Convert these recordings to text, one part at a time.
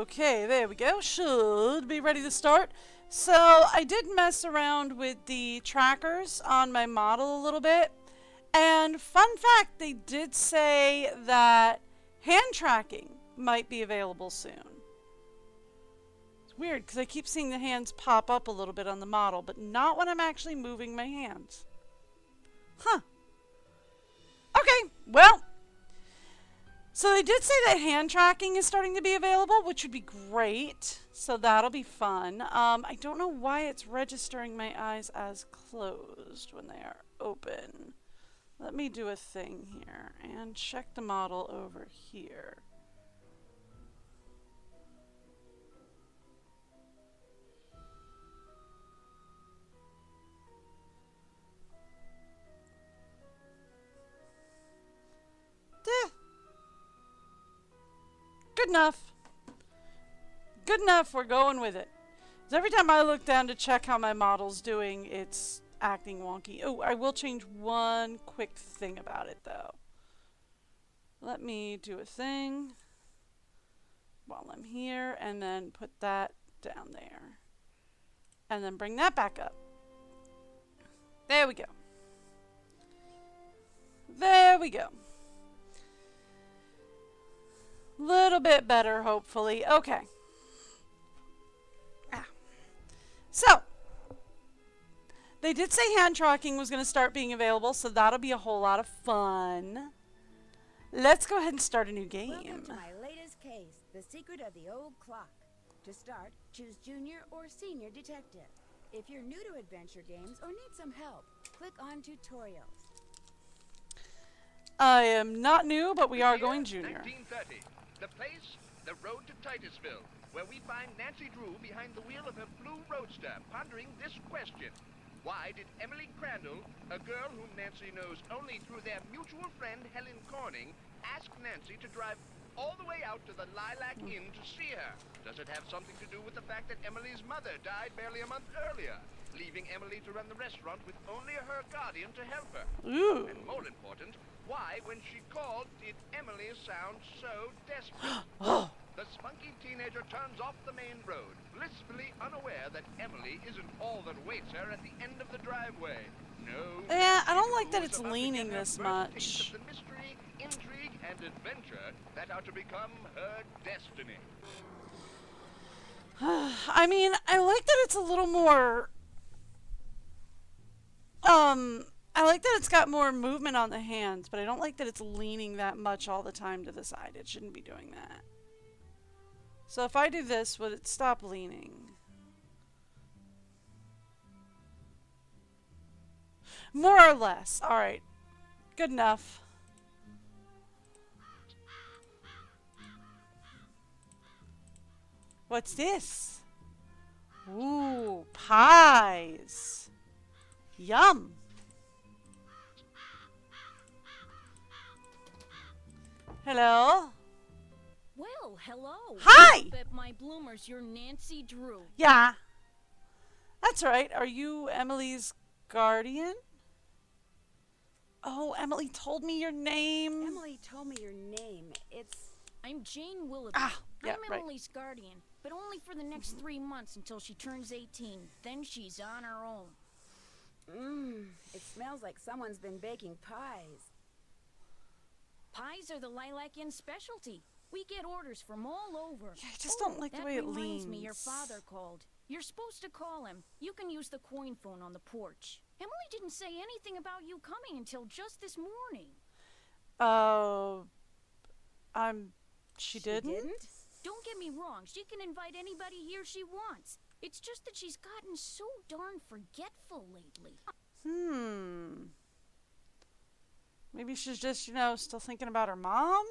Okay, there we go. Should be ready to start. So I did mess around with the trackers on my model a little bit. And fun fact, they did say that hand tracking might be available soon. It's weird because I keep seeing the hands pop up a little bit on the model, but not when I'm actually moving my hands. Huh. Okay, well. So they did say that hand tracking is starting to be available, which would be great. So that'll be fun. I don't know why it's registering my eyes as closed when they are open. Let me do a thing here and check the model over here. Duh. Good enough. Good enough, we're going with it. So every time I look down to check how my model's doing, it's acting wonky. Oh, I will change one quick thing about it though. Let me do a thing while I'm here and then put that down there. And then bring that back up. There we go. There we go. Little bit better, hopefully. Okay. So, they did say hand tracking was going to start being available, so that'll be a whole lot of fun. Let's go ahead and start a new game. Welcome to my latest case, The Secret of the Old Clock. To start, choose Junior or Senior Detective. If you're new to adventure games or need some help, click on Tutorials. I am not new, but we are going Junior. 1930. The place, the road to Titusville, where we find Nancy Drew behind the wheel of her blue roadster, pondering this question. Why did Emily Crandall, a girl whom Nancy knows only through their mutual friend Helen Corning, ask Nancy to drive all the way out to the Lilac Inn to see her? Does it have something to do with the fact that Emily's mother died barely a month earlier, leaving Emily to run the restaurant with only her guardian to help her? Ooh. And more important, why, when she called, did Emily sound so desperate? Oh. The spunky teenager turns off the main road, blissfully unaware that Emily isn't all that awaits her at the end of the driveway. No. Yeah, I don't like that Drew is it's about to leaning get her this first taste much. of the mystery, intrigue, and adventure that are to become her destiny. I mean, I like that it's a little more... I like that it's got more movement on the hands, but I don't like that it's leaning that much all the time to the side. It shouldn't be doing that. So if I do this, would it stop leaning? More or less. Alright. Good enough. What's this? Ooh, pies. Yum. Hello? Well, hello. Hi! Bet my bloomers you're Nancy Drew. Yeah. That's right. Are you Emily's guardian? Oh, Emily told me your name. Emily told me your name. I'm Jane Willoughby. Ah, yeah, I'm right. Emily's guardian, but only for the next 3 months until she turns 18. Then she's on her own. It smells like someone's been baking pies. Pies are the Lilac Inn specialty. We get orders from all over. Yeah, I just don't like the way it leans. That reminds me, your father called. You're supposed to call him. You can use the coin phone on the porch. Emily didn't say anything about you coming until just this morning. She didn't? Don't get me wrong. She can invite anybody here she wants. It's just that she's gotten so darn forgetful lately. Maybe she's just, still thinking about her mom?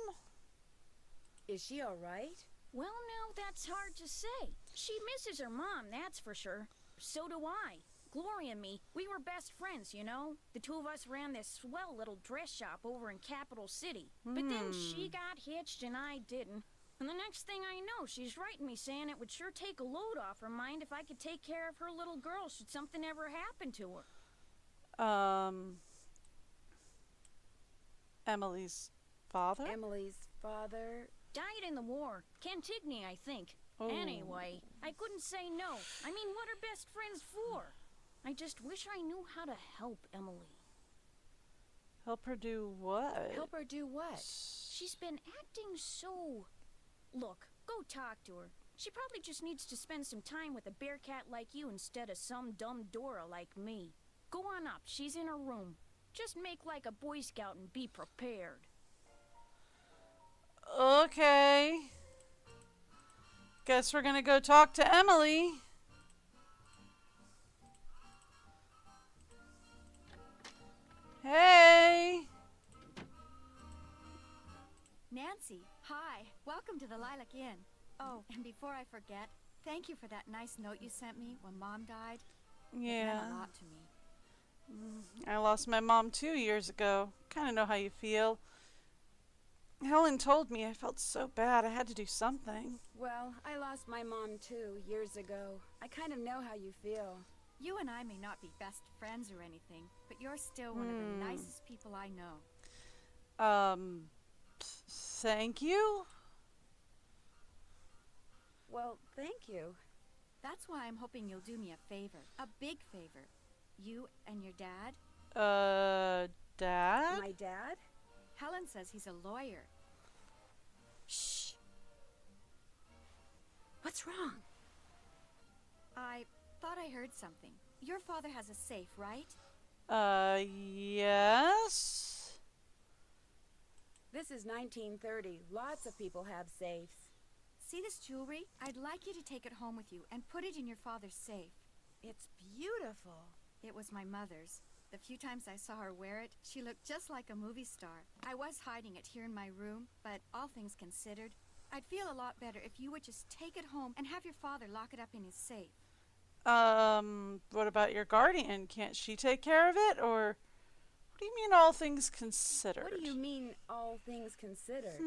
Is she all right? Well, now that's hard to say. She misses her mom, that's for sure. So do I. Gloria and me, we were best friends, you know? The two of us ran this swell little dress shop over in Capital City. But then she got hitched and I didn't. And the next thing I know, she's writing me saying it would sure take a load off her mind if I could take care of her little girl should something ever happen to her. Emily's father? Emily's father? Died in the war. Cantigny, I think. Oh. Anyway, I couldn't say no. I mean, what are best friends for? I just wish I knew how to help Emily. Help her do what? Help her do what? She's been acting so... Look, go talk to her. She probably just needs to spend some time with a bear cat like you instead of some dumb Dora like me. Go on up, she's in her room. Just make like a Boy Scout and be prepared. Okay. Guess we're gonna go talk to Emily. Hey! Nancy, hi. Welcome to the Lilac Inn. Oh, and before I forget, thank you for that nice note you sent me when Mom died. It Yeah. meant a lot to me. I lost my mom 2 years ago. Kind of know how you feel. Helen told me I felt so bad I had to do something. Well, I lost my mom too, years ago. I kind of know how you feel. You and I may not be best friends or anything, but you're still one of the nicest people I know. Thank you? Well, thank you. That's why I'm hoping you'll do me a favor. A big favor. You and your dad. Dad? My dad? Helen says he's a lawyer. Shh. What's wrong? I thought I heard something. Your father has a safe, right? Yes? This is 1930. Lots of people have safes. See this jewelry? I'd like you to take it home with you and put it in your father's safe. It's beautiful. It was my mother's. The few times I saw her wear it, she looked just like a movie star. I was hiding it here in my room, but all things considered, I'd feel a lot better if you would just take it home and have your father lock it up in his safe. What about your guardian? Can't she take care of it? Or what do you mean all things considered? What do you mean, all things considered?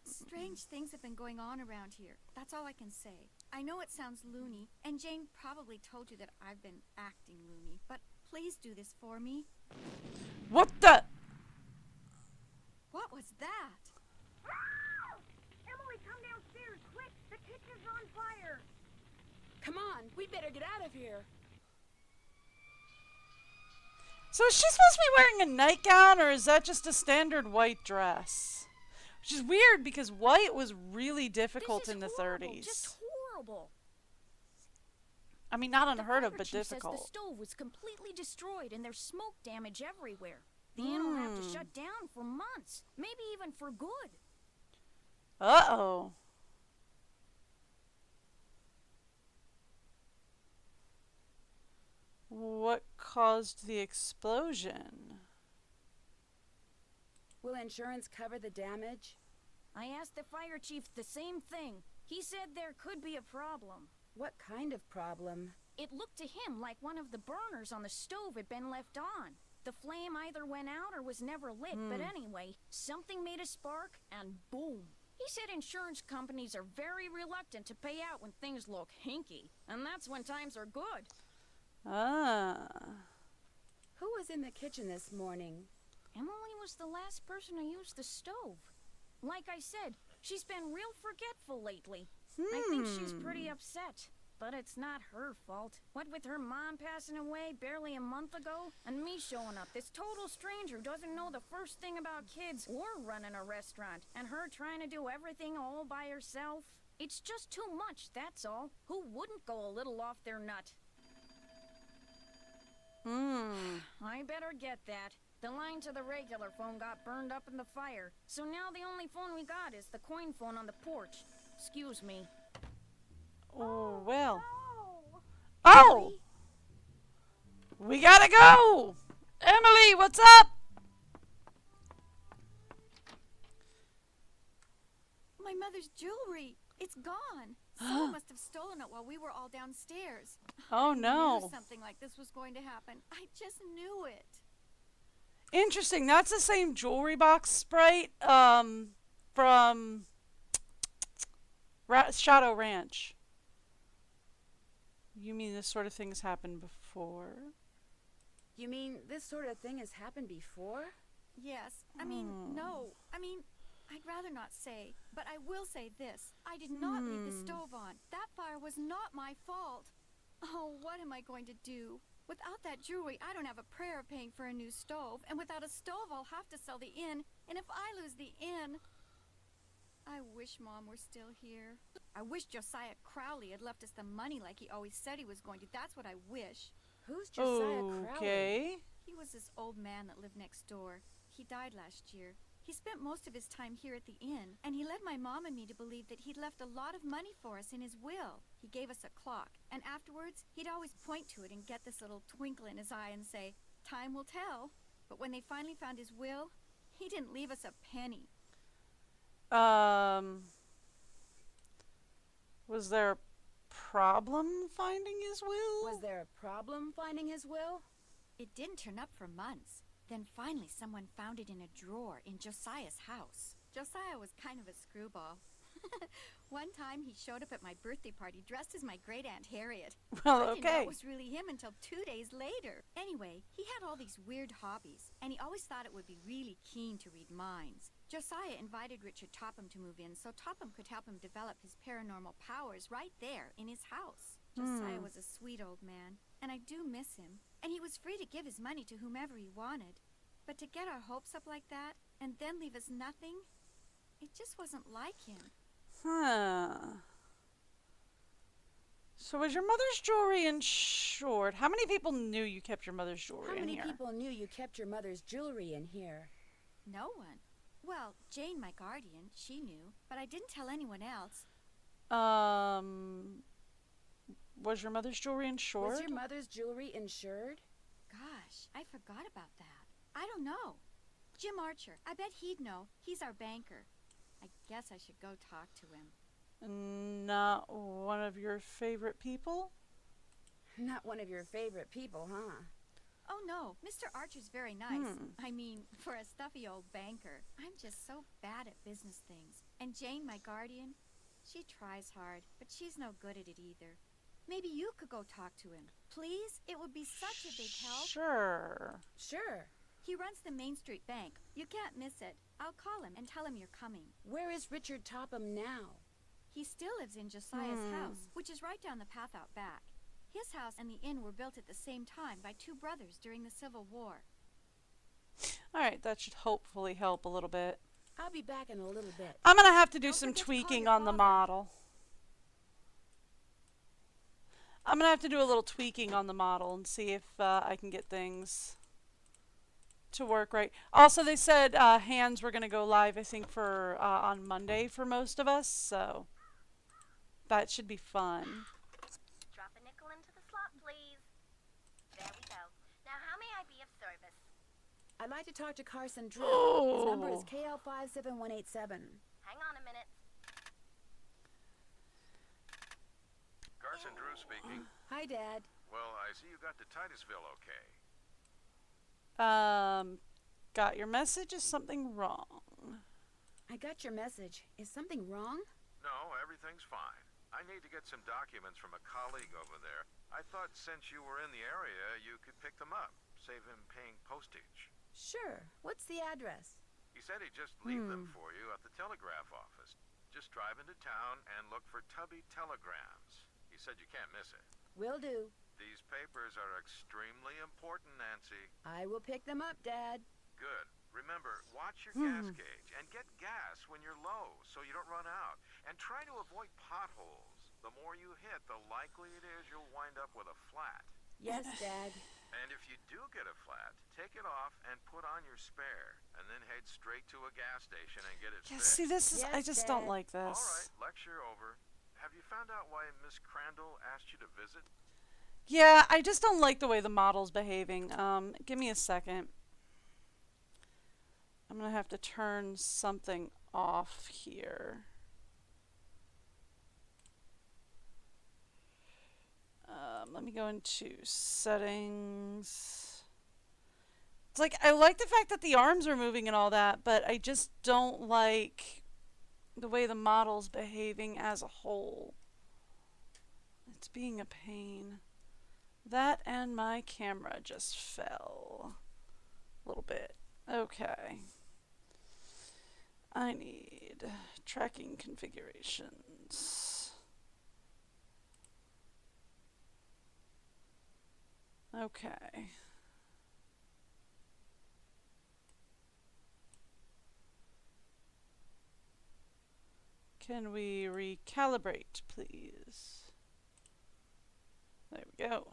Strange things have been going on around here. That's all I can say. I know it sounds loony, and Jane probably told you that I've been acting loony, but please do this for me. What the? What was that? Emily, come downstairs, quick! The kitchen's on fire! Come on, we better get out of here. So is she supposed to be wearing a nightgown, or is that just a standard white dress? Which is weird because white was really difficult in the 30s. Just horrible. I mean, not The unheard of, fire but chief says difficult. the stove was completely destroyed and there's smoke damage everywhere. The inn will have to shut down for months, maybe even for good. Uh-oh. What caused the explosion? Will insurance cover the damage? I asked the fire chief the same thing. He said there could be a problem. What kind of problem? It looked to him like one of the burners on the stove had been left on. The flame either went out or was never lit, but anyway, something made a spark and boom. He said insurance companies are very reluctant to pay out when things look hinky, and that's when times are good. Ah. Who was in the kitchen this morning? Emily was the last person to use the stove. Like I said, she's been real forgetful lately. I think she's pretty upset. But it's not her fault. What with her mom passing away barely a month ago, and me showing up, this total stranger who doesn't know the first thing about kids or running a restaurant, and her trying to do everything all by herself. It's just too much, that's all. Who wouldn't go a little off their nut? I better get that. The line to the regular phone got burned up in the fire, so now the only phone we got is the coin phone on the porch. Excuse me. Oh, well. Oh! We gotta go! Emily, what's up? My mother's jewelry. It's gone. Someone must have stolen it while we were all downstairs. Oh, I knew no. something like this was going to happen. I just knew it. Interesting. That's the same jewelry box sprite from Shadow Ranch. You mean this sort of thing's happened before? You mean this sort of thing has happened before? Yes. I mean, no. I mean, I'd rather not say, but I will say this. I did not leave the stove on. That fire was not my fault. Oh, what am I going to do? Without that jewelry, I don't have a prayer of paying for a new stove. And without a stove, I'll have to sell the inn. And if I lose the inn... I wish Mom were still here. I wish Josiah Crowley had left us the money like he always said he was going to. That's what I wish. Who's Josiah Crowley? Okay. He was this old man that lived next door. He died last year. He spent most of his time here at the inn, and he led my mom and me to believe that he'd left a lot of money for us in his will. He gave us a clock, and afterwards, he'd always point to it and get this little twinkle in his eye and say, "Time will tell." But when they finally found his will, he didn't leave us a penny. Was there a problem finding his will? Was there a problem finding his will? It didn't turn up for months. Then finally someone found it in a drawer in Josiah's house. Josiah was kind of a screwball. One time he showed up at my birthday party dressed as my great Aunt Harriet. Well, I didn't know okay. it was really him until 2 days later. Anyway, he had all these weird hobbies, and he always thought it would be really keen to read minds. Josiah invited Richard Topham to move in so Topham could help him develop his paranormal powers right there in his house. Josiah was a sweet old man, and I do miss him. And he was free to give his money to whomever he wanted. But to get our hopes up like that, and then leave us nothing, it just wasn't like him. Huh. So was your mother's jewelry insured? How many people knew you kept your mother's jewelry How in many here? people knew you kept your mother's jewelry in here? No one. Well, Jane, my guardian, she knew, but I didn't tell anyone else. Was your mother's jewelry insured? Was your mother's jewelry insured? Gosh, I forgot about that. I don't know. Jim Archer, I bet he'd know. He's our banker. I guess I should go talk to him. Not one of your favorite people? Not one of your favorite people, huh? Oh no, Mr. Archer's very nice. I mean, for a stuffy old banker. I'm just so bad at business things. And Jane, my guardian, she tries hard, but she's no good at it either. Maybe you could go talk to him. Please? It would be such a big help. Sure. Sure. He runs the Main Street Bank. You can't miss it. I'll call him and tell him you're coming. Where is Richard Topham now? He still lives in Josiah's house, which is right down the path out back. His house and the inn were built at the same time by two brothers during the Civil War. Alright, that should hopefully help a little bit. I'll be back in a little bit. I'm going to have to do Don't some forget to call tweaking your on the father. model. I'm going to have to do a little tweaking on the model and see if I can get things to work right. Also, they said hands were going to go live, I think, for on Monday for most of us, so that should be fun. Drop a nickel into the slot, please. There we go. Now, how may I be of service? I'd like to talk to Carson Drew. His number is Oh. KL57187. Hang on a minute. Carson Drew speaking. Hi, Dad. Well, I see you got to Titusville okay. Got your message? Is something wrong? I got your message. Is something wrong? No, everything's fine. I need to get some documents from a colleague over there. I thought since you were in the area, you could pick them up, save him paying postage. Sure. What's the address? He said he'd just leave them for you at the telegraph office. Just drive into town and look for Tubby Telegrams. He said you can't miss it. Will do. These papers are extremely important, Nancy. I will pick them up, Dad. Good. Remember, watch your gas gauge and get gas when you're low so you don't run out. And try to avoid potholes. The more you hit, the likely it is you'll wind up with a flat. Yes, Dad. And if you do get a flat, take it off and put on your spare. And then head straight to a gas station and get it Yeah, fixed. see, this is, I Yes, just Dad. don't like All this. right, lecture over. Have you found out why Miss Crandall asked you to visit? Yeah, I just don't like the way the model's behaving. Give me a second. I'm going to have to turn something off here. Let me go into settings. It's like, I like the fact that the arms are moving and all that, but I just don't like the way the model's behaving as a whole. It's being a pain. That and my camera just fell a little bit. Okay. I need tracking configurations. Okay. Can we recalibrate, please? There we go.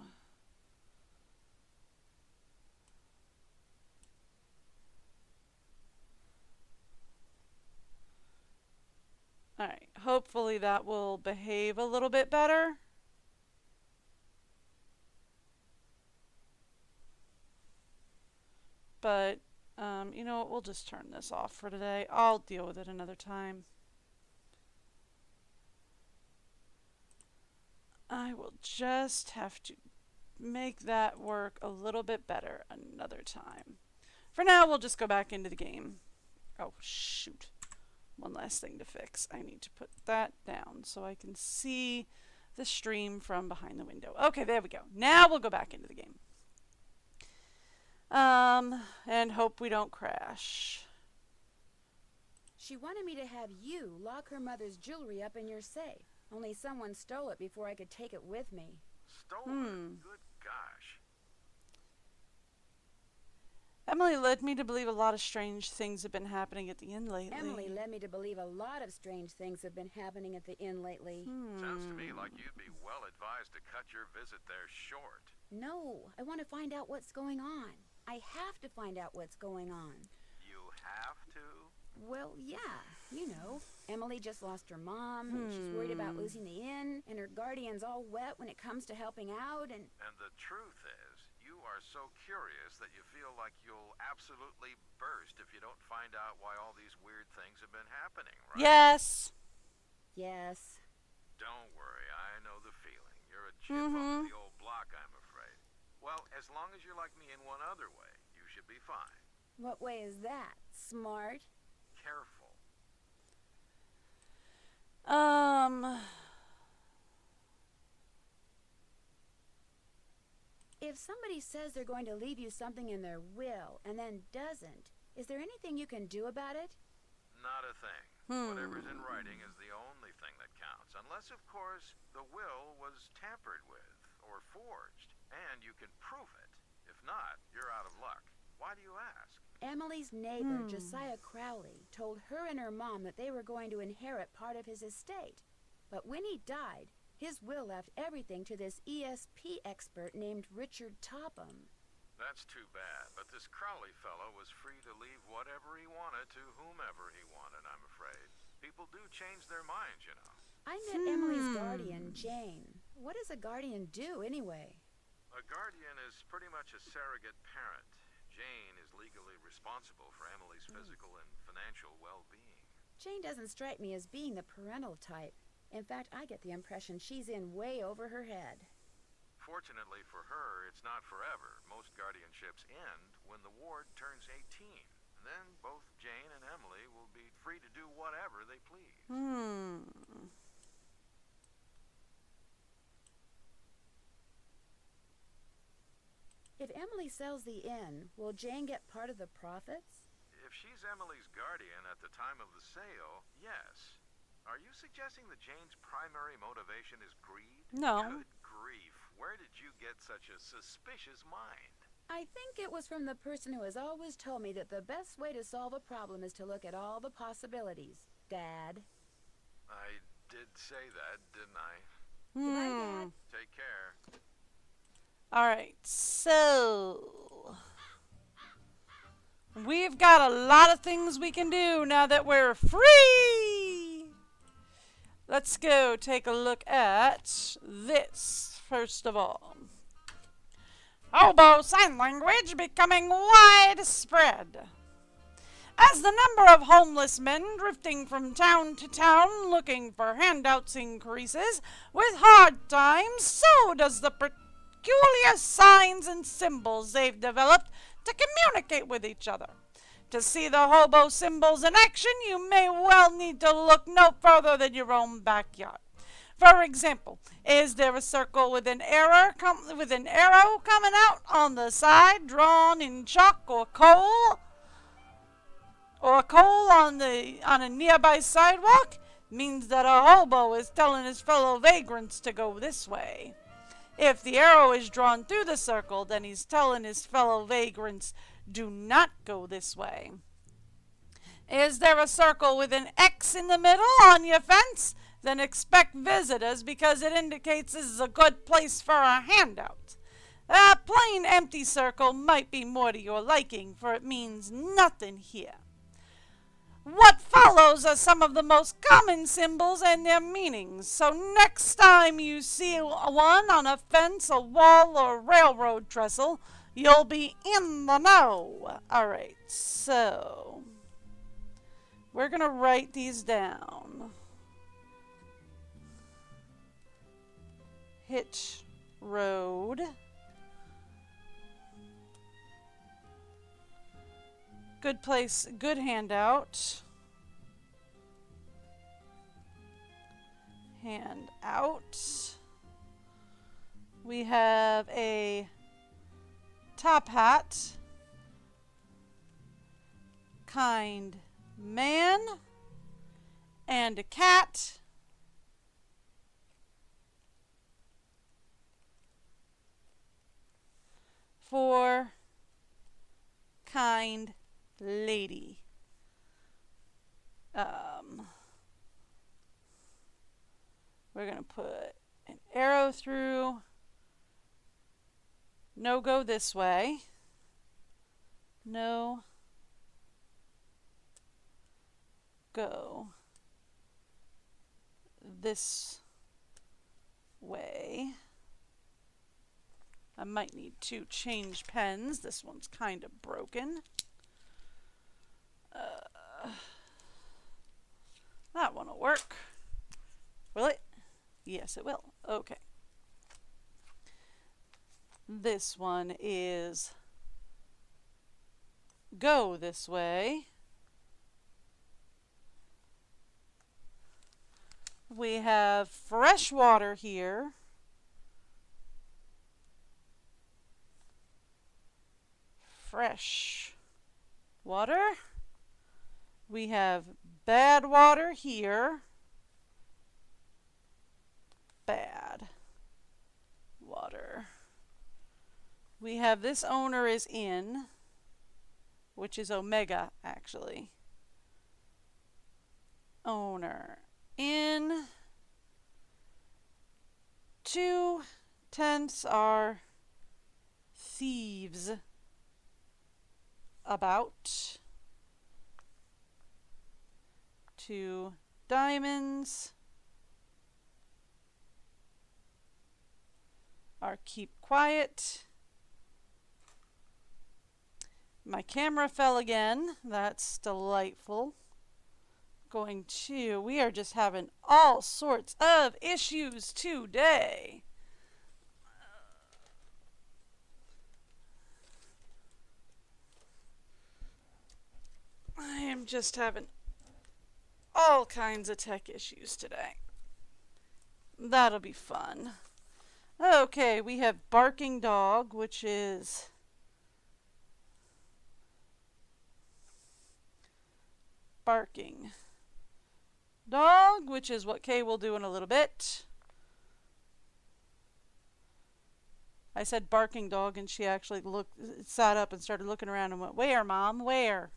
Alright, hopefully that will behave a little bit better. But, you know what, we'll just turn this off for today. I'll deal with it another time. I will just have to make that work a little bit better another time. For now, we'll just go back into the game. Oh, shoot. One last thing to fix. I need to put that down so I can see the stream from behind the window. Okay, there we go. Now we'll go back into the game. And hope we don't crash. She wanted me to have you lock her mother's jewelry up in your safe. Only someone stole it before I could take it with me. Stolen? Good gosh. Emily led me to believe a lot of strange things have been happening at the inn lately. Emily led me to believe a lot of strange things have been happening at the inn lately. Sounds to me like you'd be well advised to cut your visit there short. No, I want to find out what's going on. I have to find out what's going on. You have to? Well, yeah, you know. Emily just lost her mom, and she's worried about losing the inn, and her guardian's all wet when it comes to helping out, and... And the truth is, you are so curious that you feel like you'll absolutely burst if you don't find out why all these weird things have been happening, right? Yes. Yes. Don't worry, I know the feeling. You're a chip off the old block, I'm afraid. Well, as long as you're like me in one other way, you should be fine. What way is that? Smart? Careful. If somebody says they're going to leave you something in their will and then doesn't, is there anything you can do about it? Not a thing. Whatever's in writing is the only thing that counts. Unless, of course, the will was tampered with or forged, and you can prove it. If not, you're out of luck. Why do you ask? Emily's neighbor, Josiah Crowley, told her and her mom that they were going to inherit part of his estate. But when he died, his will left everything to this ESP expert named Richard Topham. That's too bad, but this Crowley fellow was free to leave whatever he wanted to whomever he wanted, I'm afraid. People do change their minds, you know. I met Emily's guardian, Jane. What does a guardian do, anyway? A guardian is pretty much a surrogate parent. Jane is legally responsible for Emily's physical and financial well-being. Jane doesn't strike me as being the parental type. In fact, I get the impression she's in way over her head. Fortunately for her, it's not forever. Most guardianships end when the ward turns 18. And then both Jane and Emily will be free to do whatever they please. If Emily sells the inn, will Jane get part of the profits? If she's Emily's guardian at the time of the sale, yes. Are you suggesting that Jane's primary motivation is greed? No. Good grief. Where did you get such a suspicious mind? I think it was from the person who has always told me that the best way to solve a problem is to look at all the possibilities. Dad. I did say that, didn't I? Goodbye, Dad. Take care. Alright, so we've got a lot of things we can do now that we're free. Let's go take a look at this first of all. Hobo sign language becoming widespread. As the number of homeless men drifting from town to town looking for handouts increases with hard times, so does the peculiar signs and symbols they've developed to communicate with each other. To see the hobo symbols in action, you may well need to look no further than your own backyard. For example, is there a circle with an arrow coming out on the side, drawn in chalk or coal? or a coal on a nearby sidewalk means that a hobo is telling his fellow vagrants to go this way. If the arrow is drawn through the circle, then he's telling his fellow vagrants, do not go this way. Is there a circle with an X in the middle on your fence? Then expect visitors because it indicates this is a good place for a handout. A plain empty circle might be more to your liking, for it means nothing here. What follows are some of the most common symbols and their meanings, so next time you see one on a fence, a wall, or a railroad trestle, you'll be in the know. Alright, so we're going to write these down. Hitch Road. Good place, good handout. Handout. We have a top hat. Kind man. And a cat. For kind lady. We're going to put an arrow through. No, go this way. No, go this way. I might need to change pens. This one's kind of broken. That one will work. Will it? Yes, it will. Okay. This one is go this way. We have fresh water here. Fresh water. We have bad water here. Bad water. We have this owner is in, which is Omega actually. Owner in. 2/10 are thieves about. 2 diamonds are keep quiet. My camera fell again. That's delightful. We are just having all sorts of issues today. I am just having all kinds of tech issues today. That'll be fun. Okay, we have barking dog, which is barking dog, which is what Kay will do in a little bit. I said barking dog, and she actually sat up and started looking around and went, "Where, Mom? Where?"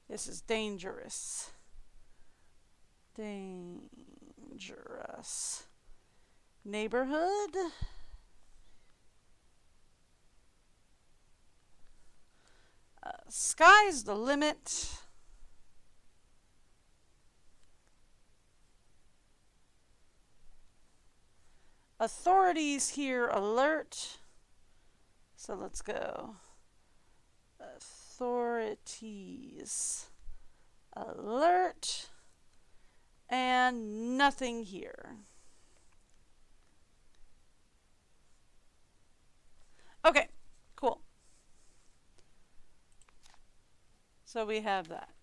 This is dangerous. Dangerous. Neighborhood. Sky's the limit. Authorities here alert. So let's go. Authorities alert. And nothing here. Okay, cool. So we have that.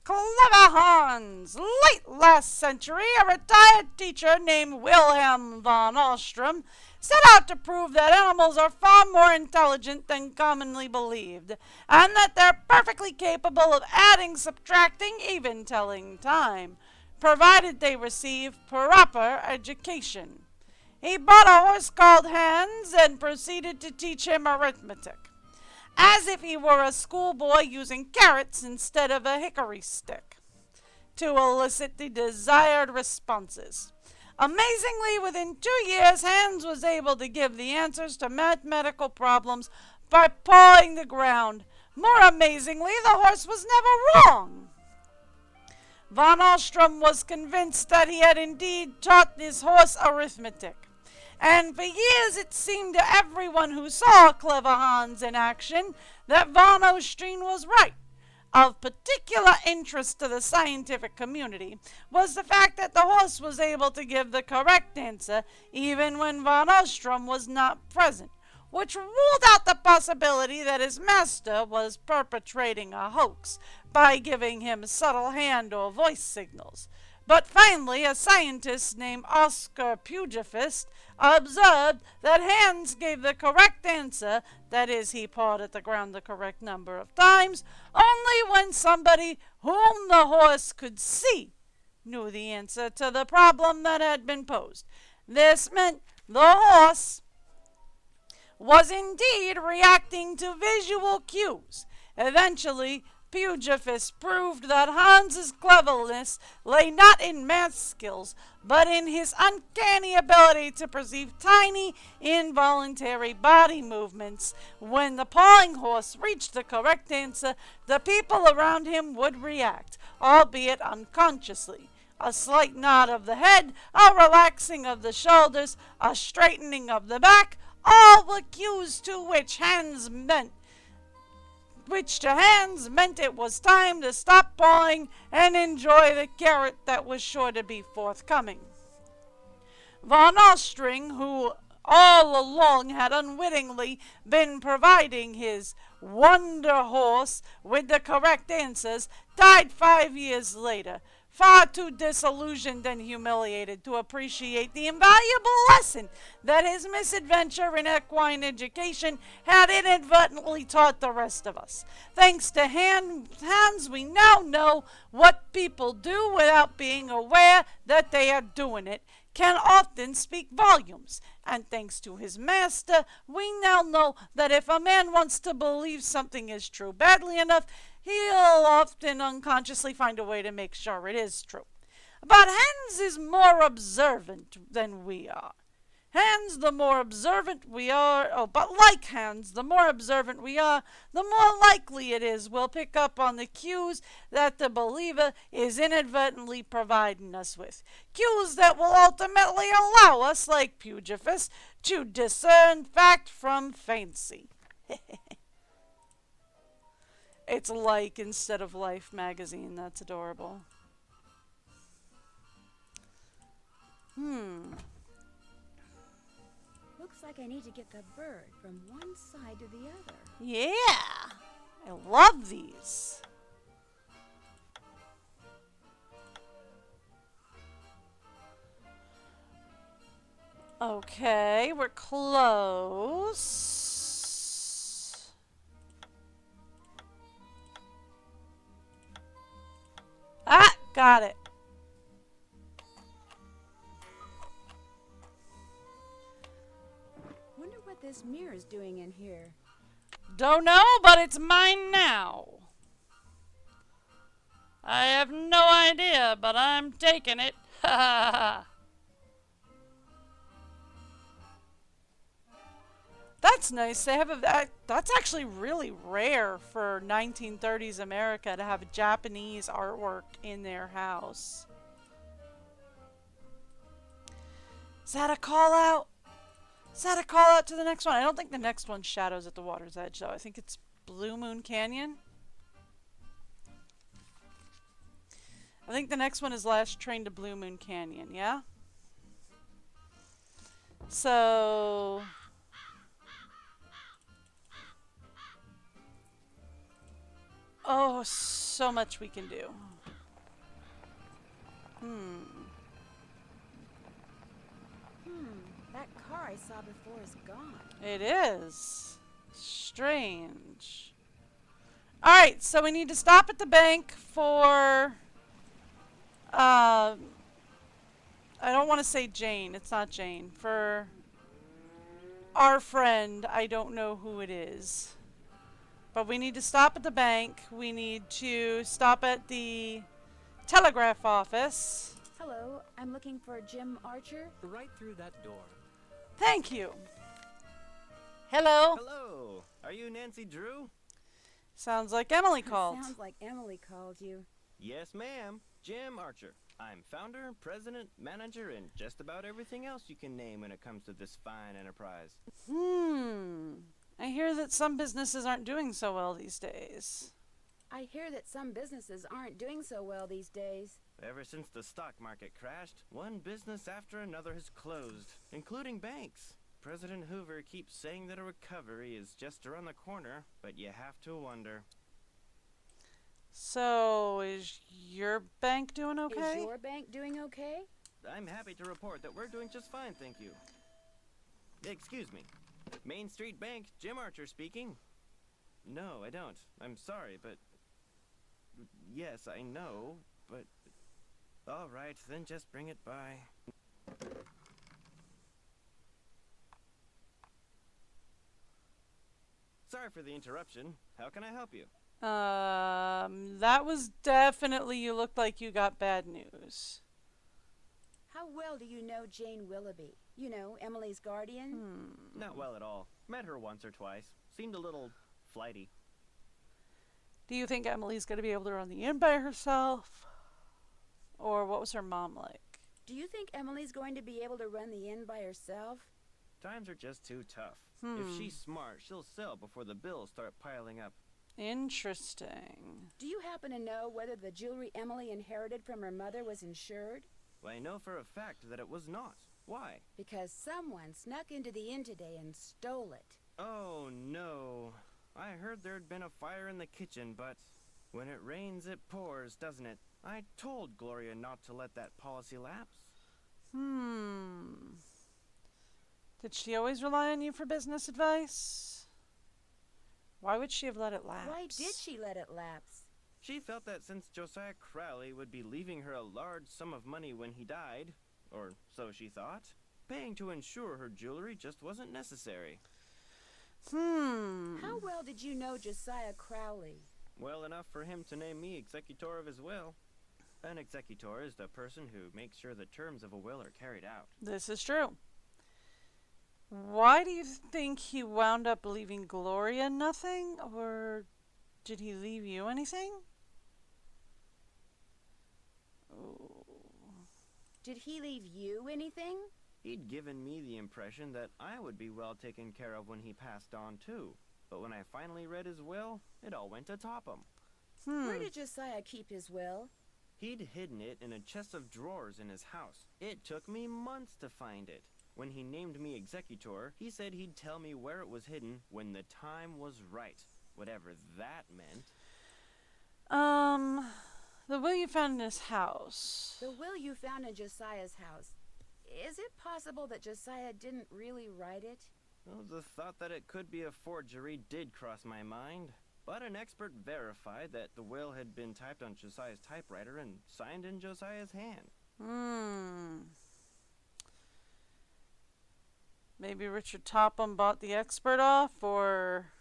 Clever Hans. Late last century, a retired teacher named Wilhelm von Ostrom set out to prove that animals are far more intelligent than commonly believed, and that they're perfectly capable of adding, subtracting, even telling time, provided they receive proper education. He bought a horse called Hans and proceeded to teach him arithmetic, as if he were a schoolboy using carrots instead of a hickory stick, to elicit the desired responses. Amazingly, within 2 years, Hans was able to give the answers to mathematical problems by pawing the ground. More amazingly, the horse was never wrong. Von Ostrom was convinced that he had indeed taught his horse arithmetic, and for years it seemed to everyone who saw Clever Hans in action that von Ostrom was right. Of particular interest to the scientific community was the fact that the horse was able to give the correct answer even when von Ostrom was not present, which ruled out the possibility that his master was perpetrating a hoax by giving him subtle hand or voice signals. But finally, a scientist named Oscar Pugefist observed that Hans gave the correct answer, that is, he pawed at the ground the correct number of times, only when somebody whom the horse could see knew the answer to the problem that had been posed. This meant the horse was indeed reacting to visual cues. Eventually, Pugefist proved that Hans's cleverness lay not in math skills, but in his uncanny ability to perceive tiny, involuntary body movements. When the pawing horse reached the correct answer, the people around him would react, albeit unconsciously. A slight nod of the head, a relaxing of the shoulders, a straightening of the back, all were cues to which Hans meant it was time to stop pawing and enjoy the carrot that was sure to be forthcoming. Von Ostring, who all along had unwittingly been providing his wonder horse with the correct answers, died 5 years later, far too disillusioned and humiliated to appreciate the invaluable lesson that his misadventure in equine education had inadvertently taught the rest of us. Thanks to Hans, we now know what people do without being aware that they are doing it can often speak volumes. And thanks to his master, we now know that if a man wants to believe something is true badly enough, he'll often unconsciously find a way to make sure it is true. But Hans is more observant than we are. But like Hans, the more observant we are, the more likely it is we'll pick up on the cues that the believer is inadvertently providing us with. Cues that will ultimately allow us, like Pugefist, to discern fact from fancy. It's like instead of Life magazine. That's adorable. Looks like I need to get the bird from one side to the other. Yeah, I love these. Okay, we're close. Ah, got it. Wonder what this mirror's doing in here. Don't know, but it's mine now. I have no idea, but I'm taking it. Ha ha ha. That's nice. They have that's actually really rare for 1930s America to have Japanese artwork in their house. Is that a call out? Is that a call out to the next one? I don't think the next one's Shadows at the Water's Edge, though. I think it's Blue Moon Canyon. I think the next one is Last Train to Blue Moon Canyon, yeah? So Oh, so much we can do. That car I saw before is gone. It is. Strange. Alright, so we need to stop at the bank for... I don't want to say Jane. It's not Jane. For our friend, I don't know who it is. But we need to stop at the bank. We need to stop at the telegraph office. Hello, I'm looking for Jim Archer. Right through that door. Thank you. Hello. Hello. Are you Nancy Drew? Sounds like Emily called. Sounds like Emily called you. Yes, ma'am. Jim Archer. I'm founder, president, manager, and just about everything else you can name when it comes to this fine enterprise. I hear that some businesses aren't doing so well these days. I hear that some businesses aren't doing so well these days. Ever since the stock market crashed, one business after another has closed, including banks. President Hoover keeps saying that a recovery is just around the corner, but you have to wonder. So, is your bank doing okay? Is your bank doing okay? I'm happy to report that we're doing just fine, thank you. Excuse me. Main Street Bank, Jim Archer speaking. No, I don't. I'm sorry, but... Yes, I know, but... All right, then just bring it by. Sorry for the interruption. How can I help you? That was definitely, you looked like you got bad news. How well do you know Jane Willoughby? You know, Emily's guardian? Not well at all. Met her once or twice. Seemed a little flighty. Do you think Emily's going to be able to run the inn by herself? Or what was her mom like? Do you think Emily's going to be able to run the inn by herself? Times are just too tough. If she's smart, she'll sell before the bills start piling up. Interesting. Do you happen to know whether the jewelry Emily inherited from her mother was insured? Well, I know for a fact that it was not. Why? Because someone snuck into the inn today and stole it. Oh, no. I heard there'd been a fire in the kitchen, but when it rains, it pours, doesn't it? I told Gloria not to let that policy lapse. Did she always rely on you for business advice? Why would she have let it lapse? Why did she let it lapse? She felt that since Josiah Crowley would be leaving her a large sum of money when he died, or so she thought, paying to insure her jewelry just wasn't necessary. How well did you know Josiah Crowley? Well enough for him to name me executor of his will. An executor is the person who makes sure the terms of a will are carried out. This is true. Why do you think he wound up leaving Gloria nothing? Or did he leave you anything? Did he leave you anything? He'd given me the impression that I would be well taken care of when he passed on, too. But when I finally read his will, it all went to top him. Where did Josiah keep his will? He'd hidden it in a chest of drawers in his house. It took me months to find it. When he named me executor, he said he'd tell me where it was hidden when the time was right. Whatever that meant. The will you found in his house. The will you found in Josiah's house. Is it possible that Josiah didn't really write it? Well, the thought that it could be a forgery did cross my mind. But an expert verified that the will had been typed on Josiah's typewriter and signed in Josiah's hand. Maybe Richard Topham bought the expert off, or...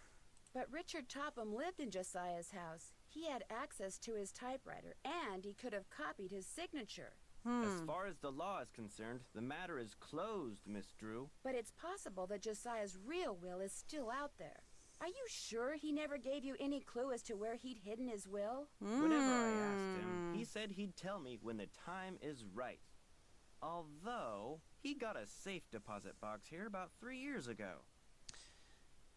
But Richard Topham lived in Josiah's house. He had access to his typewriter, and he could have copied his signature. As far as the law is concerned, the matter is closed, Miss Drew. But it's possible that Josiah's real will is still out there. Are you sure he never gave you any clue as to where he'd hidden his will? Whenever I asked him, he said he'd tell me when the time is right. Although, he got a safe deposit box here about 3 years ago.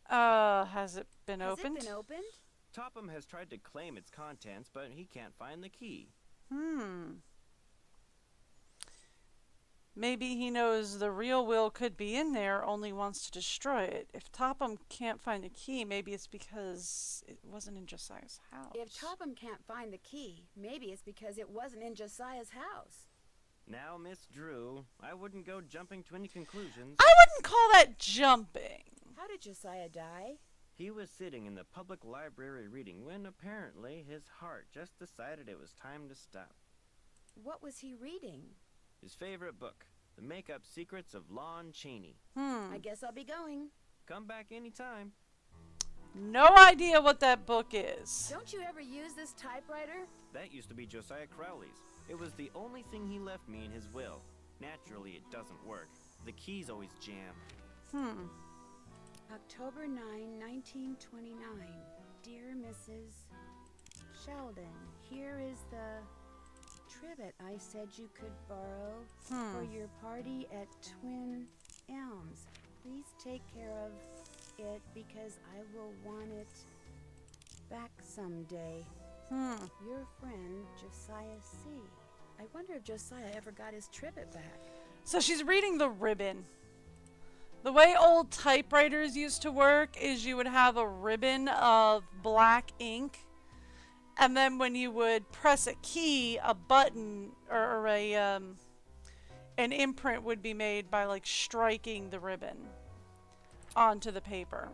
Has it been Has opened? it been opened? Topham has tried to claim its contents, but he can't find the key. Maybe he knows the real will could be in there, only wants to destroy it. If Topham can't find the key, maybe it's because it wasn't in Josiah's house. If Topham can't find the key, maybe it's because it wasn't in Josiah's house. Now, Miss Drew, I wouldn't go jumping to any conclusions. I wouldn't call that jumping. How did Josiah die? He was sitting in the public library reading when apparently his heart just decided it was time to stop. What was he reading? His favorite book, The Make-Up Secrets of Lon Chaney. I guess I'll be going. Come back anytime. No idea what that book is. Don't you ever use this typewriter? That used to be Josiah Crowley's. It was the only thing he left me in his will. Naturally, it doesn't work. The key's always jammed. October 9, 1929. Dear Mrs. Sheldon, here is the trivet I said you could borrow for your party at Twin Elms. Please take care of it because I will want it back someday. Your friend, Josiah C. I wonder if Josiah ever got his trivet back. So she's reading the ribbon. The way old typewriters used to work is you would have a ribbon of black ink, and then when you would press a key, a button or an imprint would be made by like striking the ribbon onto the paper.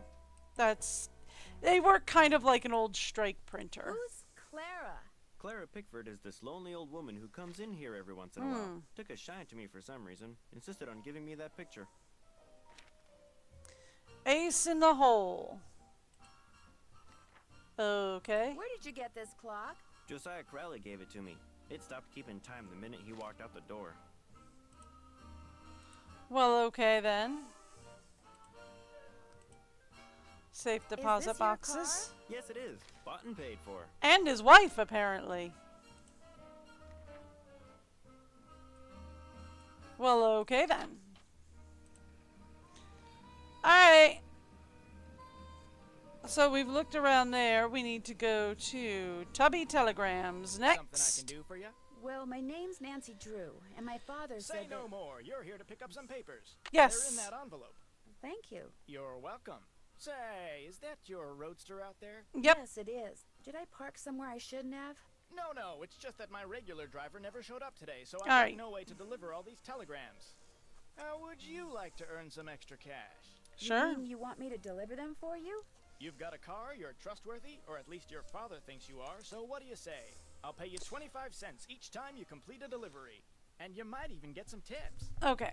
They work kind of like an old strike printer. Who's Clara? Clara Pickford is this lonely old woman who comes in here every once in a while. Took a shine to me for some reason. Insisted on giving me that picture. Ace in the hole. Okay. Where did you get this clock? Josiah Crowley gave it to me. It stopped keeping time the minute he walked out the door. Well, okay then. Safe deposit this your boxes. Yes, it is. Bought and paid for. And his wife, apparently. Well, okay then. Alright. So we've looked around there. We need to go to Tubby Telegrams next. Something I can do for you? Well, my name's Nancy Drew, and my father Say said no that... more. You're here to pick up some papers. Yes. They're in that envelope. Thank you. You're welcome. Say, is that your roadster out there? Yep. Yes, it is. Did I park somewhere I shouldn't have? No, it's just that my regular driver never showed up today, so I Alright. had no way to deliver all these telegrams. How would you like to earn some extra cash? Sure. You mean you want me to deliver them for you? You've got a car, you're trustworthy, or at least your father thinks you are, so what do you say? I'll pay you 25 cents each time you complete a delivery. And you might even get some tips. Okay.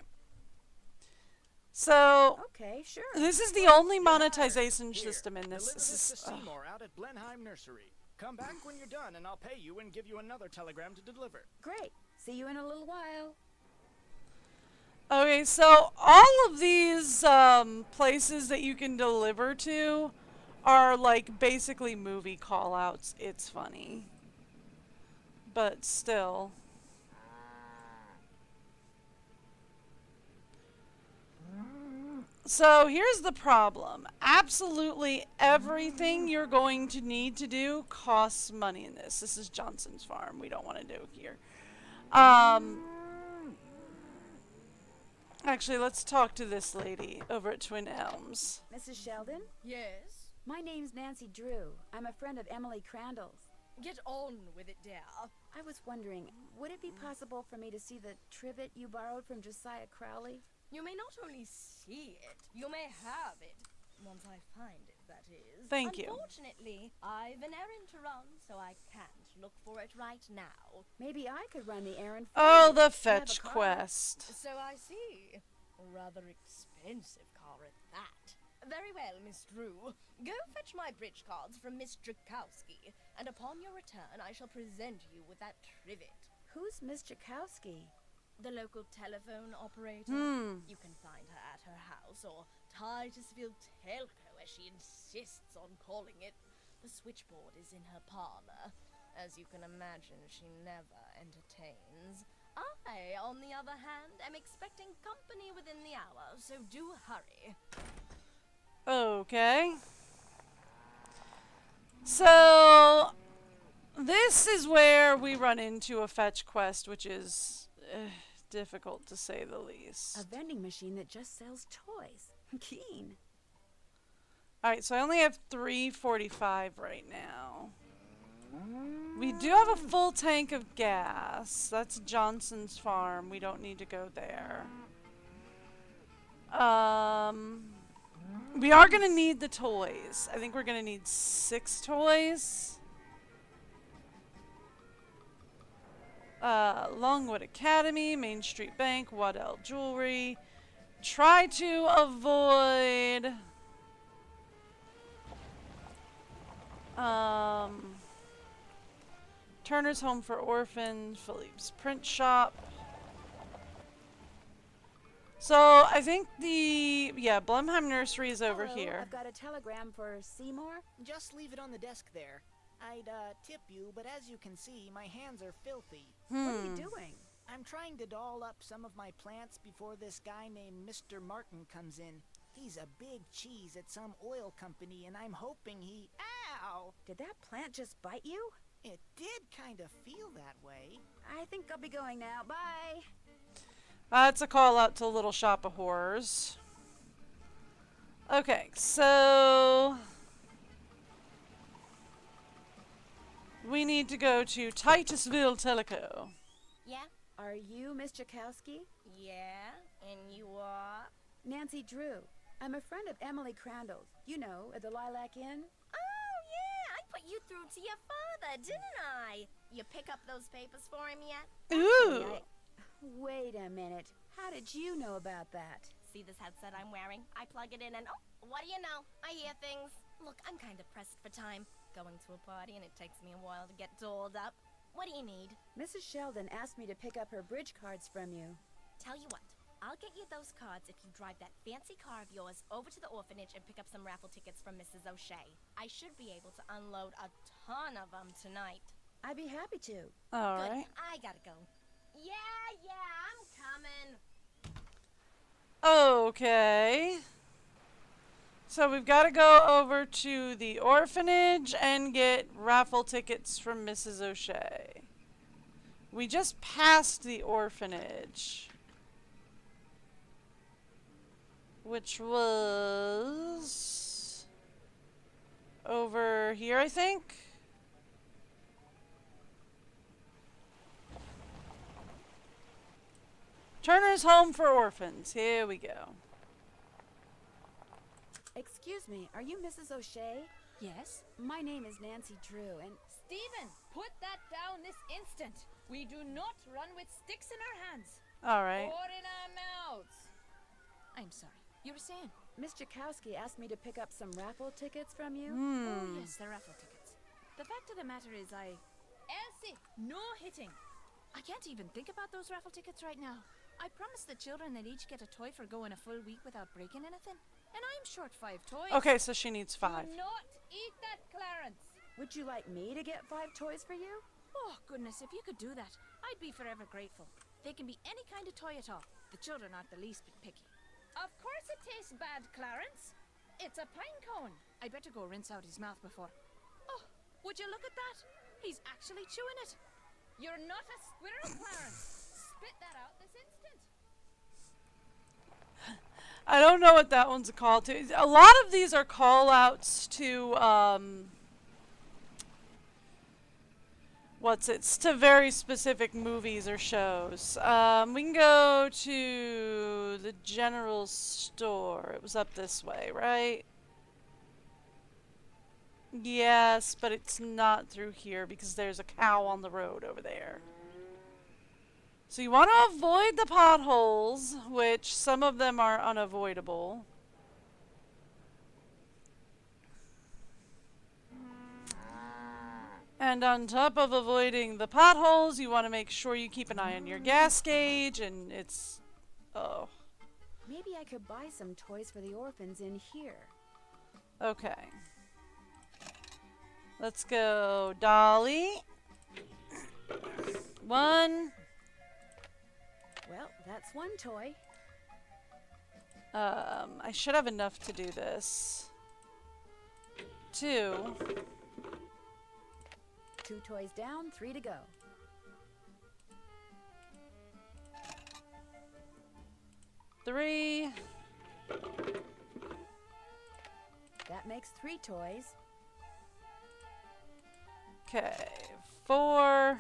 So, Okay, sure. this is the only monetization Here, system in this. Deliver This this is, to Seymour out at Blenheim Nursery. Come back when you're done and I'll pay you and give you another telegram to deliver. Great. See you in a little while. okay, so all of these places that you can deliver to are like basically movie call-outs. It's funny. But still. So here's the problem. Absolutely everything you're going to need to do costs money in this. This is Johnson's farm. We don't want to do here. Actually, let's talk to this lady over at Twin Elms. Mrs. Sheldon? Yes? My name's Nancy Drew. I'm a friend of Emily Crandall's. Get on with it, dear. I was wondering, would it be possible for me to see the trivet you borrowed from Josiah Crowley? You may not only see it, you may have it. Once I find it, that is. Thank you. Unfortunately, I've an errand to run, so I can't look for it right now. Maybe I could run the errand for Oh, you. the You have a fetch car? quest. So I see. A rather expensive car at that. Very well, Miss Drew. Go fetch my bridge cards from Miss Drakowski, and upon your return I shall present you with that trivet. Who's Miss Jakowski? The local telephone operator. You can find her at her house, or Titusville Telco, as she insists on calling it. The switchboard is in her parlor. As you can imagine, she never entertains. I, on the other hand, am expecting company within the hour, so do hurry. Okay. So, this is where we run into a fetch quest, which is difficult to say the A least. vending machine that just sells toys. Keen. Alright, so I only have 345 right now. We do have a full tank of gas. That's Johnson's farm. We don't need to go there. We are going to need the toys. I think we're going to need 6 toys. Longwood Academy, Main Street Bank, Waddell Jewelry. Try to avoid... Turner's Home for Orphans, Philippe's Print Shop. So, I think Blumheim Nursery is over Hello, here. I've got a telegram for Seymour. Just leave it on the desk there. I'd tip you, but as you can see, my hands are filthy. What are you doing? I'm trying to doll up some of my plants before this guy named Mr. Martin comes in. He's a big cheese at some oil company, and I'm hoping he... Ow! Did that plant just bite you? It did kind of feel that way. I think I'll be going now. Bye. That's a call out to Little Shop of Horrors. Okay, so... we need to go to Titusville Teleco. Yeah? Are you Miss Jakowski? Yeah? And you are? Nancy Drew. I'm a friend of Emily Crandall's. You know, at the Lilac Inn. Oh, yeah! I put you through to your father, didn't I? You pick up those papers for him yet? Ooh! Wait a minute. How did you know about that? See this headset I'm wearing? I plug it in and what do you know? I hear things. Look, I'm kind of pressed for time. Going to a party and it takes me a while to get dolled up. What do you need? Mrs. Sheldon asked me to pick up her bridge cards from you. Tell you what, I'll get you those cards if you drive that fancy car of yours over to the orphanage and pick up some raffle tickets from Mrs. O'Shea. I should be able to unload a ton of them tonight. I'd be happy to. Alright. Good, I gotta go. Yeah, I'm coming. Okay. So we've got to go over to the orphanage and get raffle tickets from Mrs. O'Shea. We just passed the orphanage, which was over here, I think. Turner's Home for Orphans. Here we go. Excuse me, are you Mrs. O'Shea? Yes? My name is Nancy Drew, and Stephen, put that down this instant. We do not run with sticks in our hands. Alright. Or in our mouths. I'm sorry. You were saying? Miss Jakowski asked me to pick up some raffle tickets from you. Oh, yes, the raffle tickets. The fact of the matter is Elsie, no hitting. I can't even think about those raffle tickets right now. I promised the children they'd each get a toy for going a full week without breaking anything. And I'm short 5 toys. Okay, so she needs 5. Do not eat that, Clarence. Would you like me to get 5 toys for you? Oh, goodness, if you could do that, I'd be forever grateful. They can be any kind of toy at all. The children aren't the least bit picky. Of course it tastes bad, Clarence. It's a pine cone. I'd better go rinse out his mouth before. Oh, would you look at that? He's actually chewing it. You're not a squirrel, Clarence. Spit that out this instant. I don't know what that one's a call to. A lot of these are call outs to, to very specific movies or shows. We can go to the general store. It was up this way, right? Yes, but it's not through here because there's a cow on the road over there. So you want to avoid the potholes, which some of them are unavoidable. And on top of avoiding the potholes, you want to make sure you keep an eye on your gas gauge, and it's... oh. Maybe I could buy some toys for the orphans in here. Okay. Let's go, Dolly. 1. Well, that's 1 toy. I should have enough to do this. 2. 2 toys down, 3 to go. 3. That makes 3 toys. Okay, 4.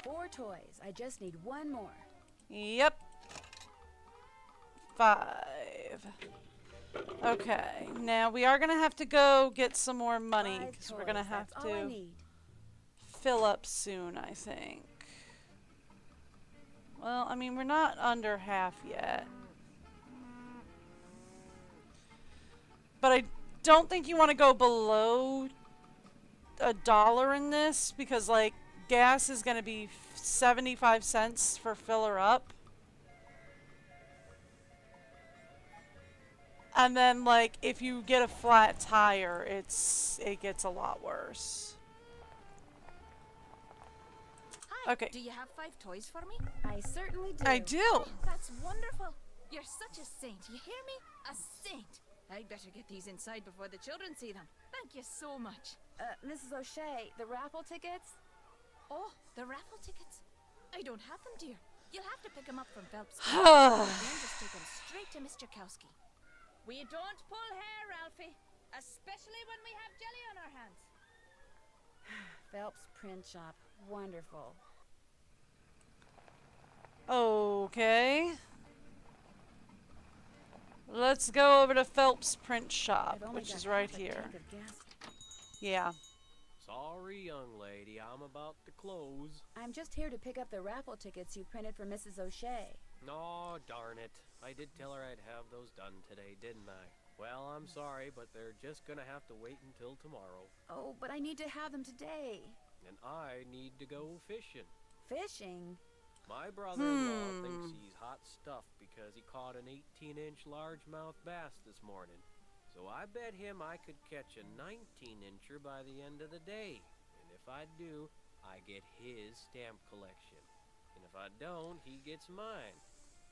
4 toys. I just need 1 more. Yep. 5. Okay, now we are going to have to go get some more money 5 because we're going to toys, have that's all I to need. fill up soon, I think. Well, I mean, we're not under half yet. But I don't think you want to go below $1 in this because, like, gas is going to be 75 cents for filler up. And then, like, if you get a flat tire, it gets a lot worse. Hi. Okay. Do you have 5 toys for me? I certainly do. I do. That's wonderful. You're such a saint. You hear me? A saint. I'd better get these inside before the children see them. Thank you so much. Mrs. O'Shea, the raffle tickets? Oh, the raffle tickets? I don't have them, dear. You'll have to pick them up from Phelps. Then just take them straight to Mr. Kowski. We don't pull hair, Ralphie. Especially when we have jelly on our hands. Phelps Print Shop. Wonderful. Okay. Let's go over to Phelps Print Shop, I've only which got is right half a here. tank of gas. Yeah. Sorry, young lady, I'm about to close. I'm just here to pick up the raffle tickets you printed for Mrs. O'Shea. Oh, darn it. I did tell her I'd have those done today, didn't I? Well, I'm sorry, but they're just gonna have to wait until tomorrow. Oh, but I need to have them today. And I need to go fishing. Fishing? My brother-in-law thinks he's hot stuff because he caught an 18-inch largemouth bass this morning. So I bet him I could catch a 19-incher by the end of the day. And if I do, I get his stamp collection. And if I don't, he gets mine.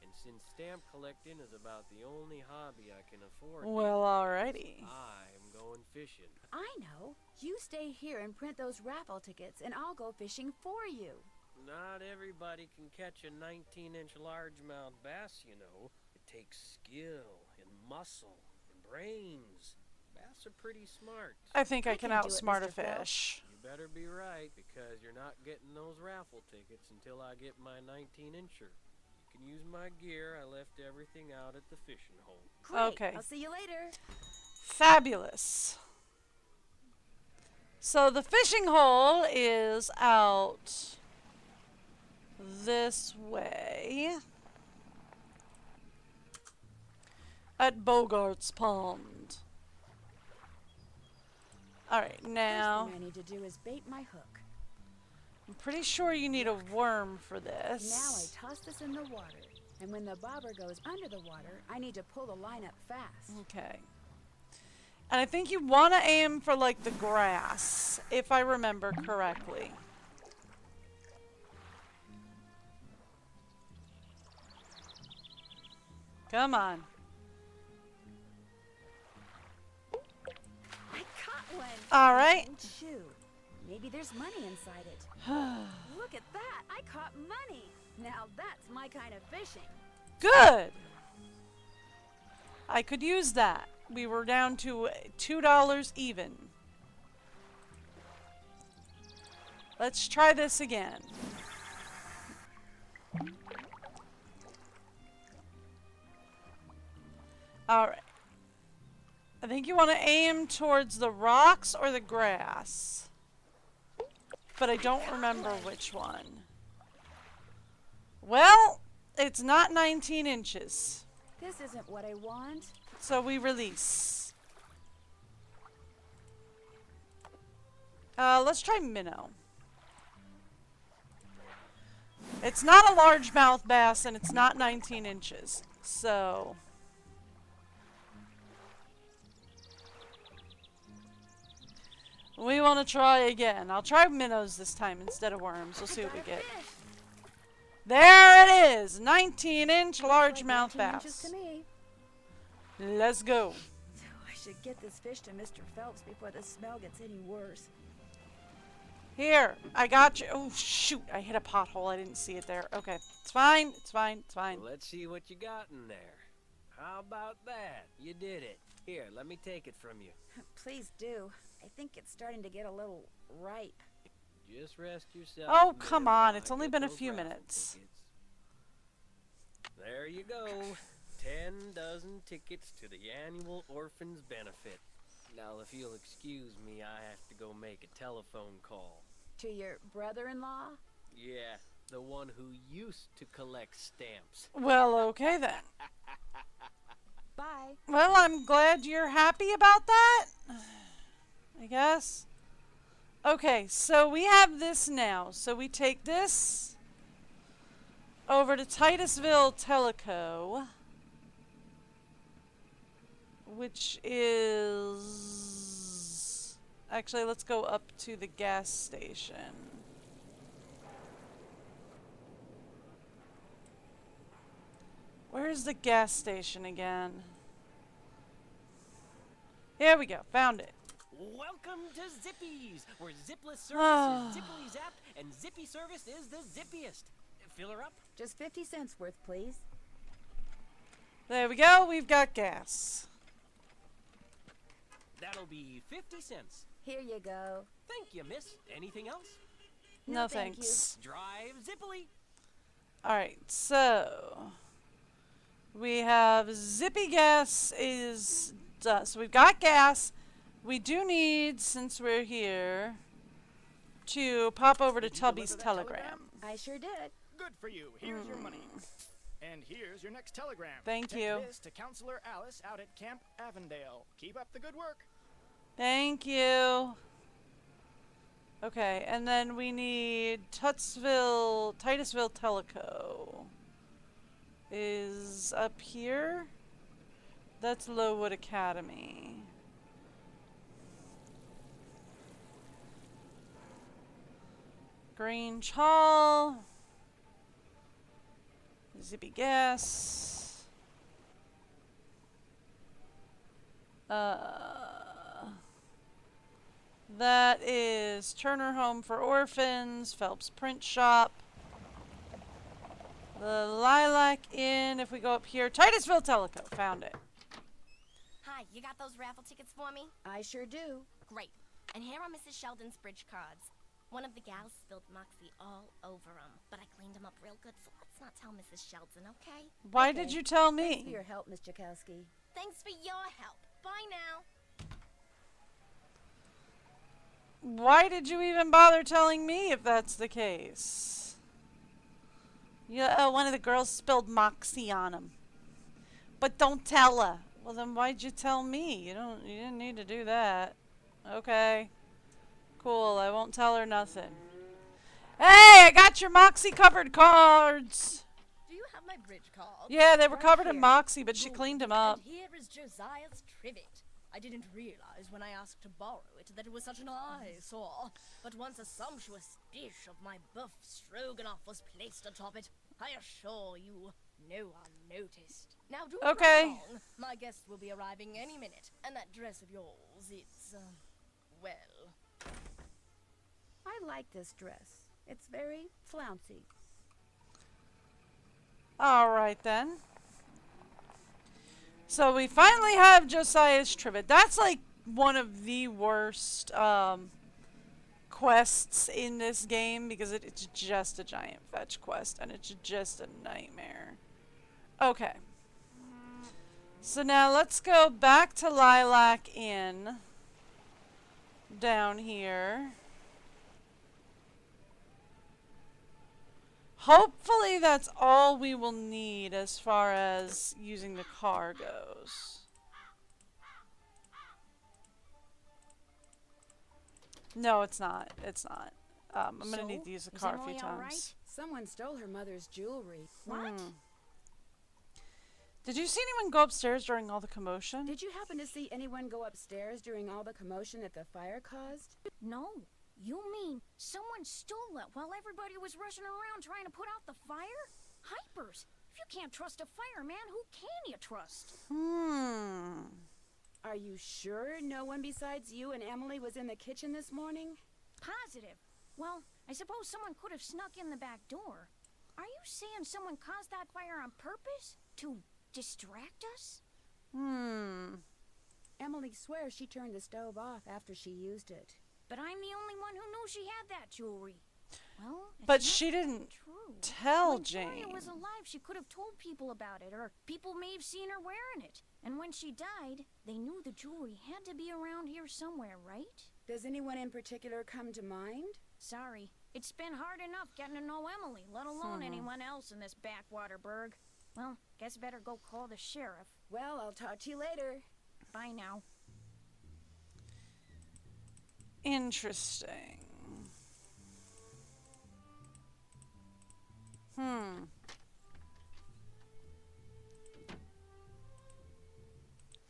And since stamp collecting is about the only hobby I can afford, Well, alrighty. I'm going fishing. I know. You stay here and print those raffle tickets, and I'll go fishing for you. Not everybody can catch a 19-inch largemouth bass, you know. It takes skill and muscle and brains. Bass are pretty smart. I think I can can do it, outsmart a Mr. Phelps. fish. You better be right, because you're not getting those raffle tickets until I get my 19-incher. You can use my gear. I left everything out at the fishing hole. Great. Okay. I'll see you later. Fabulous. So the fishing hole is out this way at Bogart's Pond. Alright, now First thing I need to do is bait my hook. I'm pretty sure you need a worm for this. Now I toss this in the water, and when the bobber goes under the water, I need to pull the line up fast. Okay. And I think you want to aim for, like, the grass, if I remember correctly. Come on. I caught one! All right. Shoot. Maybe there's money inside it. Look at that! I caught money! Now that's my kind of fishing. Good. I could use that. We were down to $2 even. Let's try this again. All right. I think you want to aim towards the rocks or the grass. But I don't remember which one. Well, it's not 19 inches. This isn't what I want. So we release. Let's try minnow. It's not a largemouth bass and it's not 19 inches. So we want to try again. I'll try minnows this time instead of worms. We'll see what we get. There it is! 19-inch largemouth 19 inches bass. to me. Let's go. I should get this fish to Mr. Phelps before the smell gets any worse. Here, I got you. Oh, shoot. I hit a pothole. I didn't see it there. Okay. It's fine. It's fine. It's fine. Well, let's see what you got in there. How about that? You did it. Here, let me take it from you. Please do. I think it's starting to get a little ripe. Just rest yourself. Oh, a come minute while on. I It's only get been a those few raffle minutes. tickets. There you go. 10 dozen tickets to the annual Orphans Benefit. Now, if you'll excuse me, I have to go make a telephone call. To your brother-in-law? Yeah, the one who used to collect stamps. Well, okay then. Bye. Well, I'm glad you're happy about that. I guess. Okay, so we have this now. So we take this over to Titusville Teleco, which is... Actually, let's go up to the gas station. Where's the gas station again? Here we go. Found it. Welcome to Zippy's, where Zipless service is Zippily Zap and Zippy service is the zippiest. Fill her up. Just 50 cents worth, please. There we go. We've got gas. That'll be 50 cents. Here you go. Thank you, miss. Anything else? No, thank thanks. Drive Zippily. Alright, so we have Zippy Gas is done. So we've got gas. We do need, since we're here, to pop over to Did you Tubby's deliver that telegram. I sure did. Good for you. Here's your money. And here's your next telegram. Thank Take you. this to Counselor Alice out at Camp Avondale. Keep up the good work. Thank you. Okay, and then we need Titusville Teleco. Is up here? That's Lowood Academy. Grange Hall. Zippy Gas. That is Turner Home for Orphans, Phelps Print Shop, the Lilac Inn. If we go up here, Titusville Teleco. Found it. Hi, you got those raffle tickets for me? I sure do. Great. And here are Mrs. Sheldon's bridge cards. One of the gals spilled Moxie all over them, but I cleaned them up real good, so let's not tell Mrs. Sheldon, okay? Why Okay. did you tell Thanks for me? your help, Miss Jakowski. Thanks for your help. Bye now. Why did you even bother telling me if that's the case? Yeah, one of the girls spilled Moxie on him. But don't tell her. Well, then why'd you tell me? You didn't need to do that. Okay. Cool, I won't tell her nothing. Hey, I got your Moxie covered cards. Do you have my bridge cards? Yeah, they were Right covered in here. Moxie, but she Good. cleaned them up. And here is Josiah's trivet. I didn't realize when I asked to borrow it that it was such an eyesore. But once a sumptuous dish of my buff stroganoff was placed atop it, I assure you, no one noticed. Now do Okay. run along. My guests will be arriving any minute, and that dress of yours, it's, well... I like this dress. It's very flouncy. Alright then. So we finally have Josiah's trivet. That's like one of the worst quests in this game because it's just a giant fetch quest and it's just a nightmare. Okay. So now let's go back to Lilac Inn down here. Hopefully that's all we will need as far as using the car goes. No, it's not. It's not. I'm gonna So, need to use the is car a Emily few all times. right? Someone stole her mother's jewelry. What? Did you see anyone go upstairs during all the commotion? Did you happen to see anyone go upstairs during all the commotion that the fire caused? No. You mean someone stole it while everybody was rushing around trying to put out the fire? Hypers! If you can't trust a fireman, who can you trust? Are you sure no one besides you and Emily was in the kitchen this morning? Positive. Well, I suppose someone could have snuck in the back door. Are you saying someone caused that fire on purpose? To distract us? Emily swears she turned the stove off after she used it. But I'm the only one who knew she had that jewelry. Well, But she didn't true. tell When Jane. Gloria was alive, she could have told people about it, or people may have seen her wearing it. And when she died, they knew the jewelry had to be around here somewhere, right? Does anyone in particular come to mind? Sorry. It's been hard enough getting to know Emily, let alone anyone else in this backwater burg. Well, guess better go call the sheriff. Well, I'll talk to you later. Bye now. Interesting.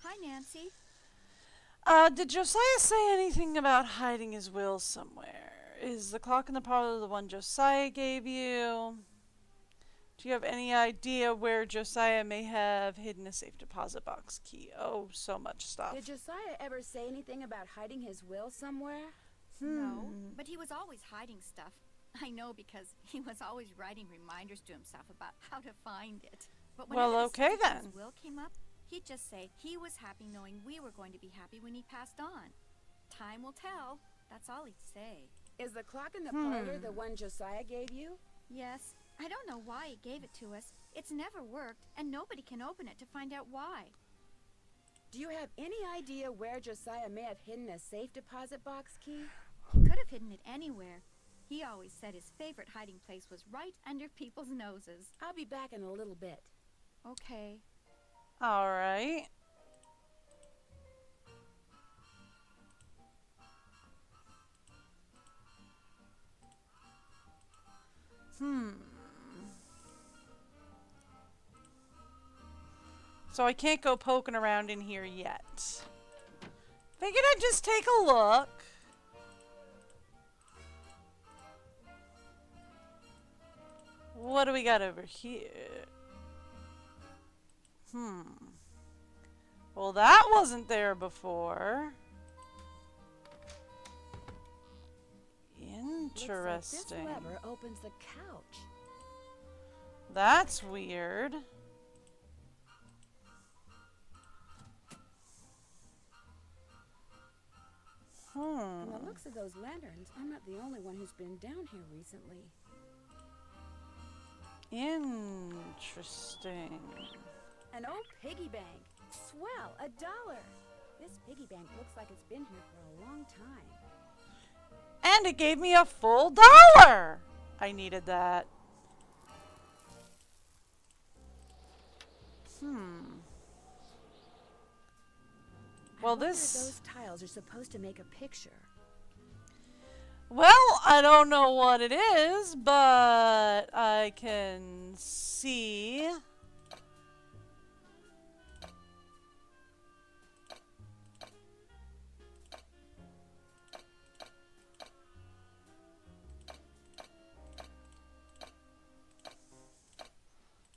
Hi, Nancy. Did Josiah say anything about hiding his will somewhere? Is the clock in the parlor the one Josiah gave you? Do you have any idea where Josiah may have hidden a safe deposit box key? Oh, so much stuff. Did Josiah ever say anything about hiding his will somewhere? No, but he was always hiding stuff. I know because he was always writing reminders to himself about how to find it. But Well, whenever okay the subject of then. his will came up, he'd just say he was happy knowing we were going to be happy when he passed on. Time will tell. That's all he'd say. Is the clock in the parlor the one Josiah gave you? Yes. I don't know why he gave it to us. It's never worked, and nobody can open it to find out why. Do you have any idea where Josiah may have hidden a safe deposit box key? He could have hidden it anywhere. He always said his favorite hiding place was right under people's noses. I'll be back in a little bit. Okay. All right. So I can't go poking around in here yet. Figured I'd just take a look. What do we got over here? Well, that wasn't there before. Interesting. Looks like this lever opens the couch. That's weird. From the looks of those lanterns, I'm not the only one who's been down here recently. Interesting. An old piggy bank. Swell, $1. This piggy bank looks like it's been here for a long time. And it gave me a full $1. I needed that. Well, I wonder if this... those tiles are supposed to make a picture. Well, I don't know what it is, but I can see...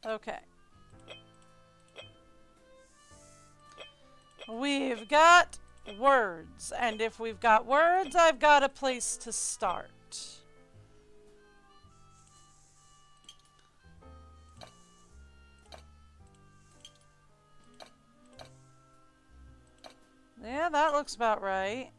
Okay. We've got words, and if we've got words, I've got a place to start. Yeah, that looks about right.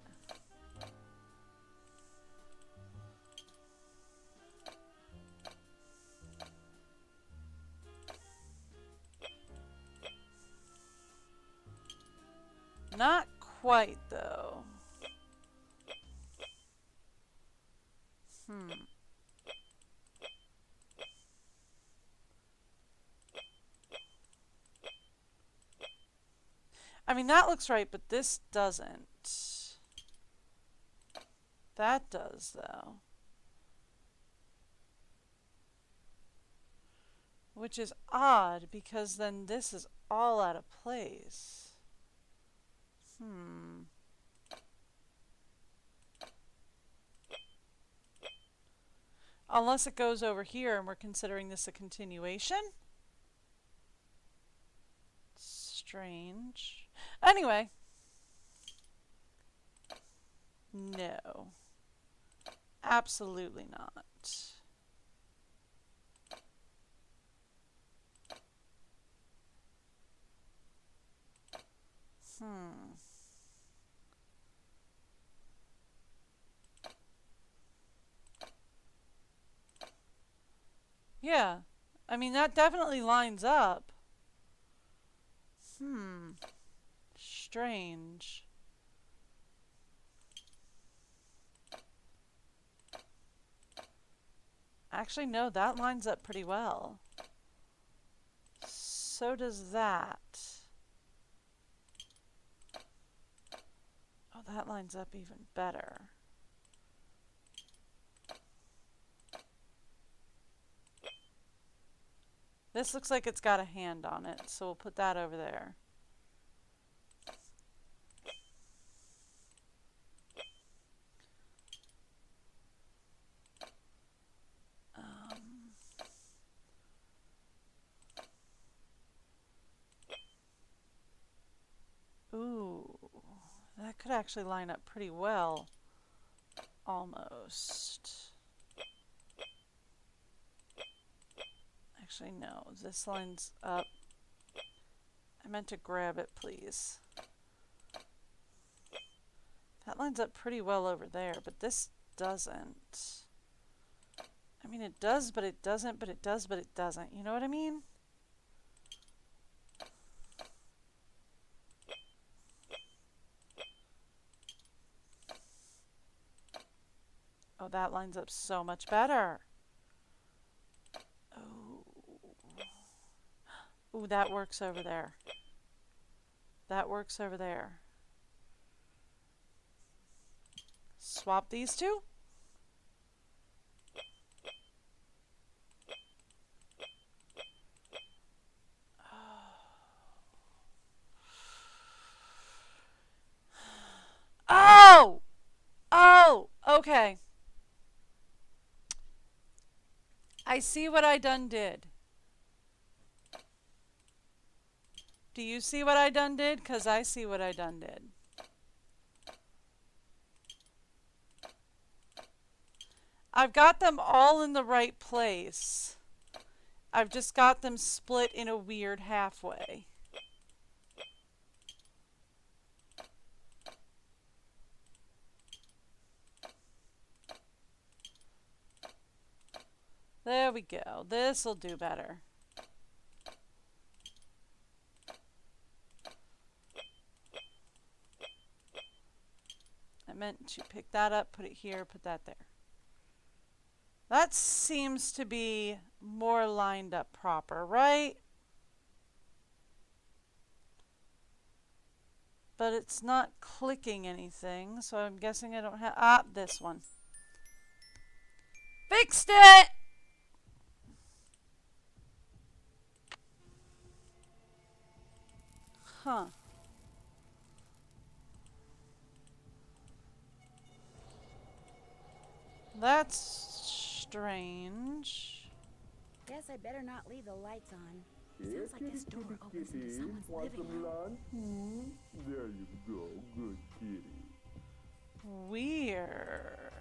Not quite, though. I mean, that looks right, but this doesn't. That does, though. Which is odd, because then this is all out of place. Unless it goes over here and we're considering this a continuation. Strange. Anyway. No. Absolutely not. Yeah. I mean, that definitely lines up. Strange. Actually, no, that lines up pretty well. So does that. Oh, that lines up even better. This looks like it's got a hand on it, so we'll put that over there. Ooh, that could actually line up pretty well. Almost. Actually, no, this lines up. I meant to grab it, please. That lines up pretty well over there, but this doesn't. I mean, it does, but it doesn't, but it does, but it doesn't. You know what I mean? Oh, that lines up so much better. Oh. Ooh, that works over there. That works over there. Swap these two. Oh! Oh! Okay. I see what I done did. Do you see what I done did? 'Cause I see what I done did. I've got them all in the right place. I've just got them split in a weird halfway. There we go. This'll do better. I meant to pick that up, put it here, put that there. That seems to be more lined up proper, right? But it's not clicking anything, so I'm guessing I don't have... this one. Fixed it! Huh. That's strange. Guess I better not leave the lights on. Sounds like this door opens into someone's living room. There you go, good kitty. Weird.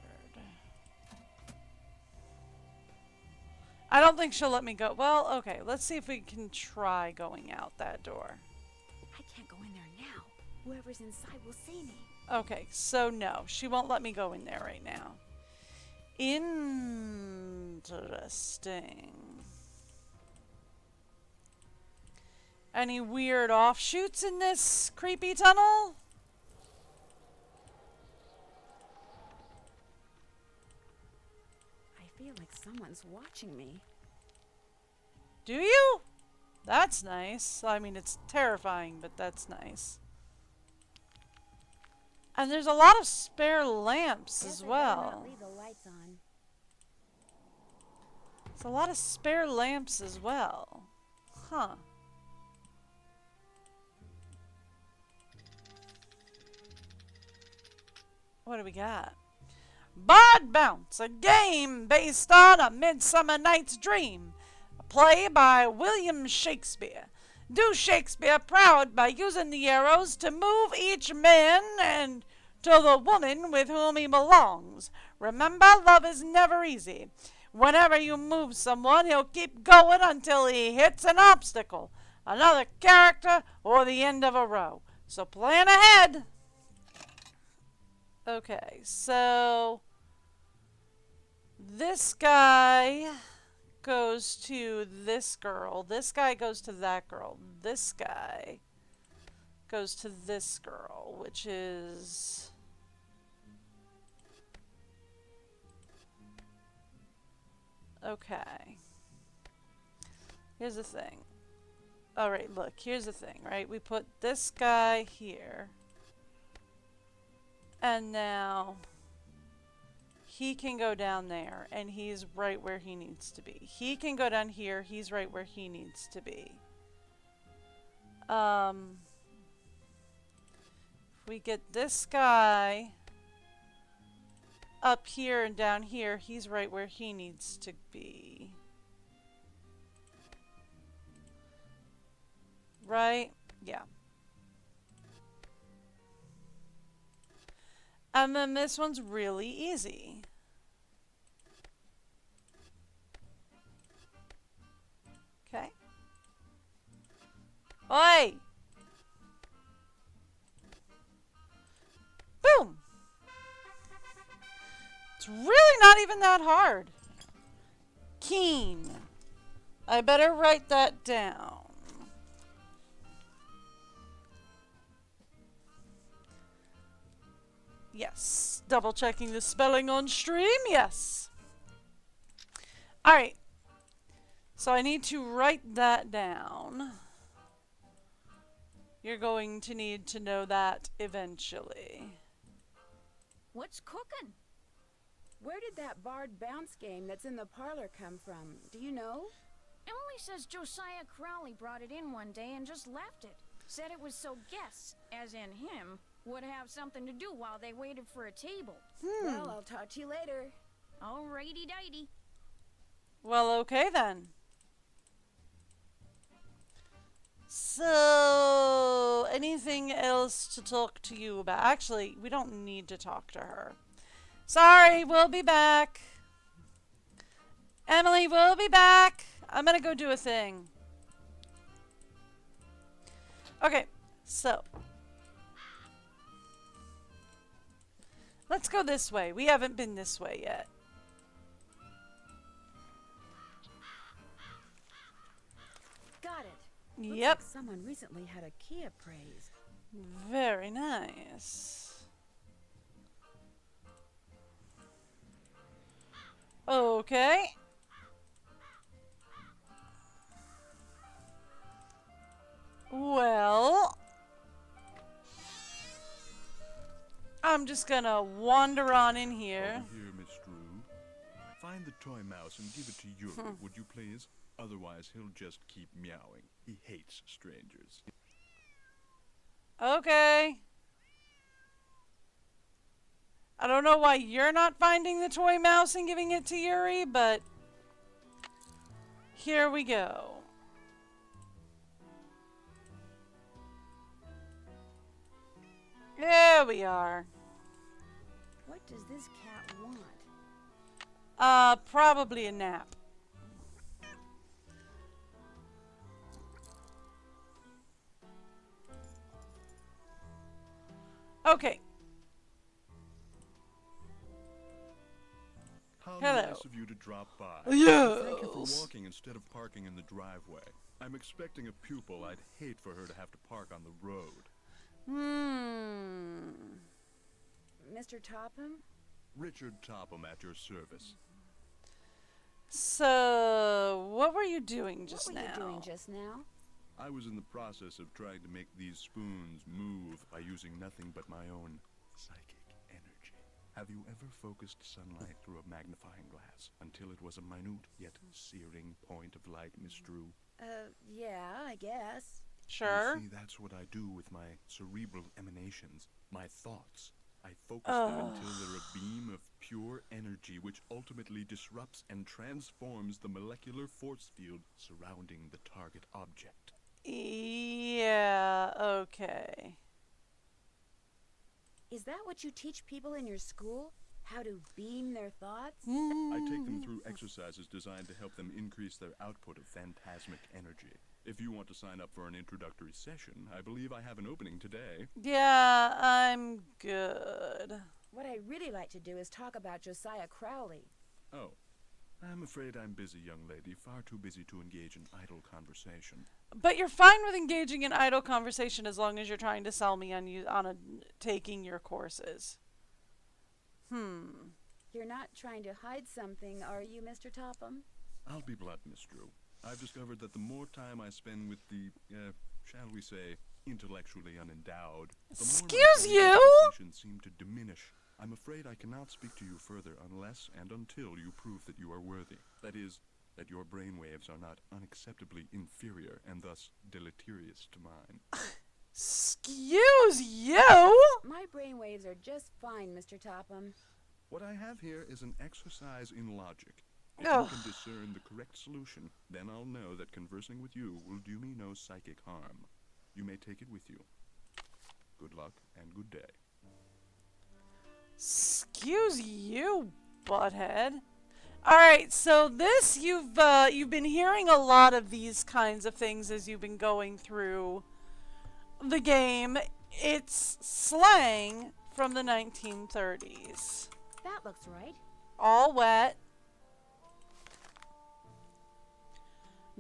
I don't think she'll let me go. Well, okay, let's see if we can try going out that door. I can't go in there now. Whoever's inside will see me. Okay, so no, she won't let me go in there right now. Interesting. Any weird offshoots in this creepy tunnel? I feel like someone's watching me. Do you? That's nice. I mean, it's terrifying, but that's nice. And there's a lot of spare lamps as well. Leave the lights on. There's a lot of spare lamps as well. Huh. What do we got? Bod Bounce, a game based on A Midsummer Night's Dream, a play by William Shakespeare. Do Shakespeare proud by using the arrows to move each man and to the woman with whom he belongs. Remember, love is never easy. Whenever you move someone, he'll keep going until he hits an obstacle, another character, or the end of a row. So plan ahead. Okay, so this guy goes to this girl. This guy goes to that girl. This guy goes to this girl, which is... Okay. Here's the thing. Alright, look, here's the thing, right? We put this guy here. And now he can go down there, and he's right where he needs to be. He can go down here, he's right where he needs to be. If we get this guy up here and down here, he's right where he needs to be. Right? Yeah. And then this one's really easy. Okay. Oi! Boom! It's really not even that hard. Keen. I better write that down. Yes. Double checking the spelling on stream. Yes. Alright. So I need to write that down. You're going to need to know that eventually. What's cooking? Where did that barred bounce game that's in the parlor come from? Do you know? Emily says Josiah Crowley brought it in one day and just left it. Said it was so guests, as in him, would have something to do while they waited for a table. Well, I'll talk to you later. Alrighty-dighty. Well, okay then. So, anything else to talk to you about? Actually, we don't need to talk to her. Sorry, we'll be back. Emily, we'll be back. I'm gonna go do a thing. Okay, so. Let's go this way. We haven't been this way yet. Got it. Looks Yep. like someone recently had a key appraised. Very nice. Okay. Well, I'm just gonna wander on in here. Over here, Miss Drew. Find the toy mouse and give it to Yuri, would you please? Otherwise, he'll just keep meowing. He hates strangers. Okay. I don't know why you're not finding the toy mouse and giving it to Yuri, but here we go. There we are. What does this cat want? Probably a nap. Okay. How Hello. nice of you to drop by. Yes. Thank you for walking instead of parking in the driveway. I'm expecting a pupil. I'd hate for her to have to park on the road. Mr. Topham? Richard Topham at your service. So, what were you doing just What now? were you doing just now? I was in the process of trying to make these spoons move by using nothing but my own psychic energy. Have you ever focused sunlight through a magnifying glass until it was a minute yet searing point of light, Miss Drew? Yeah, I guess. Sure. You see, that's what I do with my cerebral emanations, my thoughts. I focus them until they're a beam of pure energy which ultimately disrupts and transforms the molecular force field surrounding the target object. Yeah, okay. Is that what you teach people in your school? How to beam their thoughts? I take them through exercises designed to help them increase their output of phantasmic energy. If you want to sign up for an introductory session, I believe I have an opening today. Yeah, I'm good. What I really like to do is talk about Josiah Crowley. Oh, I'm afraid I'm busy, young lady. Far too busy to engage in idle conversation. But you're fine with engaging in idle conversation as long as you're trying to sell me on taking your courses. You're not trying to hide something, are you, Mr. Topham? I'll be blunt, Miss Drew. I've discovered that the more time I spend with the, shall we say, intellectually unendowed, the more Excuse you? conversations seem to diminish. I'm afraid I cannot speak to you further unless and until you prove that you are worthy. That is, that your brainwaves are not unacceptably inferior and thus deleterious to mine. Excuse you? My brainwaves are just fine, Mr. Topham. What I have here is an exercise in logic. If Ugh. you can discern the correct solution, then I'll know that conversing with you will do me no psychic harm. You may take it with you. Good luck and good day. Excuse you, butthead. Alright, so this, you've been hearing a lot of these kinds of things as you've been going through the game. It's slang from the 1930s. That looks right. All wet.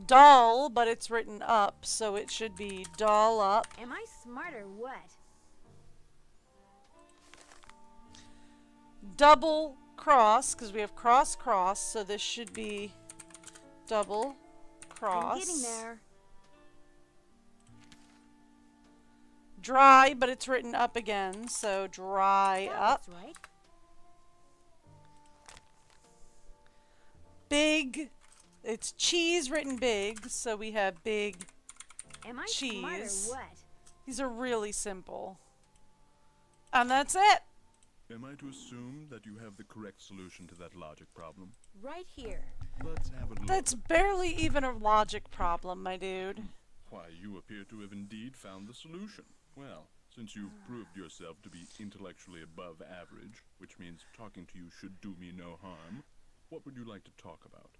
Doll, but it's written up, so it should be doll up. Am I smart or what? Double cross, because we have cross cross, so this should be double cross. I'm getting there. Dry, but it's written up again, so dry That up. looks right. Big, it's cheese written big, so we have big Am I cheese. smart or what? These are really simple. And that's it. Am I to assume that you have the correct solution to that logic problem? Right here. Let's have a look. That's barely even a logic problem, my dude. Why, you appear to have indeed found the solution. Well, since you've proved yourself to be intellectually above average, which means talking to you should do me no harm, what would you like to talk about?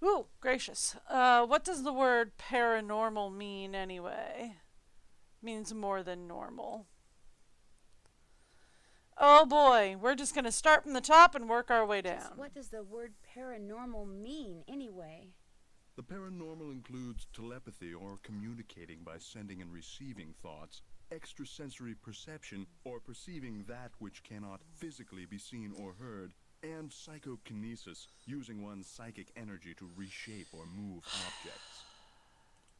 Ooh, gracious. What does the word paranormal mean anyway? Means more than normal. Oh boy, we're just going to start from the top and work our way down. Just what does the word paranormal mean anyway? The paranormal includes telepathy or communicating by sending and receiving thoughts, extrasensory perception or perceiving that which cannot physically be seen or heard, and psychokinesis, using one's psychic energy to reshape or move objects.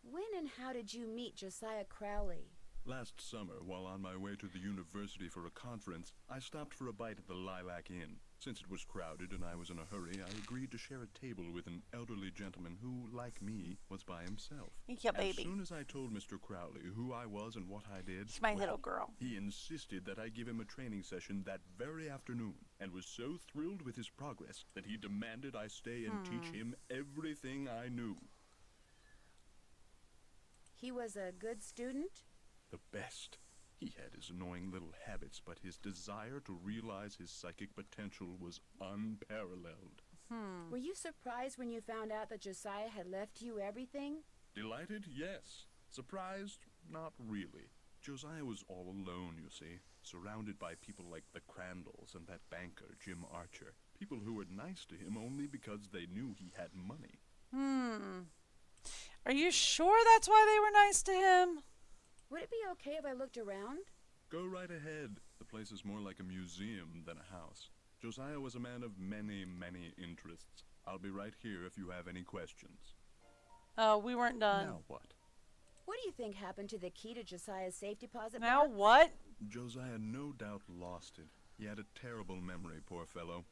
When and how did you meet Josiah Crowley? Last summer, while on my way to the university for a conference, I stopped for a bite at the Lilac Inn. Since it was crowded and I was in a hurry, I agreed to share a table with an elderly gentleman who, like me, was by himself. Yeah, baby. As soon as I told Mr. Crowley who I was and what I did, He's my little girl. he insisted that I give him a training session that very afternoon, and was so thrilled with his progress that he demanded I stay and teach him everything I knew. He was a good student? The best. He had his annoying little habits, but his desire to realize his psychic potential was unparalleled. Were you surprised when you found out that Josiah had left you everything? Delighted? Yes. Surprised? Not really. Josiah was all alone, you see, surrounded by people like the Crandalls and that banker, Jim Archer. People who were nice to him only because they knew he had money. Are you sure that's why they were nice to him? Would it be okay if I looked around? Go right ahead. The place is more like a museum than a house. Josiah was a man of many, many interests. I'll be right here if you have any questions. Oh, we weren't done. Now what? What do you think happened to the key to Josiah's safe deposit Now box? what? Josiah no doubt lost it. He had a terrible memory, poor fellow.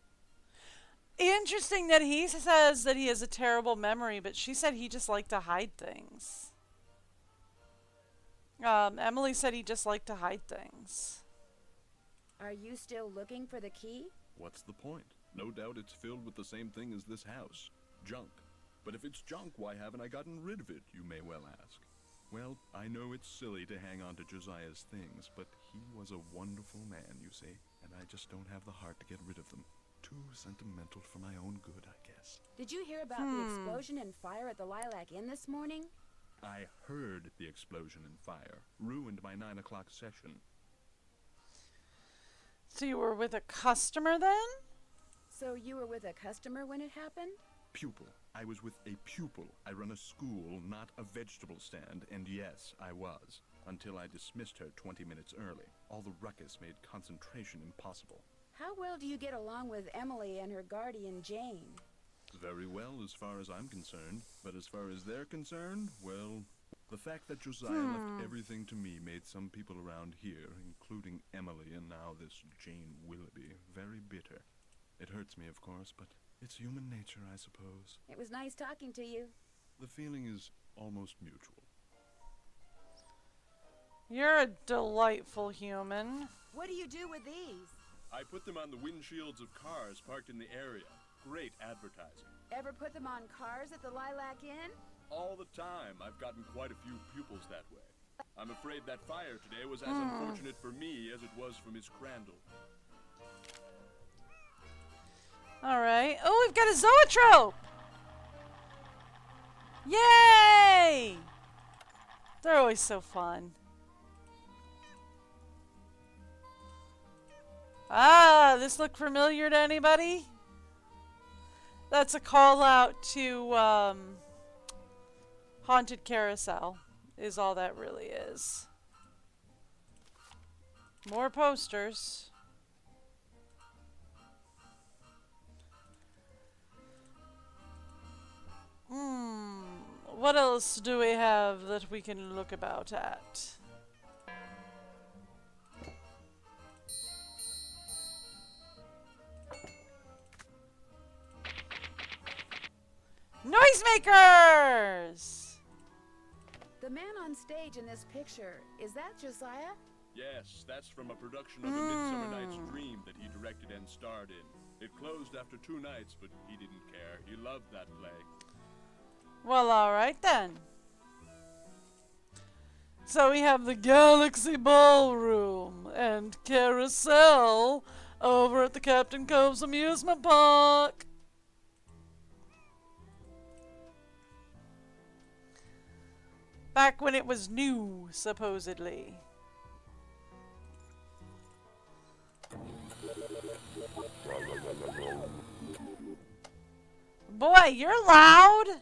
Interesting that he says that he has a terrible memory, but she said he just liked to hide things. Emily said he just liked to hide things. Are you still looking for the key? What's the point? No doubt it's filled with the same thing as this house. Junk. But if it's junk, why haven't I gotten rid of it, you may well ask. Well, I know it's silly to hang on to Josiah's things, but he was a wonderful man, you see, and I just don't have the heart to get rid of them. Too sentimental for my own good, I guess. Did you hear about the explosion and fire at the Lilac Inn this morning? I heard the explosion and fire. Ruined my 9 o'clock session. So you were with a customer then? So you were with a customer when it happened? Pupil. I was with a pupil. I run a school, not a vegetable stand, and yes, I was. Until I dismissed her 20 minutes early. All the ruckus made concentration impossible. How well do you get along with Emily and her guardian, Jane? Very well, as far as I'm concerned. But as far as they're concerned, well, the fact that Josiah left everything to me made some people around here, including Emily and now this Jane Willoughby, very bitter. It hurts me, of course, but it's human nature, I suppose. It was nice talking to you. The feeling is almost mutual. You're a delightful human. What do you do with these? I put them on the windshields of cars parked in the area. Great advertising. Ever put them on cars at the Lilac Inn? All the time. I've gotten quite a few pupils that way. I'm afraid that fire today was as unfortunate for me as it was for Miss Crandall. Alright. Oh, we've got a zoetrope! Yay! They're always so fun. Ah, this look familiar to anybody? That's a call out to Haunted Carousel, is all that really is. More posters. What else do we have that we can look about at? Noisemakers! The man on stage in this picture, is that Josiah? Yes, that's from a production of A Midsummer Night's Dream that he directed and starred in. It closed after 2 nights, but he didn't care. He loved that play. Well, alright then. So we have the Galaxy Ballroom and Carousel over at the Captain Cove's Amusement Park. Back when it was new, supposedly. Boy, you're loud!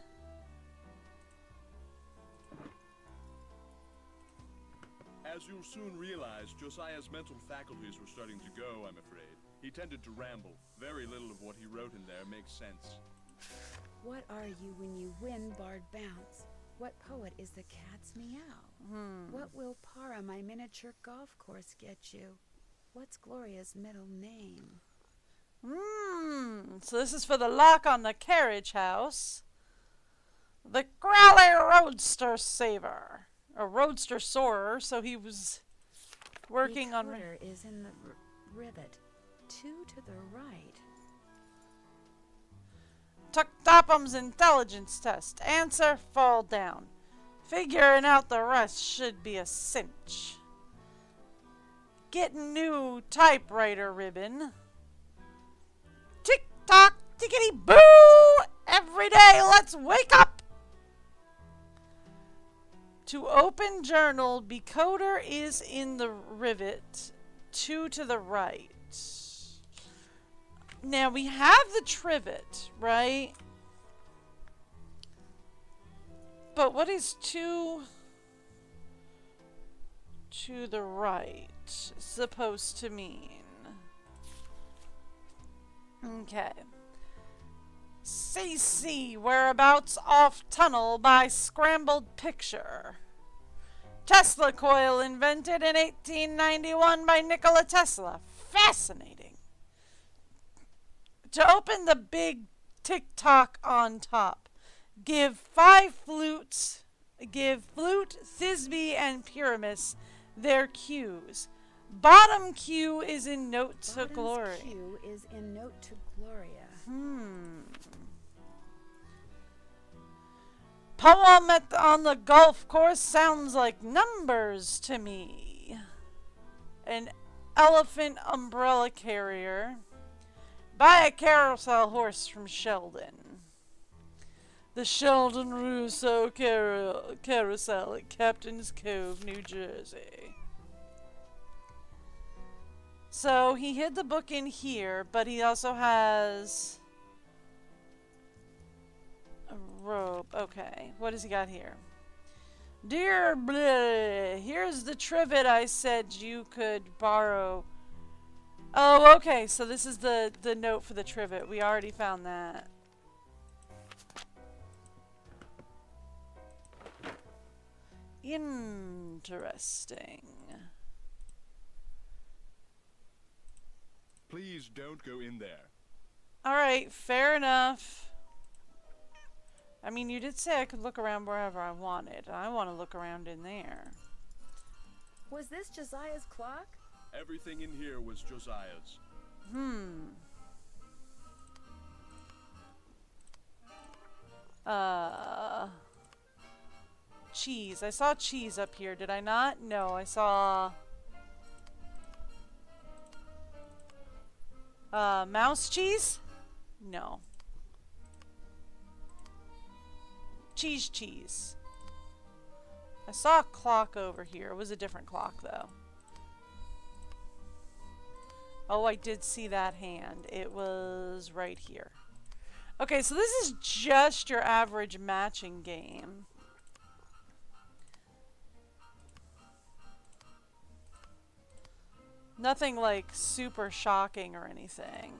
As you'll soon realize, Josiah's mental faculties were starting to go, I'm afraid. He tended to ramble. Very little of what he wrote in there makes sense. What are you when you win Bard Bounce? What poet is the cat's meow? What will Para, my miniature golf course, get you? What's Gloria's middle name? So this is for the lock on the carriage house. The Crowley Roadster Saver. A Roadster Soarer, so he was working on... Recorder is in the rivet. 2 to the right. Took Topham's intelligence test. Answer, fall down. Figuring out the rest should be a cinch. Get new typewriter ribbon. Tick-tock, tickety-boo! Every day, let's wake up! To open journal, decoder is in the rivet. 2 to the right. Now, we have the trivet, right? But what is 2 to the right supposed to mean? Okay. CC, whereabouts off tunnel by scrambled picture. Tesla coil invented in 1891 by Nikola Tesla. Fascinating. To open the big tick-tock on top, give 5 flutes, give flute, Thisbe, and Pyramus their cues. Bottom cue is in note to glory. Cue is in note to Gloria. Poem on the golf course sounds like numbers to me. An elephant umbrella carrier. Buy a carousel horse from Sheldon. The Sheldon Russo Carousel at Captain's Cove, New Jersey. So he hid the book in here, but he also has a rope. Okay, what has he got here? Dear bleh, here's the trivet I said you could borrow. Oh, okay, so this is the note for the trivet. We already found that. Interesting. Please don't go in there. Alright, fair enough. I mean, you did say I could look around wherever I wanted. I want to look around in there. Was this Josiah's clock? Everything in here was Josiah's. Cheese. I saw cheese up here, did I not? No, I saw... mouse cheese? No. Cheese. I saw a clock over here. It was a different clock, though. Oh, I did see that hand. It was right here. Okay, so this is just your average matching game. Nothing like super shocking or anything.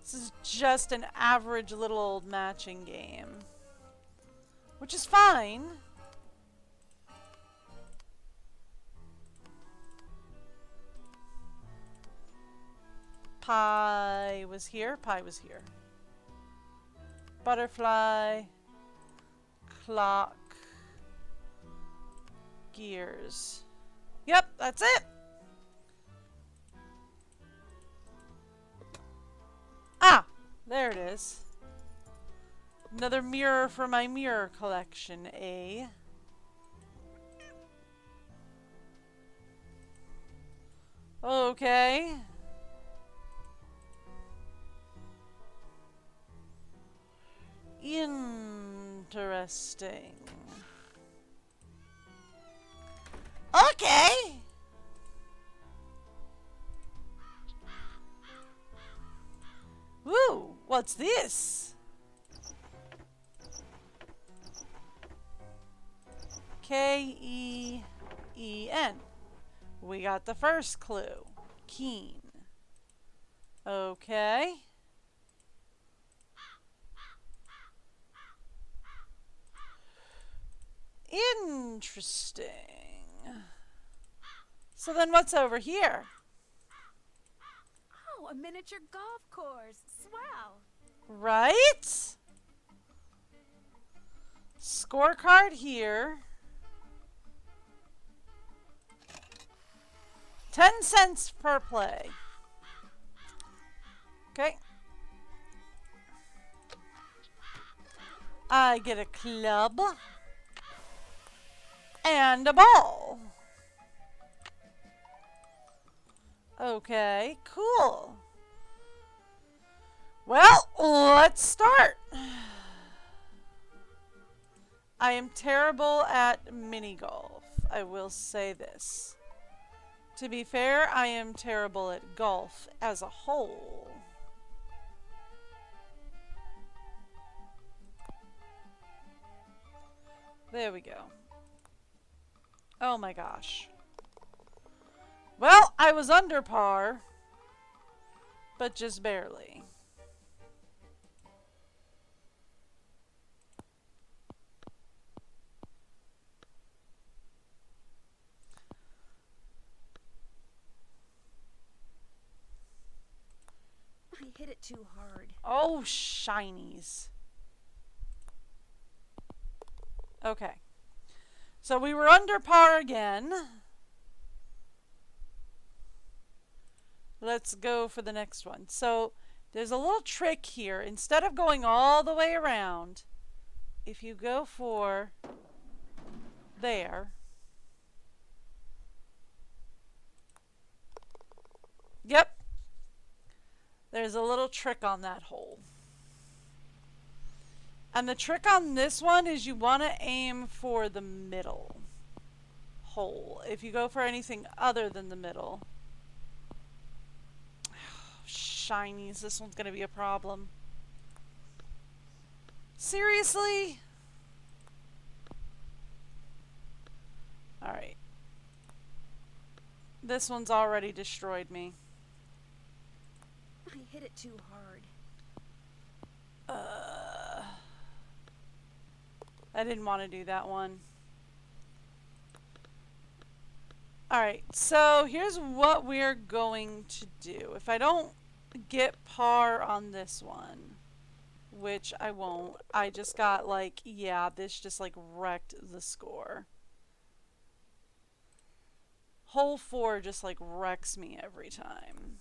This is just an average little old matching game. Which is fine. Pie was here. Pie was here. Butterfly. Clock. Gears. Yep, that's it. Ah, there it is. Another mirror for my mirror collection, eh? Okay. Interesting. Okay. Woo, what's this? K-E-E-N. We got the first clue. Keen. Okay. Interesting. So then what's over here? Oh, a miniature golf course. Swell. Right? Scorecard here. 10 cents per play. Okay. I get a club. And a ball. Okay, cool. Well, let's start. I am terrible at mini golf. I will say this. To be fair, I am terrible at golf as a whole. There we go. Oh my gosh. Well, I was under par, but just barely. I hit it too hard. Oh, shinies. Okay. So we were under par again. Let's go for the next one. So There's a little trick here. Instead of going all the way around, if you go for there. Yep. There's a little trick on that hole. And the trick on this one is you want to aim for the middle hole. If you go for anything other than the middle. Shinies, this one's going to be a problem. Seriously? Alright. This one's already destroyed me. I hit it too hard. I didn't want to do that one. Alright, so here's what we're going to do. If I don't get par on this one, which I won't, I just got like, yeah, this just like wrecked the score. Hole 4 just like wrecks me every time.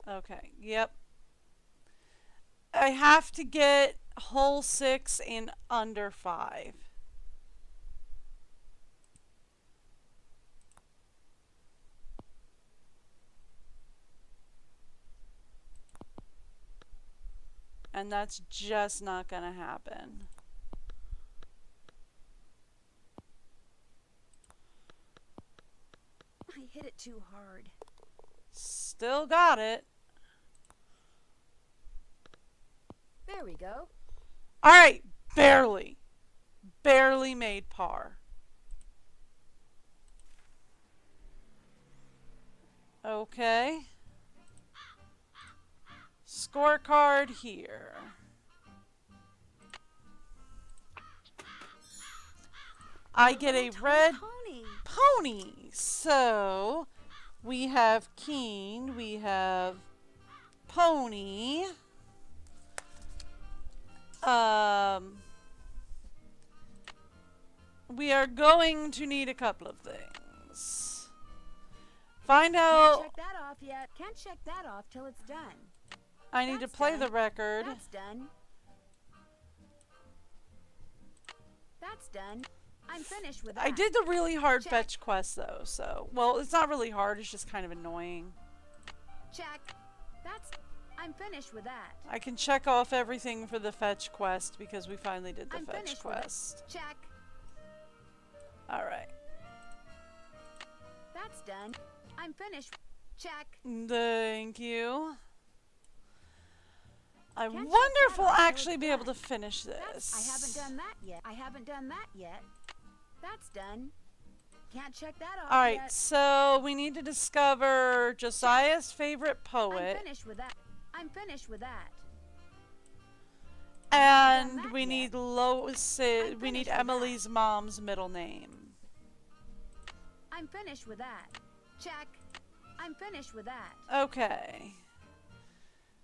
Okay, yep. I have to get hole 6 in under 5. And that's just not going to happen. I hit it too hard. Still got it. There we go. Alright, barely. Barely made par. Okay. Scorecard here. I get a red pony. So we have Keen, we have Pony. We are going to need a couple of things. Find out. Can't check that off yet. Can't check that off till it's done. I need to play the record. That's done. That's done. I'm finished with that. I did the really hard fetch quest though, so well, it's not really hard. It's just kind of annoying. Check. I'm finished with that. I can check off everything for the fetch quest because we finally did the fetch quest. Check. All right. That's done. I'm finished. Check. Thank you. I Can't wonder check if that we'll off till actually it's be able to done. finish this. I haven't done that yet. I haven't done that yet. That's done. Can't check that off All right, yet. so we need to discover Josiah's favorite poet. I'm finished with that. I'm finished with that. And we need we need Emily's mom's middle name. I'm finished with that. Check. I'm finished with that. Okay.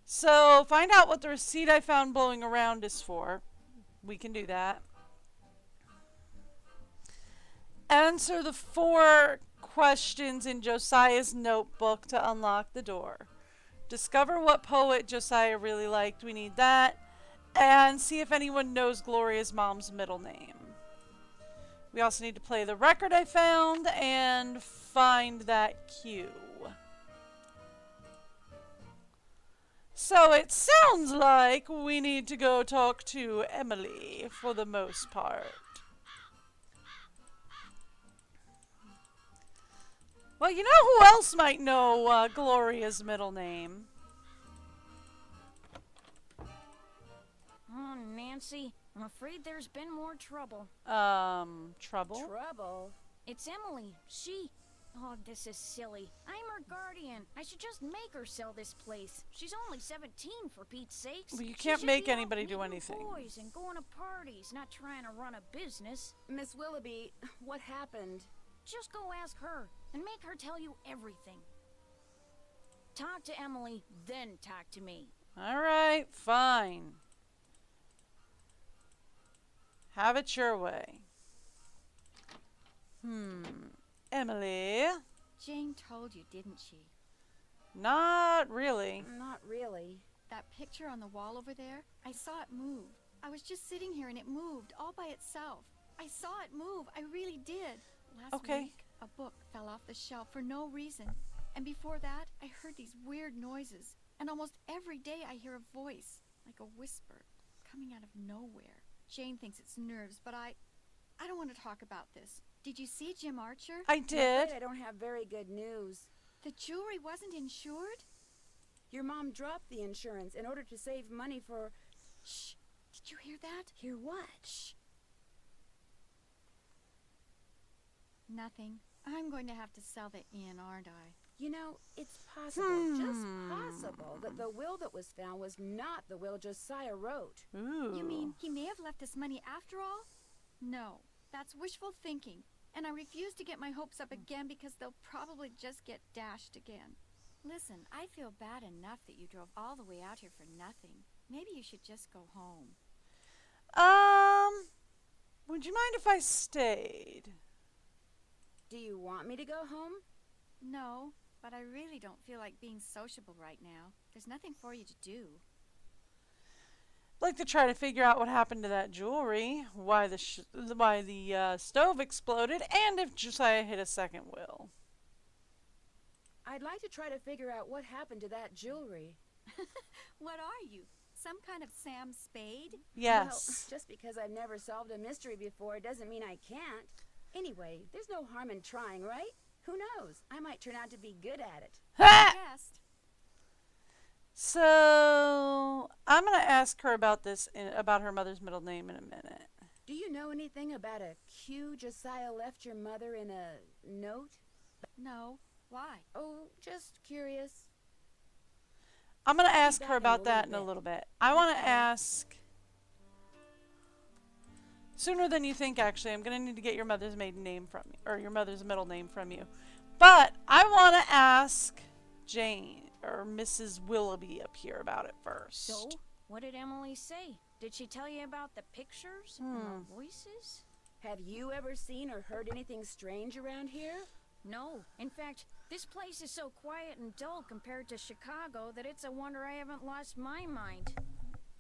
So find out what the receipt I found blowing around is for. We can do that. Answer the 4 questions in Josiah's notebook to unlock the door. Discover what poet Josiah really liked. We need that. And see if anyone knows Gloria's mom's middle name. We also need to play the record I found and find that cue. So it sounds like we need to go talk to Emily for the most part. Well, you know who else might know Gloria's middle name? Oh, Nancy, I'm afraid there's been more trouble. Trouble? Trouble? It's Emily. Oh, this is silly. I'm her guardian. I should just make her sell this place. She's only 17, for Pete's sakes. Well, you She can't should make be out anybody do meeting anything. boys and going to parties, not trying to run a business. Miss Willoughby, what happened? Just go ask her and make her tell you everything. Talk to Emily, then talk to me. All right, fine. Have it your way. Emily? Jane told you, didn't she? Not really. Not really. That picture on the wall over there, I saw it move. I was just sitting here and it moved all by itself. I saw it move. I really did. Last week, a book fell off the shelf for no reason. And before that, I heard these weird noises. And almost every day I hear a voice, like a whisper, coming out of nowhere. Jane thinks it's nerves, but I don't want to talk about this. Did you see Jim Archer? I did. I don't have very good news. The jewelry wasn't insured? Your mom dropped the insurance in order to save money for... Shh! Did you hear that? Hear what? Shh! Nothing. I'm going to have to sell the inn, aren't I? You know, it's possible, just possible, that the will that was found was not the will Josiah wrote. Ooh. You mean he may have left us money after all? No, that's wishful thinking. And I refuse to get my hopes up again because they'll probably just get dashed again. Listen, I feel bad enough that you drove all the way out here for nothing. Maybe you should just go home. Would you mind if I stayed? Do you want me to go home? No, but I really don't feel like being sociable right now. There's nothing for you to do. I'd like to try to figure out what happened to that jewelry, why the stove exploded, and if Josiah hit a second will. I'd like to try to figure out what happened to that jewelry. What are you? Some kind of Sam Spade? Yes. Well, just because I've never solved a mystery before doesn't mean I can't. Anyway, there's no harm in trying, right? Who knows? I might turn out to be good at it. Guessed. So, I'm going to ask her about this, about her mother's middle name in a minute. Do you know anything about a cue Josiah left your mother in a note? No. Why? Oh, just curious. I'm going to ask her about that in a little bit. I want to ask... Sooner than you think, actually. I'm going to need to get your mother's maiden name from you, or your mother's middle name from you. But I want to ask Jane, or Mrs. Willoughby up here about it first. So, what did Emily say? Did she tell you about the pictures and the voices? Have you ever seen or heard anything strange around here? No. In fact, this place is so quiet and dull compared to Chicago that it's a wonder I haven't lost my mind.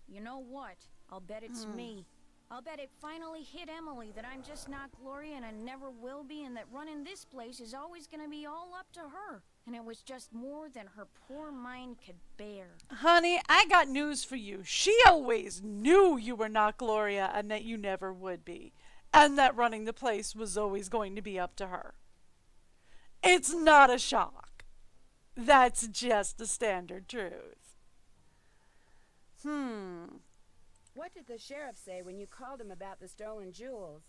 You know what? I'll bet it's me. I'll bet it finally hit Emily that I'm just not Gloria and I never will be, and that running this place is always going to be all up to her. And it was just more than her poor mind could bear. Honey, I got news for you. She always knew you were not Gloria and that you never would be. And that running the place was always going to be up to her. It's not a shock. That's just the standard truth. What did the sheriff say when you called him about the stolen jewels?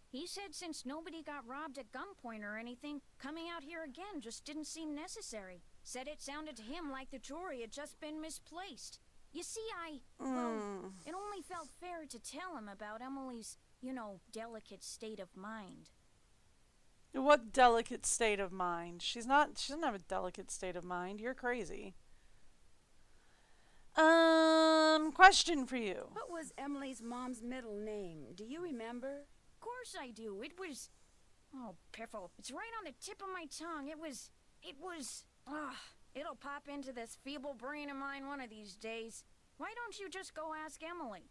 He said since nobody got robbed at gunpoint or anything, coming out here again just didn't seem necessary. Said it sounded to him like the jewelry had just been misplaced. You see, well, it only felt fair to tell him about Emily's, delicate state of mind. What delicate state of mind? She doesn't have a delicate state of mind. You're crazy. Question for you. What was Emily's mom's middle name? Do you remember? Of course I do. It was... Oh, piffle. It's right on the tip of my tongue. It was... It'll pop into this feeble brain of mine one of these days. Why don't you just go ask Emily?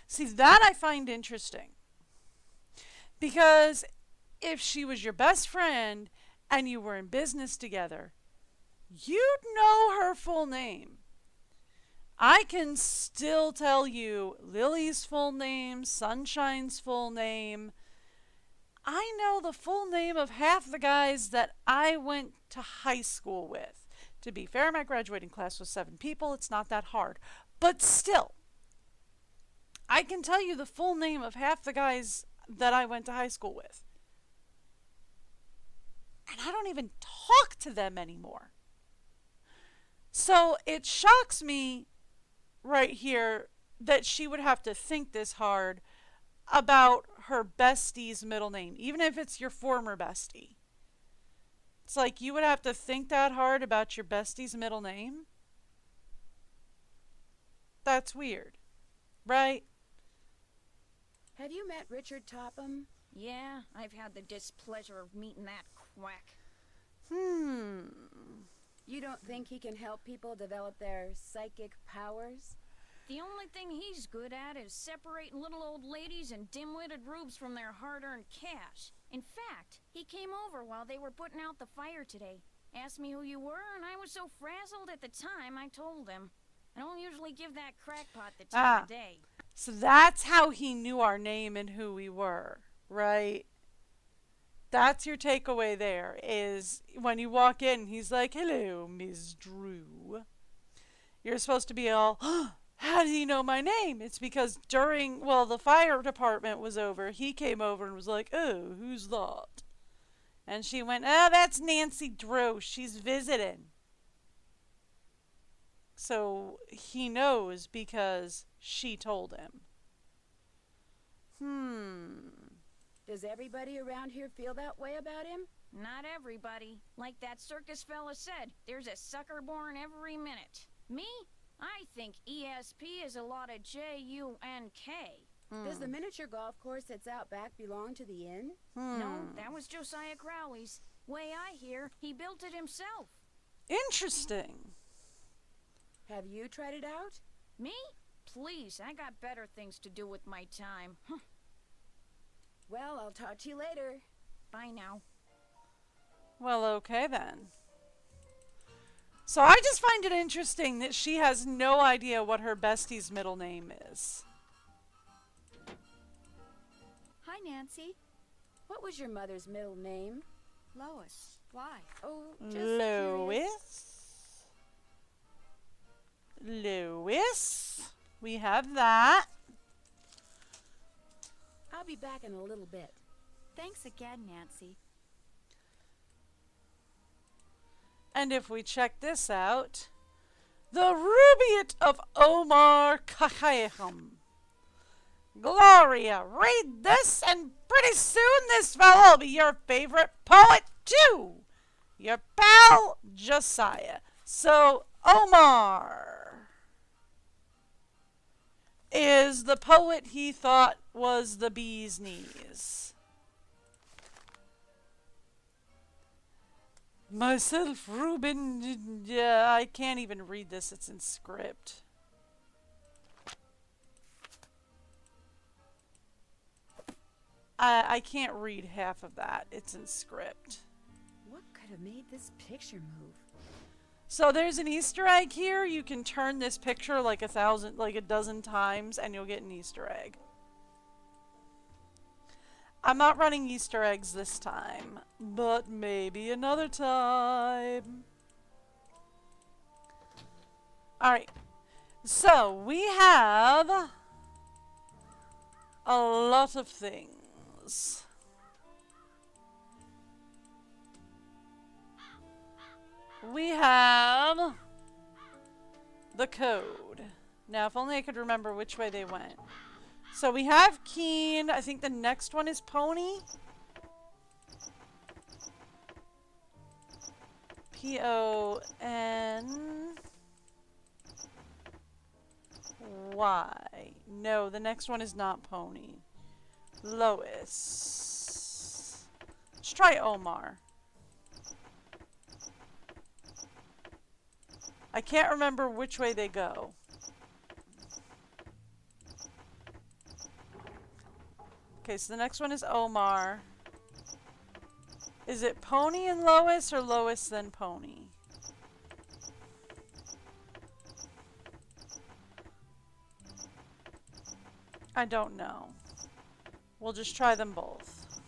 See, that I find interesting. Because if she was your best friend and you were in business together, you'd know her full name. I can still tell you Lily's full name, Sunshine's full name. I know the full name of half the guys that I went to high school with. To be fair, my graduating class was 7 people. It's not that hard. But still, I can tell you the full name of half the guys that I went to high school with. And I don't even talk to them anymore. So it shocks me right here that she would have to think this hard about her bestie's middle name, even if it's your former bestie. It's like you would have to think that hard about your bestie's middle name. That's weird, right? Have you met Richard Topham? Yeah, I've had the displeasure of meeting that quack. You don't think he can help people develop their psychic powers? The only thing he's good at is separating little old ladies and dim-witted rubes from their hard-earned cash. In fact, he came over while they were putting out the fire today. Asked me who you were, and I was so frazzled at the time, I told him. I don't usually give that crackpot the time of day. So that's how he knew our name and who we were, right? That's your takeaway there, is when you walk in, he's like, "Hello, Miss Drew." You're supposed to be all, "How do you know my name?" It's because during, well, the fire department was over, he came over and was like, "Oh, who's that?" And she went, "Oh, that's Nancy Drew. She's visiting." So he knows because she told him. Does everybody around here feel that way about him? Not everybody. Like that circus fella said, there's a sucker born every minute. Me? I think ESP is a lot of J-U-N-K. Does the miniature golf course that's out back belong to the inn? No, that was Josiah Crowley's. Way I hear, he built it himself. Interesting. Have you tried it out? Me? Please, I got better things to do with my time. Well, I'll talk to you later. Bye now. Well, okay then. So I just find it interesting that she has no idea what her bestie's middle name is. Hi, Nancy. What was your mother's middle name? Lois. Why? Oh, just curious. Lois. We have that. I'll be back in a little bit. Thanks again, Nancy. And if we check this out, the Rubaiyat of Omar Khayyam. Gloria, read this, and pretty soon this fellow'll be your favorite poet too. Your pal, Josiah. So, Omar is the poet he thought was the bee's knees. Myself, Reuben, yeah, I can't even read this, it's in script. I can't read half of that, it's in script. What could have made this picture move? So there's an Easter egg here. You can turn this picture like a dozen times and you'll get an Easter egg. I'm not running Easter eggs this time, but maybe another time. Alright, so we have a lot of things. We have the code. Now, if only I could remember which way they went. So we have Keen. I think the next one is Pony. P-O-N-Y. No, the next one is not Pony. Lois. Let's try Omar. I can't remember which way they go. Okay, so the next one is Omar. Is it Pony and Lois or Lois then Pony? I don't know. We'll just try them both.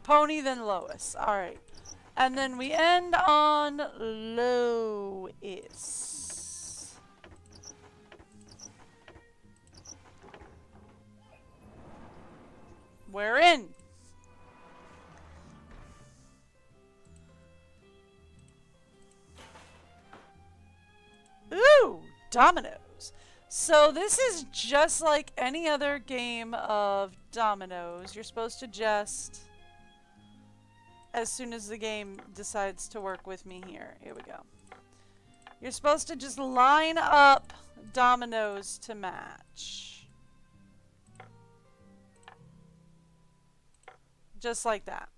Pony then Lois. Alright. And then we end on Lois. We're in. Ooh, dominoes. So this is just like any other game of dominoes. You're supposed to just, as soon as the game decides to work with me here. Here we go. You're supposed to just line up dominoes to match. Just like that.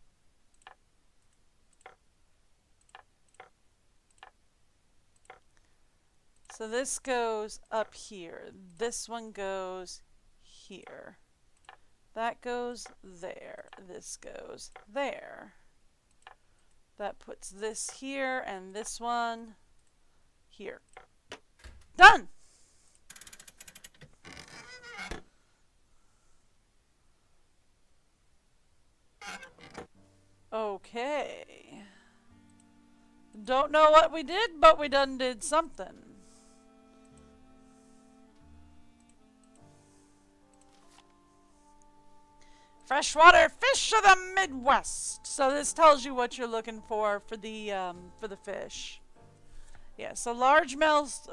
So this goes up here. This one goes here. That goes there. This goes there. That puts this here and this one here. Done! Okay. Don't know what we did, but we done did something. Freshwater fish of the Midwest. So this tells you what you're looking for the fish. Yeah, so largemouth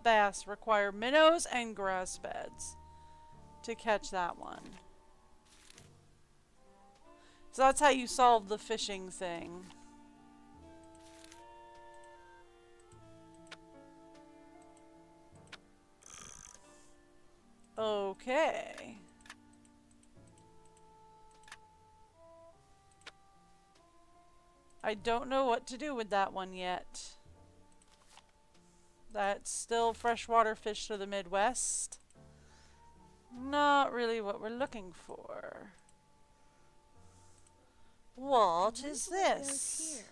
bass require minnows and grass beds to catch that one. So that's how you solve the fishing thing. Okay. I don't know what to do with that one yet. That's still freshwater fish to the Midwest. Not really what we're looking for. What is this?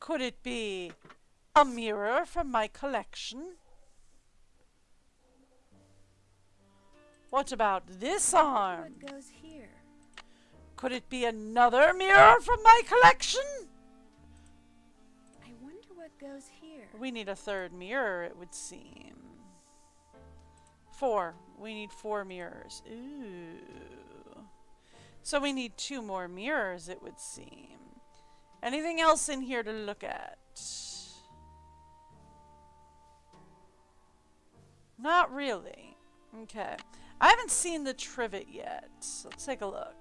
Could it be a mirror from my collection? What about this arm? What goes here? Could it be another mirror from my collection? I wonder what goes here. We need a third mirror, it would seem. 4. We need 4 mirrors. Ooh. So we need 2 more mirrors, it would seem. Anything else in here to look at? Not really. Okay. I haven't seen the trivet yet. So let's take a look.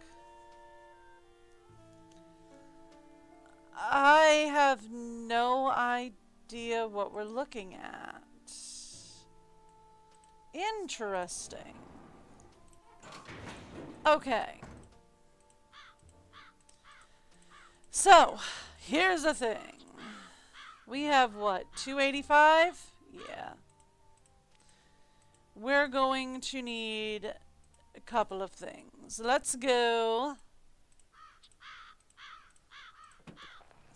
I have no idea what we're looking at. Interesting. Okay. So, here's the thing. We have what, 285? Yeah. We're going to need a couple of things. Let's go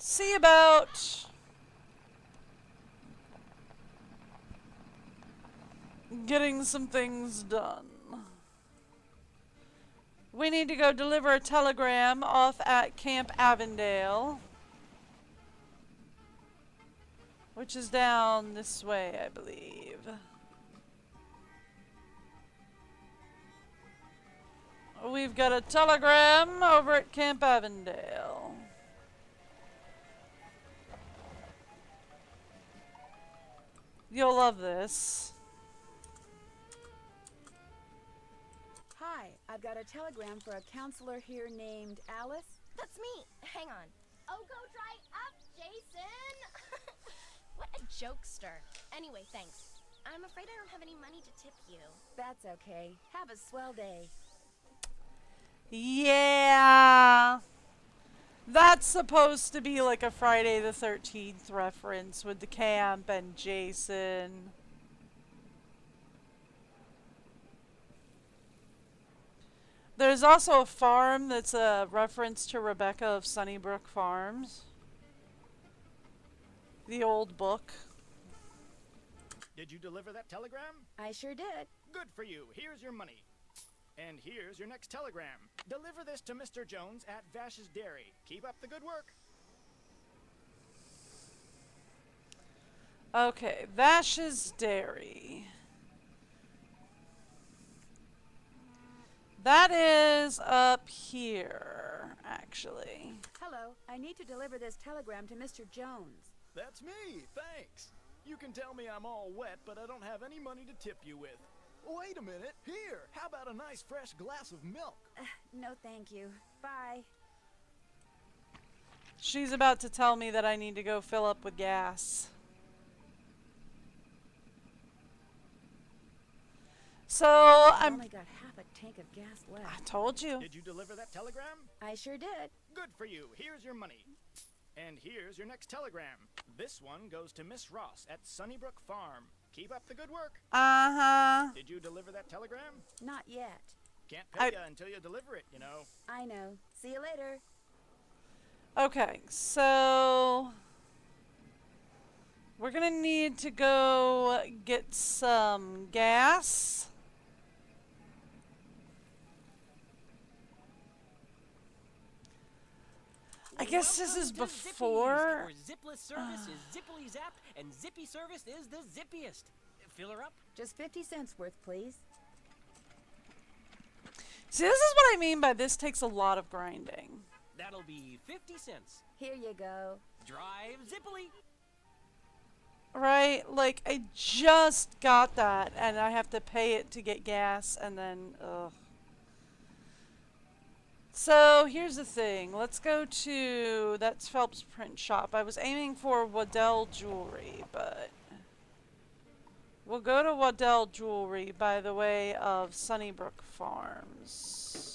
see about getting some things done. We need to go deliver a telegram off at Camp Avondale, which is down this way, I believe. We've got a telegram over at Camp Avondale. You'll love this. Hi, I've got a telegram for a counselor here named Alice. That's me. Hang on. Oh, go dry up, Jason! What a jokester. Anyway, thanks. I'm afraid I don't have any money to tip you. That's okay. Have a swell day. Yeah. That's supposed to be like a Friday the 13th reference with the camp and Jason. There's also a farm that's a reference to Rebecca of Sunnybrook Farms. The old book. Did you deliver that telegram? I sure did. Good for you. Here's your money. And here's your next telegram. Deliver this to Mr. Jones at Vash's Dairy. Keep up the good work. Okay, Vash's Dairy. That is up here, actually. Hello, I need to deliver this telegram to Mr. Jones. That's me, thanks. You can tell me I'm all wet, but I don't have any money to tip you with. Wait a minute, here, how about a nice fresh glass of milk? No, thank you. Bye. She's about to tell me that I need to go fill up with gas. So I've I'm. only got half a tank of gas I left. told you. Did you deliver that telegram? I sure did. Good for you. Here's your money. And here's your next telegram. This one goes to Miss Ross at Sunnybrook Farm. Keep up the good work. Did you deliver that telegram? Not yet. Can't pay you until you deliver it, you know. I know. See you later. Okay, so we're gonna need to go get some gas. I guess this is Welcome to before. Zippy's, where zipless service is zippily zapped and zippy service is the zippiest. Fill her up. Just 50 cents worth, please. See, this is what I mean by this takes a lot of grinding. That'll be 50 cents. Here you go. Drive zippily. Right? Like, I just got that, and I have to pay it to get gas, and then, ugh. So, here's the thing. Let's go to, that's Phelps Print Shop. I was aiming for Waddell Jewelry, but we'll go to Waddell Jewelry by the way of Sunnybrook Farms.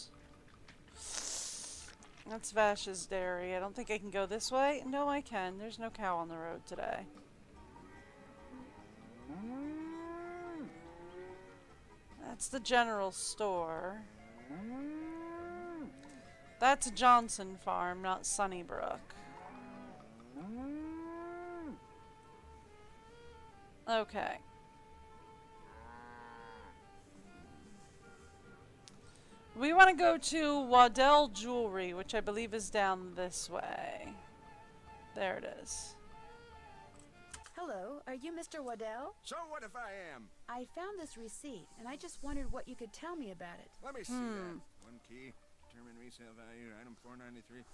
That's Vash's Dairy. I don't think I can go this way. No, I can. There's no cow on the road today. That's the general store. That's Johnson Farm, not Sunnybrook. Okay. We want to go to Waddell Jewelry, which I believe is down this way. There it is. Hello, are you Mr. Waddell? So what if I am? I found this receipt, and I just wondered what you could tell me about it. Let me see that. One key, determined resale value, item 493.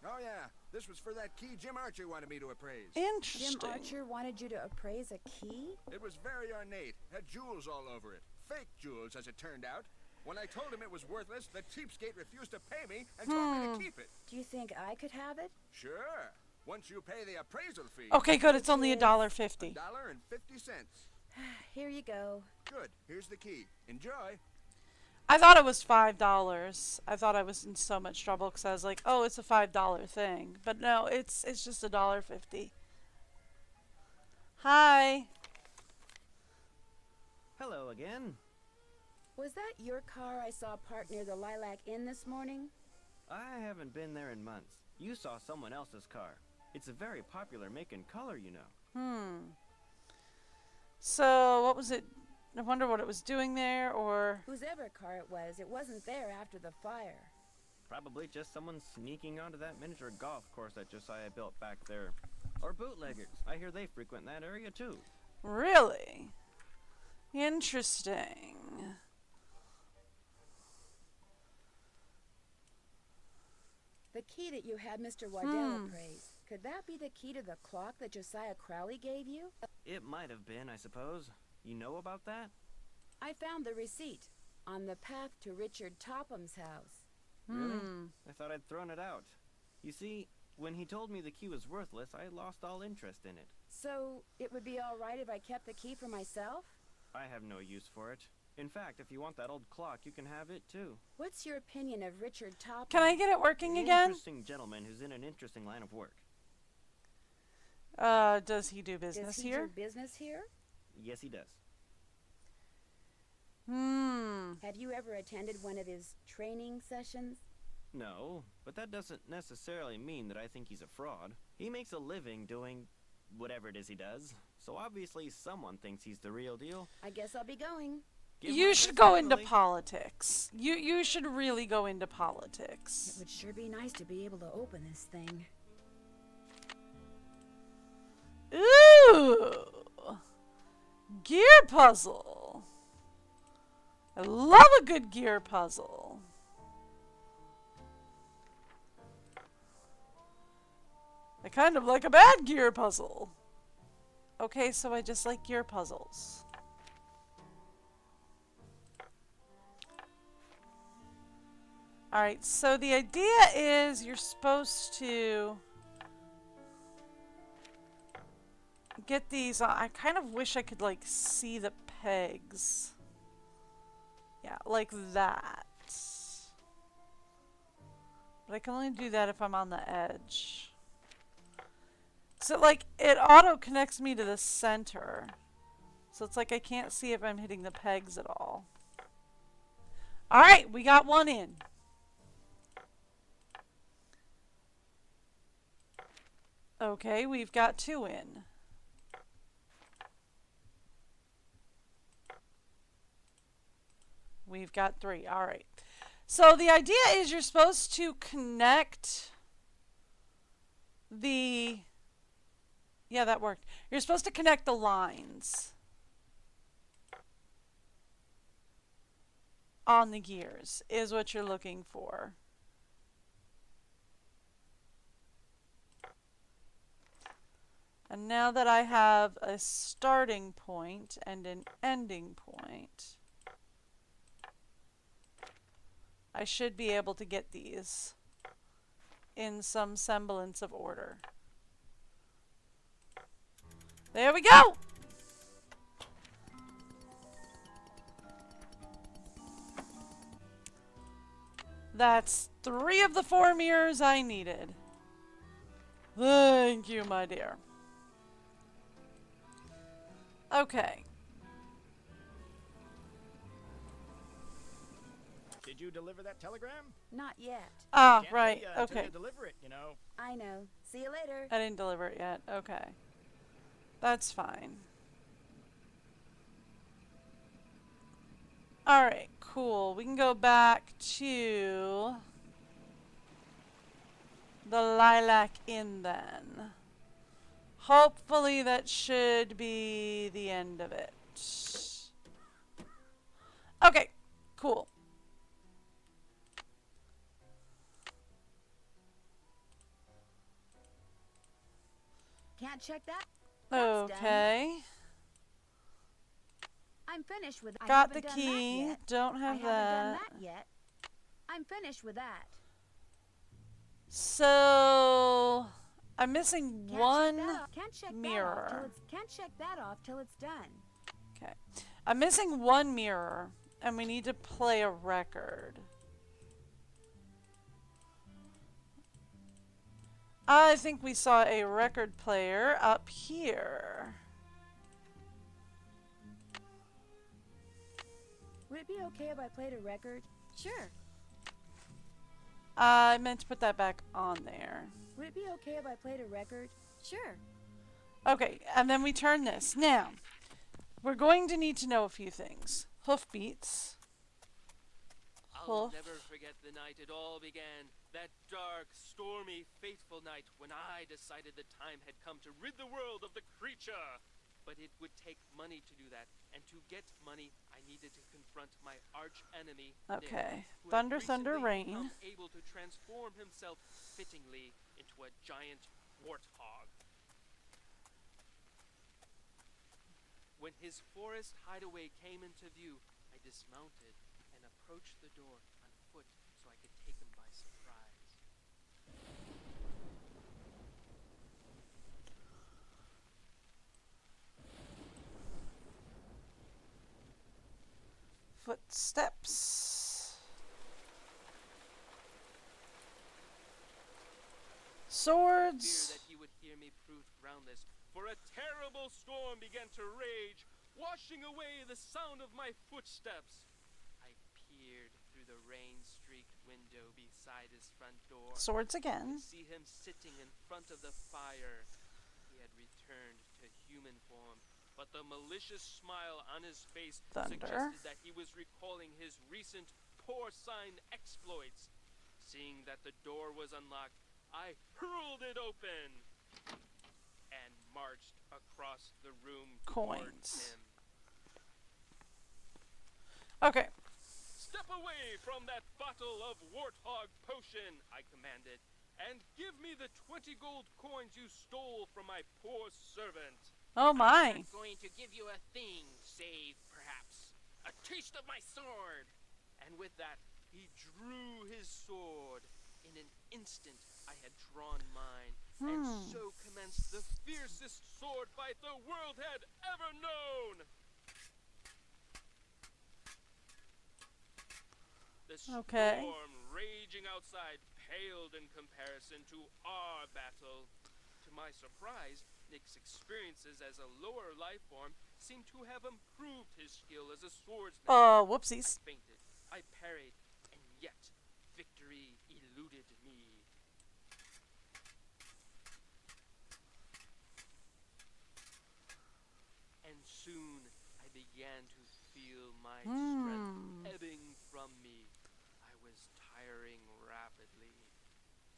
Oh yeah, this was for that key Jim Archer wanted me to appraise. Interesting. Jim Archer wanted you to appraise a key? It was very ornate, had jewels all over it. Fake jewels, as it turned out. When I told him it was worthless, the cheapskate refused to pay me and told me to keep it. Do you think I could have it? Sure. Once you pay the appraisal fee. Okay, good. It's only $1.50. $1.50. Here you go. Good. Here's the key. Enjoy. I thought it was $5. I thought I was in so much trouble because I was like, oh, it's a $5 thing. But no, it's just $1.50. Hi. Hello again. Was that your car I saw parked near the Lilac Inn this morning? I haven't been there in months. You saw someone else's car. It's a very popular make and color, you know. So, what was it? I wonder what it was doing there, or... Whosever car it wasn't there after the fire. Probably just someone sneaking onto that miniature golf course that Josiah built back there. Or bootleggers. I hear they frequent that area too. Really? Interesting. The key that you had Mr. Waddell appraise, could that be the key to the clock that Josiah Crowley gave you? It might have been, I suppose. You know about that? I found the receipt on the path to Richard Topham's house. Really? I thought I'd thrown it out. You see, when he told me the key was worthless, I lost all interest in it. So, it would be all right if I kept the key for myself? I have no use for it. In fact, if you want that old clock, you can have it too. What's your opinion of Richard Topham? Can I get it working An again? interesting gentleman who's in an interesting line of work. Does he do business here? Does he do business here? Yes, he does. Have you ever attended one of his training sessions? No, but that doesn't necessarily mean that I think he's a fraud. He makes a living doing whatever it is he does, so obviously someone thinks he's the real deal. I guess I'll be going. You should go into politics. You should really go into politics. It would sure be nice to be able to open this thing. Ooh! Gear puzzle. I love a good gear puzzle. I kind of like a bad gear puzzle. Okay, so I just like gear puzzles. Alright, so the idea is you're supposed to get these. I kind of wish I could like see the pegs. Yeah, like that. But I can only do that if I'm on the edge. So like it auto connects me to the center. So it's like I can't see if I'm hitting the pegs at all. Alright, we got one in. Okay, we've got two in. We've got three. Alright. So the idea is you're supposed to connect the... Yeah, that worked. You're supposed to connect the lines on the gears is what you're looking for. And now that I have a starting point and an ending point, I should be able to get these in some semblance of order. There we go! That's 3 of the 4 mirrors I needed. Thank you, my dear. Okay. Did you deliver that telegram? Not yet. Ah, Can't right. pay ya until Okay. you deliver it, you know. I know. See you later. I didn't deliver it yet. Okay. That's fine. Alright, cool. We can go back to the Lilac Inn then. Hopefully that should be the end of it. Okay, cool. Can't check that? That's Okay. done. I'm finished with. Got the key. Don't have I haven't that. done that yet. I'm finished with that. So I'm missing one Can't mirror. check that off till it's done. Okay. I'm missing one mirror, and we need to play a record. I think we saw a record player up here. Would it be okay if I played a record? Sure. I meant to put that back on there. Would it be okay if I played a record? Sure. Okay, and then we turn this. Now, we're going to need to know a few things. Hoofbeats. I'll never forget the night it all began. That dark, stormy, fateful night when I decided the time had come to rid the world of the creature. But it would take money to do that, and to get money, I needed to confront my arch enemy. Okay. Nick, who Thunder, had thunder, recently rain. become able to transform himself fittingly into a giant warthog. When his forest hideaway came into view, I dismounted and approached the door on foot so I could take him by surprise. Footsteps. Swords. Fear that he would hear me proved groundless, for a terrible storm began to rage, washing away the sound of my footsteps. I peered through the rain-streaked window beside his front door. Swords again. To see him sitting in front of the fire. He had returned to human form, but the malicious smile on his face suggested that he was recalling his recent porcine exploits. Seeing that the door was unlocked, I hurled it open and marched across the room towards him. Okay. Step away from that bottle of warthog potion, I commanded, and give me the 20 gold coins you stole from my poor servant. Oh my. I'm not going to give you a thing, save perhaps a taste of my sword. And with that, he drew his sword. In an instant, I had drawn mine, and so commenced the fiercest sword fight the world had ever known. The storm raging outside paled in comparison to our battle. To my surprise, Nick's experiences as a lower life form seemed to have improved his skill as a swordsman. Whoopsies. I feinted, I parried, and yet victory eluded me. And soon I began to feel my strength ebbing from me. I was tiring rapidly.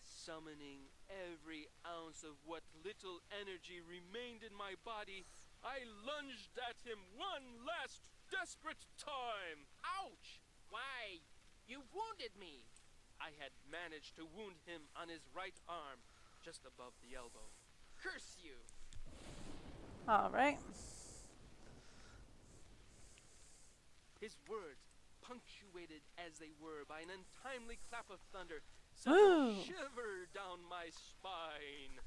Summoning every ounce of what little energy remained in my body, I lunged at him one last desperate time. Ouch! Why, you wounded me. I had managed to wound him on his right arm, just above the elbow. Curse you! All right. His words, punctuated as they were by an untimely clap of thunder, sent a shiver down my spine.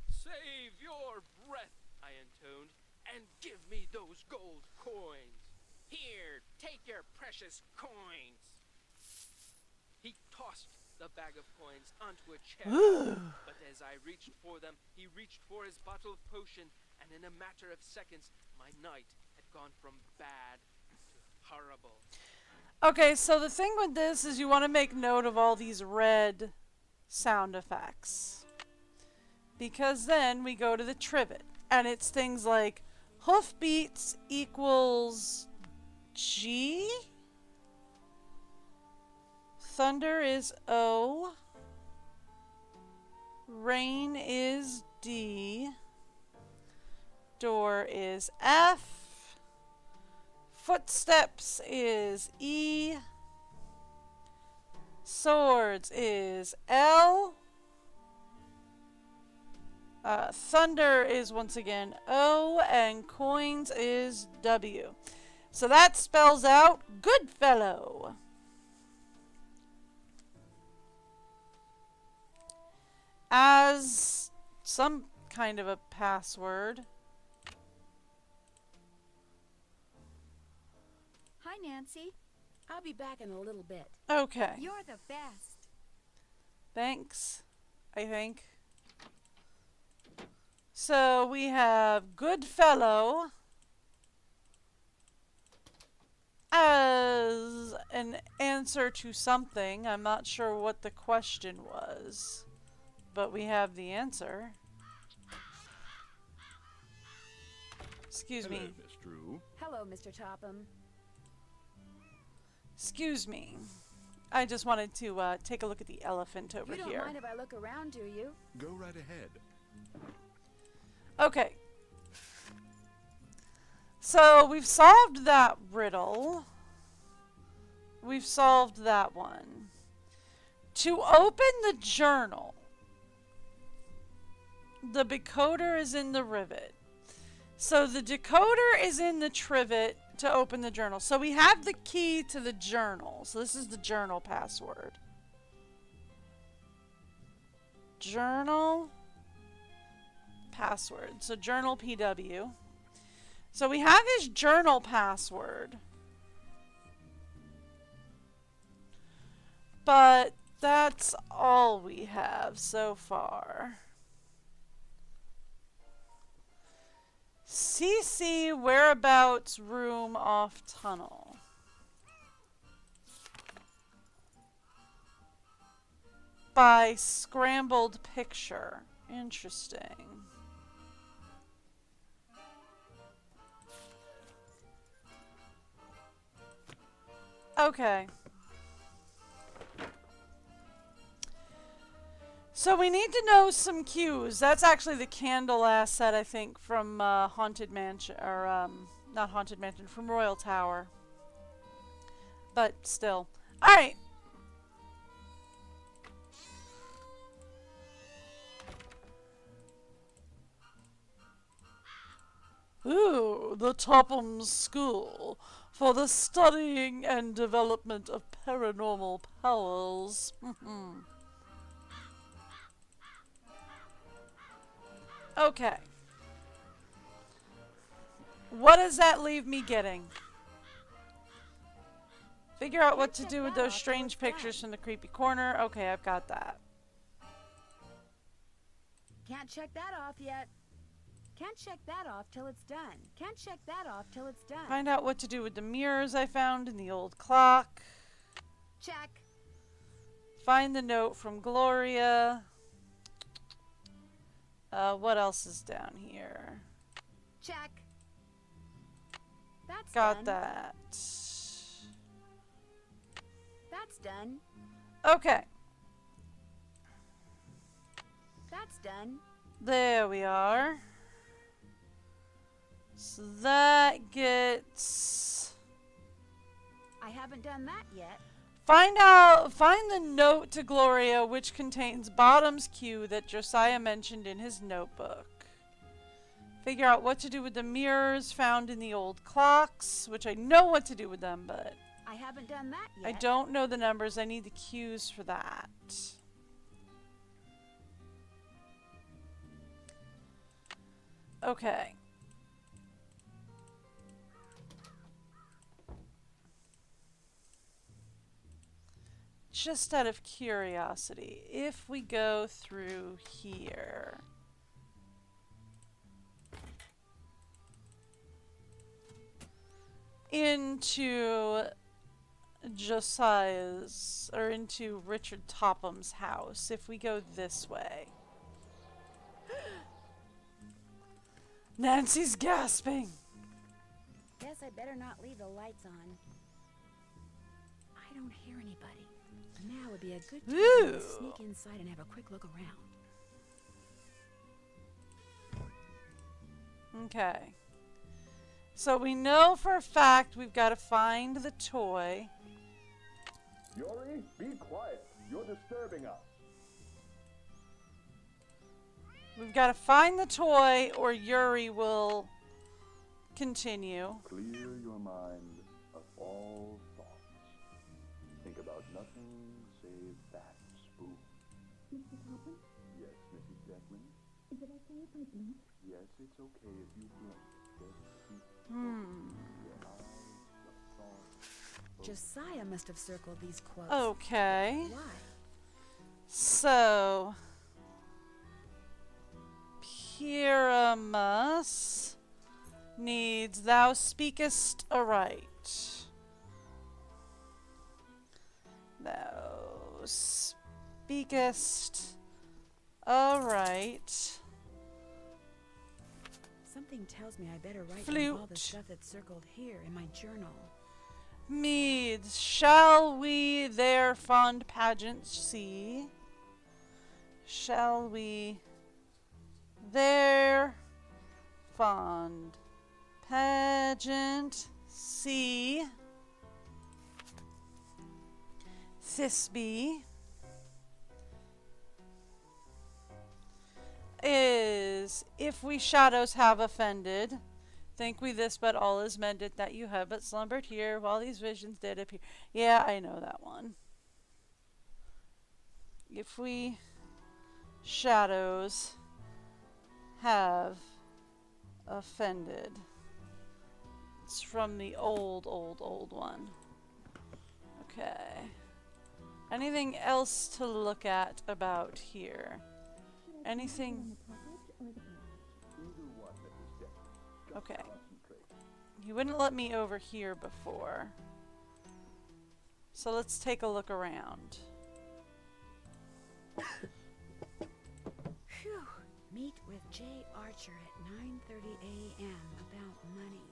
Save your breath, I intoned, and give me those gold coins. Here, take your precious coins. He tossed the bag of coins onto a chair, but as I reached for them, he reached for his bottle of potion, and in a matter of seconds, my night had gone from bad to horrible. Okay, so the thing with this is you want to make note of all these red sound effects. Because then we go to the trivet, and it's things like hoofbeats equals G. Thunder is O. Rain is D. Door is F. Footsteps is E. Swords is L. Thunder is once again O, and coins is W. So that spells out Goodfellow. As some kind of a password. Hi, Nancy. I'll be back in a little bit. Okay. You're the best. Thanks, I think. So we have Goodfellow as an answer to something. I'm not sure what the question was, but we have the answer. Excuse me. Hello, Miss Drew. Hello, Mr. Topham. Excuse me. I just wanted to take a look at the elephant over You here. don't mind if I look around, do you? Go right ahead. Okay. So we've solved that riddle. We've solved that one. To open the journal, the decoder is in the rivet. So the decoder is in the trivet to open the journal. So we have the key to the journal. So this is the journal password. Journal password. So journal PW. So we have his journal password. But that's all we have so far. CC whereabouts room off tunnel. By scrambled picture. Interesting. Okay. So we need to know some cues. That's actually the candle asset, I think, from Haunted Mansion, or not Haunted Mansion, from Royal Tower. But still. Alright. Ooh, the Topham School for the studying and development of paranormal powers. Okay. What does that leave me getting? Figure out what to do with those strange pictures from the creepy corner. Okay, I've got that. Can't check that off yet. Can't check that off till it's done. Can't check that off till it's done. Find out what to do with the mirrors I found in the old clock. Check. Find the note from Gloria. What else is down here? Check. That's Got done. that. That's done. Okay. That's done. There we are. So that gets... I haven't done that yet. Find the note to Gloria which contains Bottom's cue that Josiah mentioned in his notebook. Figure out what to do with the mirrors found in the old clocks, which I know what to do with them, but I haven't done that yet. I don't know the numbers. I need the cues for that. Okay. Just out of curiosity, if we go through here, into Josiah's, or into Richard Topham's house, if we go this way. Nancy's gasping. Guess I better not leave the lights on. I don't hear anybody. Now would be a good time to sneak inside and have a quick look around. Okay. So we know for a fact we've got to find the toy. Yuri, be quiet. You're disturbing us. We've got to find the toy or Yuri will continue. Clear your mind of all thoughts. Think about nothing save that spoon. Mr. Topham? Yes, Mrs. Declan? Is it okay if I blink? Yes, it's okay if you blink. Just keep your eyes, your thoughts. Josiah must have circled these quotes. Okay. Why? So, Pyramus needs thou speakest aright. Thou speakest aright. Something tells me I better write down all the Flute. stuff that's circled here in my journal. Meads, shall we their fond pageant see? Shall we their fond pageant see? Thisbe is, if we shadows have offended, think we this, but all is mended, that you have but slumbered here while these visions did appear. Yeah, I know that one. If we shadows have offended. It's from the old one. Okay. Anything else to look at about here? Anything? Okay. He wouldn't let me over here before. So let's take a look around. Phew. Meet with J. Archer at 9:30 a.m. about money.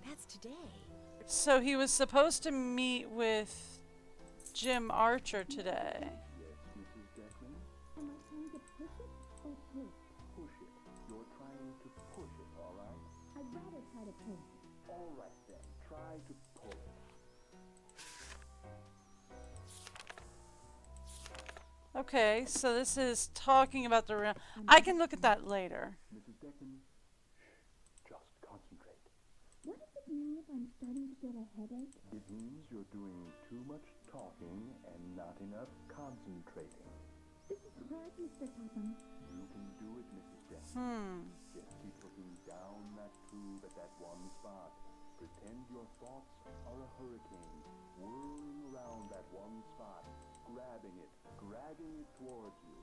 That's today. So he was supposed to meet with Jim Archer today. Yes, Mrs. Declan? Am I trying to push it or pull? Push it. You're trying to push it, all right? I'd rather try to pull. All right, then. Try to pull it. Okay, so this is talking about the round. I can look at that later. Mrs. Declan, just concentrate. What does it mean if I'm starting to get a headache? It means you're doing too much talking and not enough concentrating. This is hard, Mr. Topham. You can do it, Mrs. Declan. Just keep looking down that tube at that one spot. Pretend your thoughts are a hurricane, whirling around that one spot, grabbing it, dragging it towards you.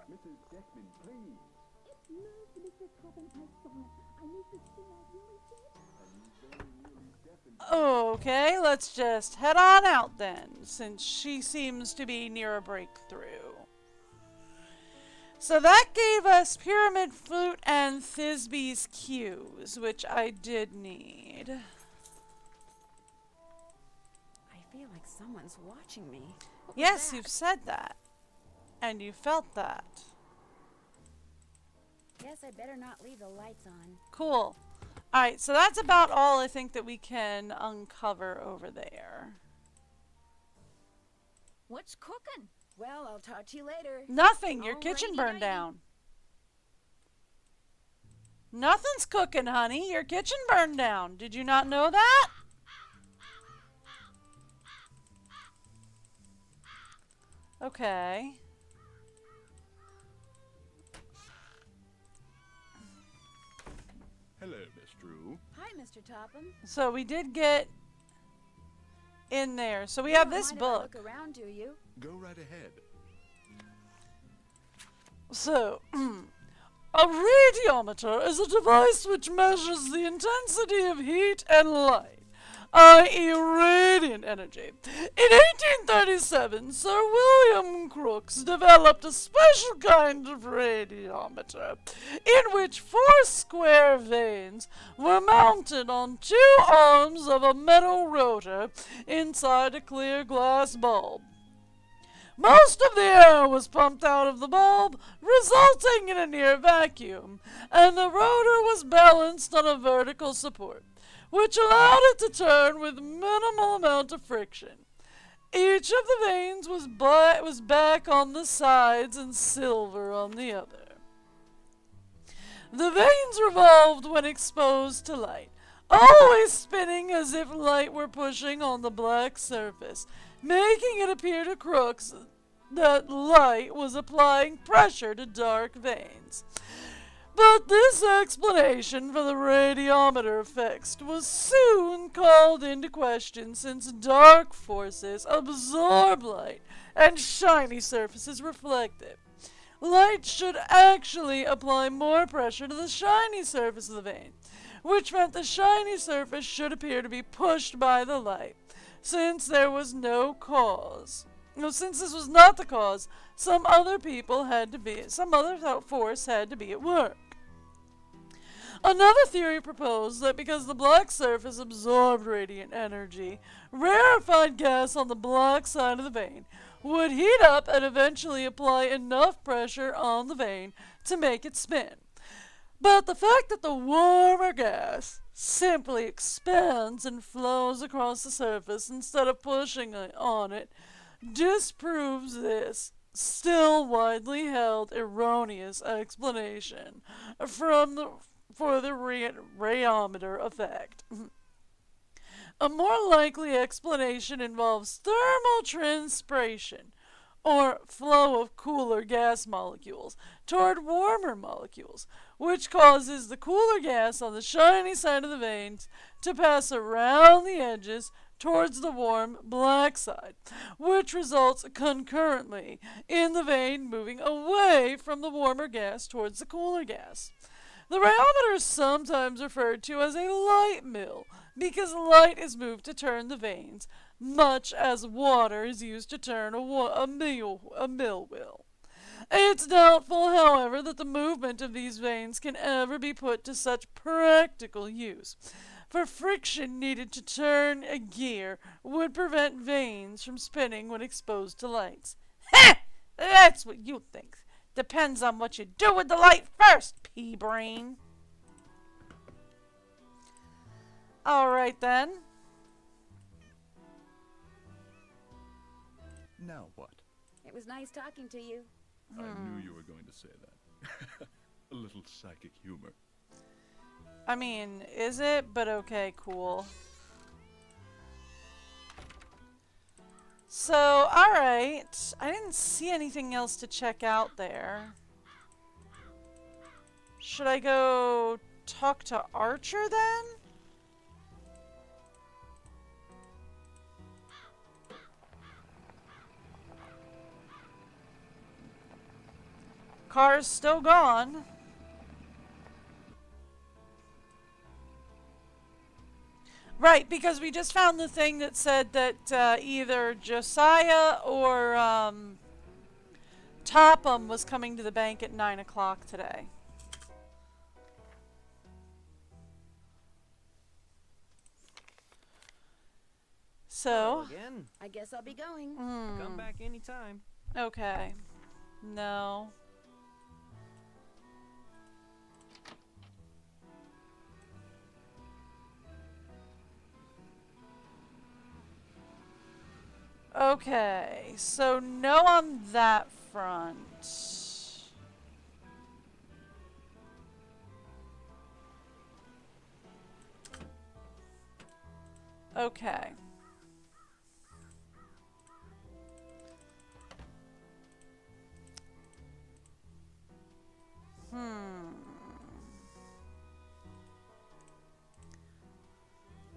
Mrs. Deckman, please. It moved, Mr. Topham. I saw it. I moved the spin out really quick. And you very nearly deafened Okay, let's just head on out then, since she seems to be near a breakthrough. So that gave us Pyramid Flute and Thisbe's cues, which I did need. I feel like someone's watching me. What was Yes, that? you've said that. And you felt that. Guess I better not leave the lights on. Cool. Alright, so that's about all I think that we can uncover over there. What's cooking? Well, I'll talk to you later. Nothing. Your kitchen Alrighty, burned nighty. down. Nothing's cooking, honey. Your kitchen burned down. Did you not know that? Okay. Hello, Miss Drew. Hi, Mr. Topham. So we did get in there. So we You have don't this mind if I book. look around, do you? Go right ahead. So, a radiometer is a device which measures the intensity of heat and light, i.e. radiant energy. In 1837, Sir William Crookes developed a special kind of radiometer in which 4 square vanes were mounted on 2 arms of a metal rotor inside a clear glass bulb. Most of the air was pumped out of the bulb, resulting in a near vacuum, and the rotor was balanced on a vertical support, which allowed it to turn with minimal amount of friction. Each of the vanes was back on the sides and silver on the other. The vanes revolved when exposed to light, always spinning as if light were pushing on the black surface, making it appear to Crookes that light was applying pressure to dark veins. But this explanation for the radiometer effects was soon called into question since dark forces absorb light and shiny surfaces reflect it. Light should actually apply more pressure to the shiny surface of the vein, which meant the shiny surface should appear to be pushed by the light. Since there was no cause. Since this was not the cause, some other force had to be at work. Another theory proposed that because the black surface absorbed radiant energy, rarefied gas on the black side of the vein would heat up and eventually apply enough pressure on the vein to make it spin. But the fact that the warmer gas simply expands and flows across the surface instead of pushing on it disproves this still widely held erroneous explanation for the radiometer effect. A more likely explanation involves thermal transpiration, or flow of cooler gas molecules toward warmer molecules, which causes the cooler gas on the shiny side of the veins to pass around the edges towards the warm black side, which results concurrently in the vein moving away from the warmer gas towards the cooler gas. The radiometer is sometimes referred to as a light mill because light is moved to turn the veins, much as water is used to turn a mill wheel. It's doubtful, however, that the movement of these veins can ever be put to such practical use, for friction needed to turn a gear would prevent veins from spinning when exposed to lights. Ha! That's what you think. Depends on what you do with the light first, pea-brain. Alright then. Now what? It was nice talking to you. I knew you were going to say that. A little psychic humor. I mean, is it? But okay, cool. So, alright. I didn't see anything else to check out there. Should I go talk to Archer then? Car's still gone. Right, because we just found the thing that said that either Josiah or Topham was coming to the bank at 9 o'clock today. So, again. I guess I'll be going. Come back anytime. Okay. No. Okay, so no on that front. Okay.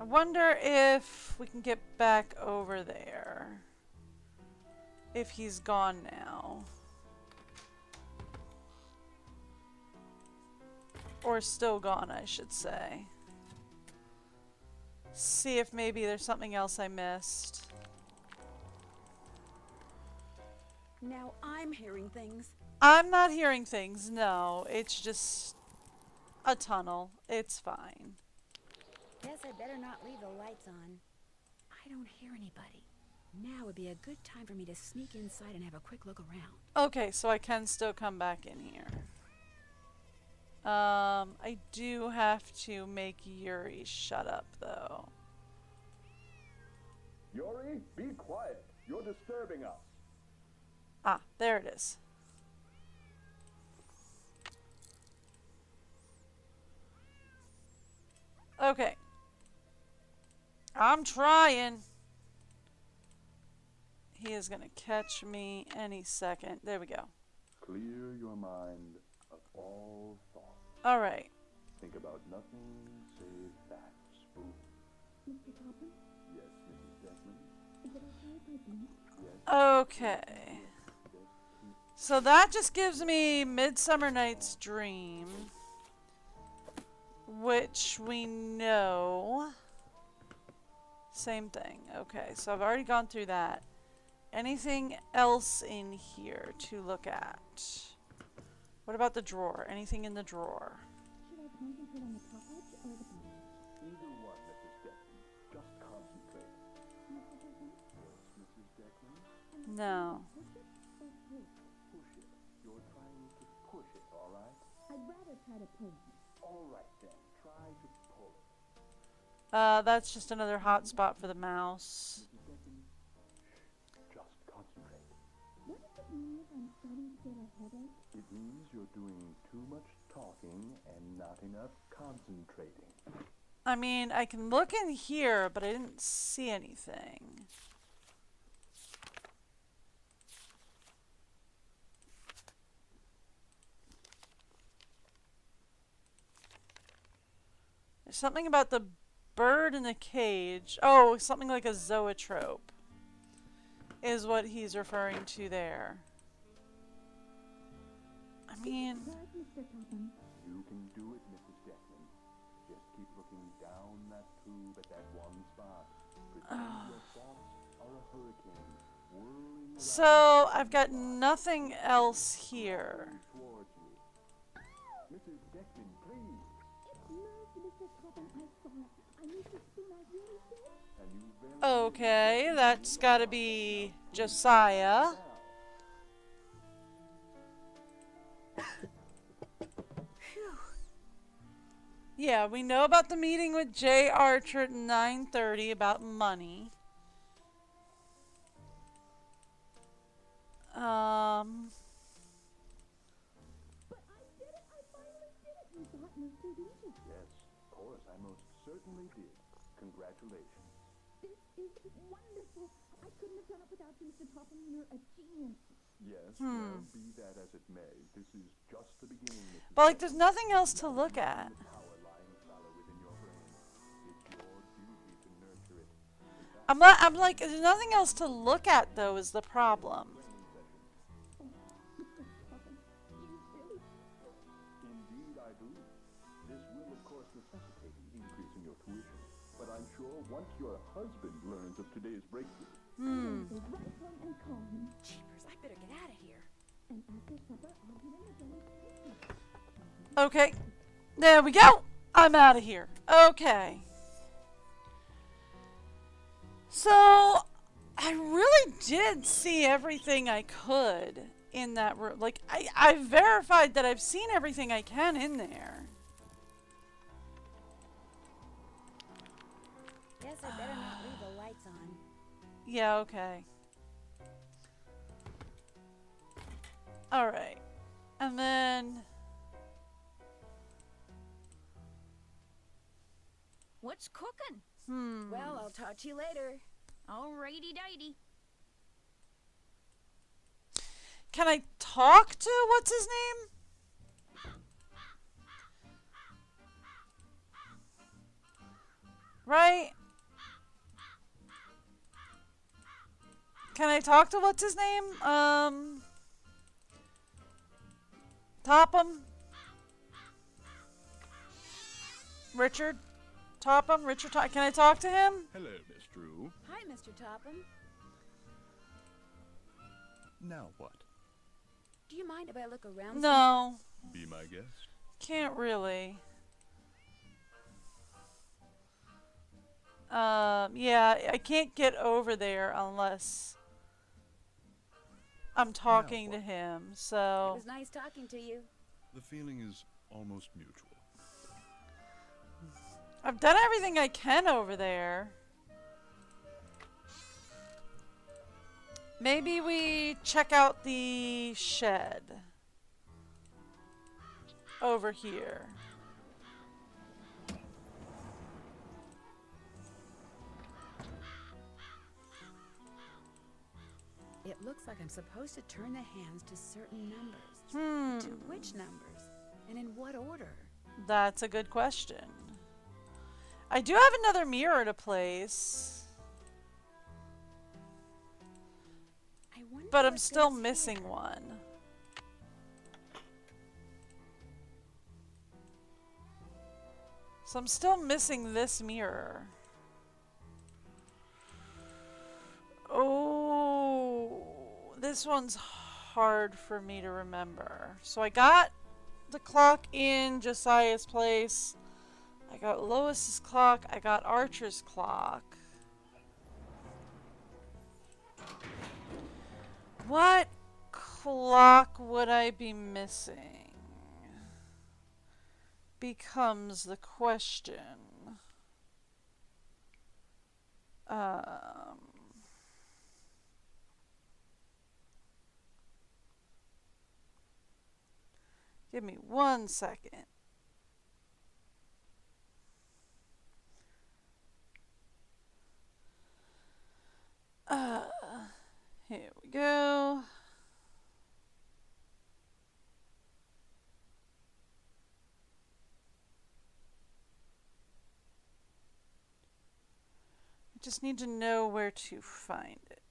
I wonder if we can get back over there. If he's gone now. Or still gone, I should say. See if maybe there's something else I missed. Now I'm hearing things. I'm not hearing things, no. It's just a tunnel. It's fine. Guess I better not leave the lights on. I don't hear anybody. Now would be a good time for me to sneak inside and have a quick look around. Okay, so I can still come back in here. I do have to make Yuri shut up, though. Yuri, be quiet. You're disturbing us. Ah, there it is. Okay. I'm trying. He is going to catch me any second. There we go. Clear your mind of all thoughts. All right. Think about nothing save that spoon. Mr. Topham? Yes, Mrs. Deckman? Is it okay if I blink? Yes. Okay. So that just gives me Midsummer Night's Dream, which we know. Same thing. Okay, so I've already gone through that. Anything else in here to look at? What about the drawer? Anything in the drawer? Should I concentrate on the top edge or the bottom? Either one, Mrs. Deckman. Just concentrate. Mr. Topham? Yes, Mrs. Deckman? No. Push it or pull it? Push it. You're trying to push it, all right? I'd rather try to pull it. All right, then. Try to pull it. That's just another hotspot for the mouse. Mrs. Deckman, just concentrate. What does it mean if I'm starting to feel a headache? It means you're doing too much talking and not enough concentrating. I mean, I can look in here, but I didn't see anything. There's something about the bird in the cage. Oh, something like a zoetrope is what he's referring to there. I mean... Where's Mr. Topham? You can do it, Mrs. Deckman. Just keep looking down that tube at that one spot. Pretend your thoughts are a hurricane whirling around. So, I've got nothing else here. Towards you. Mrs. Deckman, please. It moved, Mr. Topham. I saw it. I need to spoon. I really did. And you very Okay, that's gotta be Josiah. Yeah, we know about the meeting with Jay Archer at 9:30 about money. But I did it. I finally did it. You thought me too easy. Yes, of course, I most certainly did. Congratulations. This is wonderful. I couldn't have done it without you, Mr. Topham. You're a genius. Yes, well, be that as it may, this is just the beginning. But like, there's nothing else to look at. The power lying fallow within your brain. It's your duty to nurture it. In fact, I'm like, there's nothing else to look at though is the problem. Indeed, I do. This will, of course, necessitate an increase in your tuition. But I'm sure once your husband learns of today's breakthrough. Go right home and call him. Jeepers, I better get out of here. And after supper, I'll be in the village. Okay. There we go. I'm out of here. Okay. So, I really did see everything I could in that room. Like, I verified that I've seen everything I can in there. Guess I better not leave the lights on. Yeah, okay. Alright. And then... What's cooking? Well, I'll talk to you later. Alrighty dighty. Can I talk to what's his name? Right? Can I talk to what's his name? Topham? Richard? Topham? Richard Topham? Can I talk to him? Hello, Miss Drew. Hi, Mr. Topham. Now what? Do you mind if I look around? No. Be my guest. Can't really. Yeah, I can't get over there unless I'm talking to him, It so... was nice talking to you. The feeling is almost mutual. I've done everything I can over there. Maybe we check out the shed. Over here. It looks like I'm supposed to turn the hands to certain numbers. To which numbers? And in what order? That's a good question. I do have another mirror to place. But I'm still missing one. So I'm still missing this mirror. Oh, this one's hard for me to remember. So I got the clock in Josiah's place. I got Lois's clock. I got Archer's clock. What clock would I be missing? Becomes the question. Give me 1 second. Here we go. I just need to know where to find it.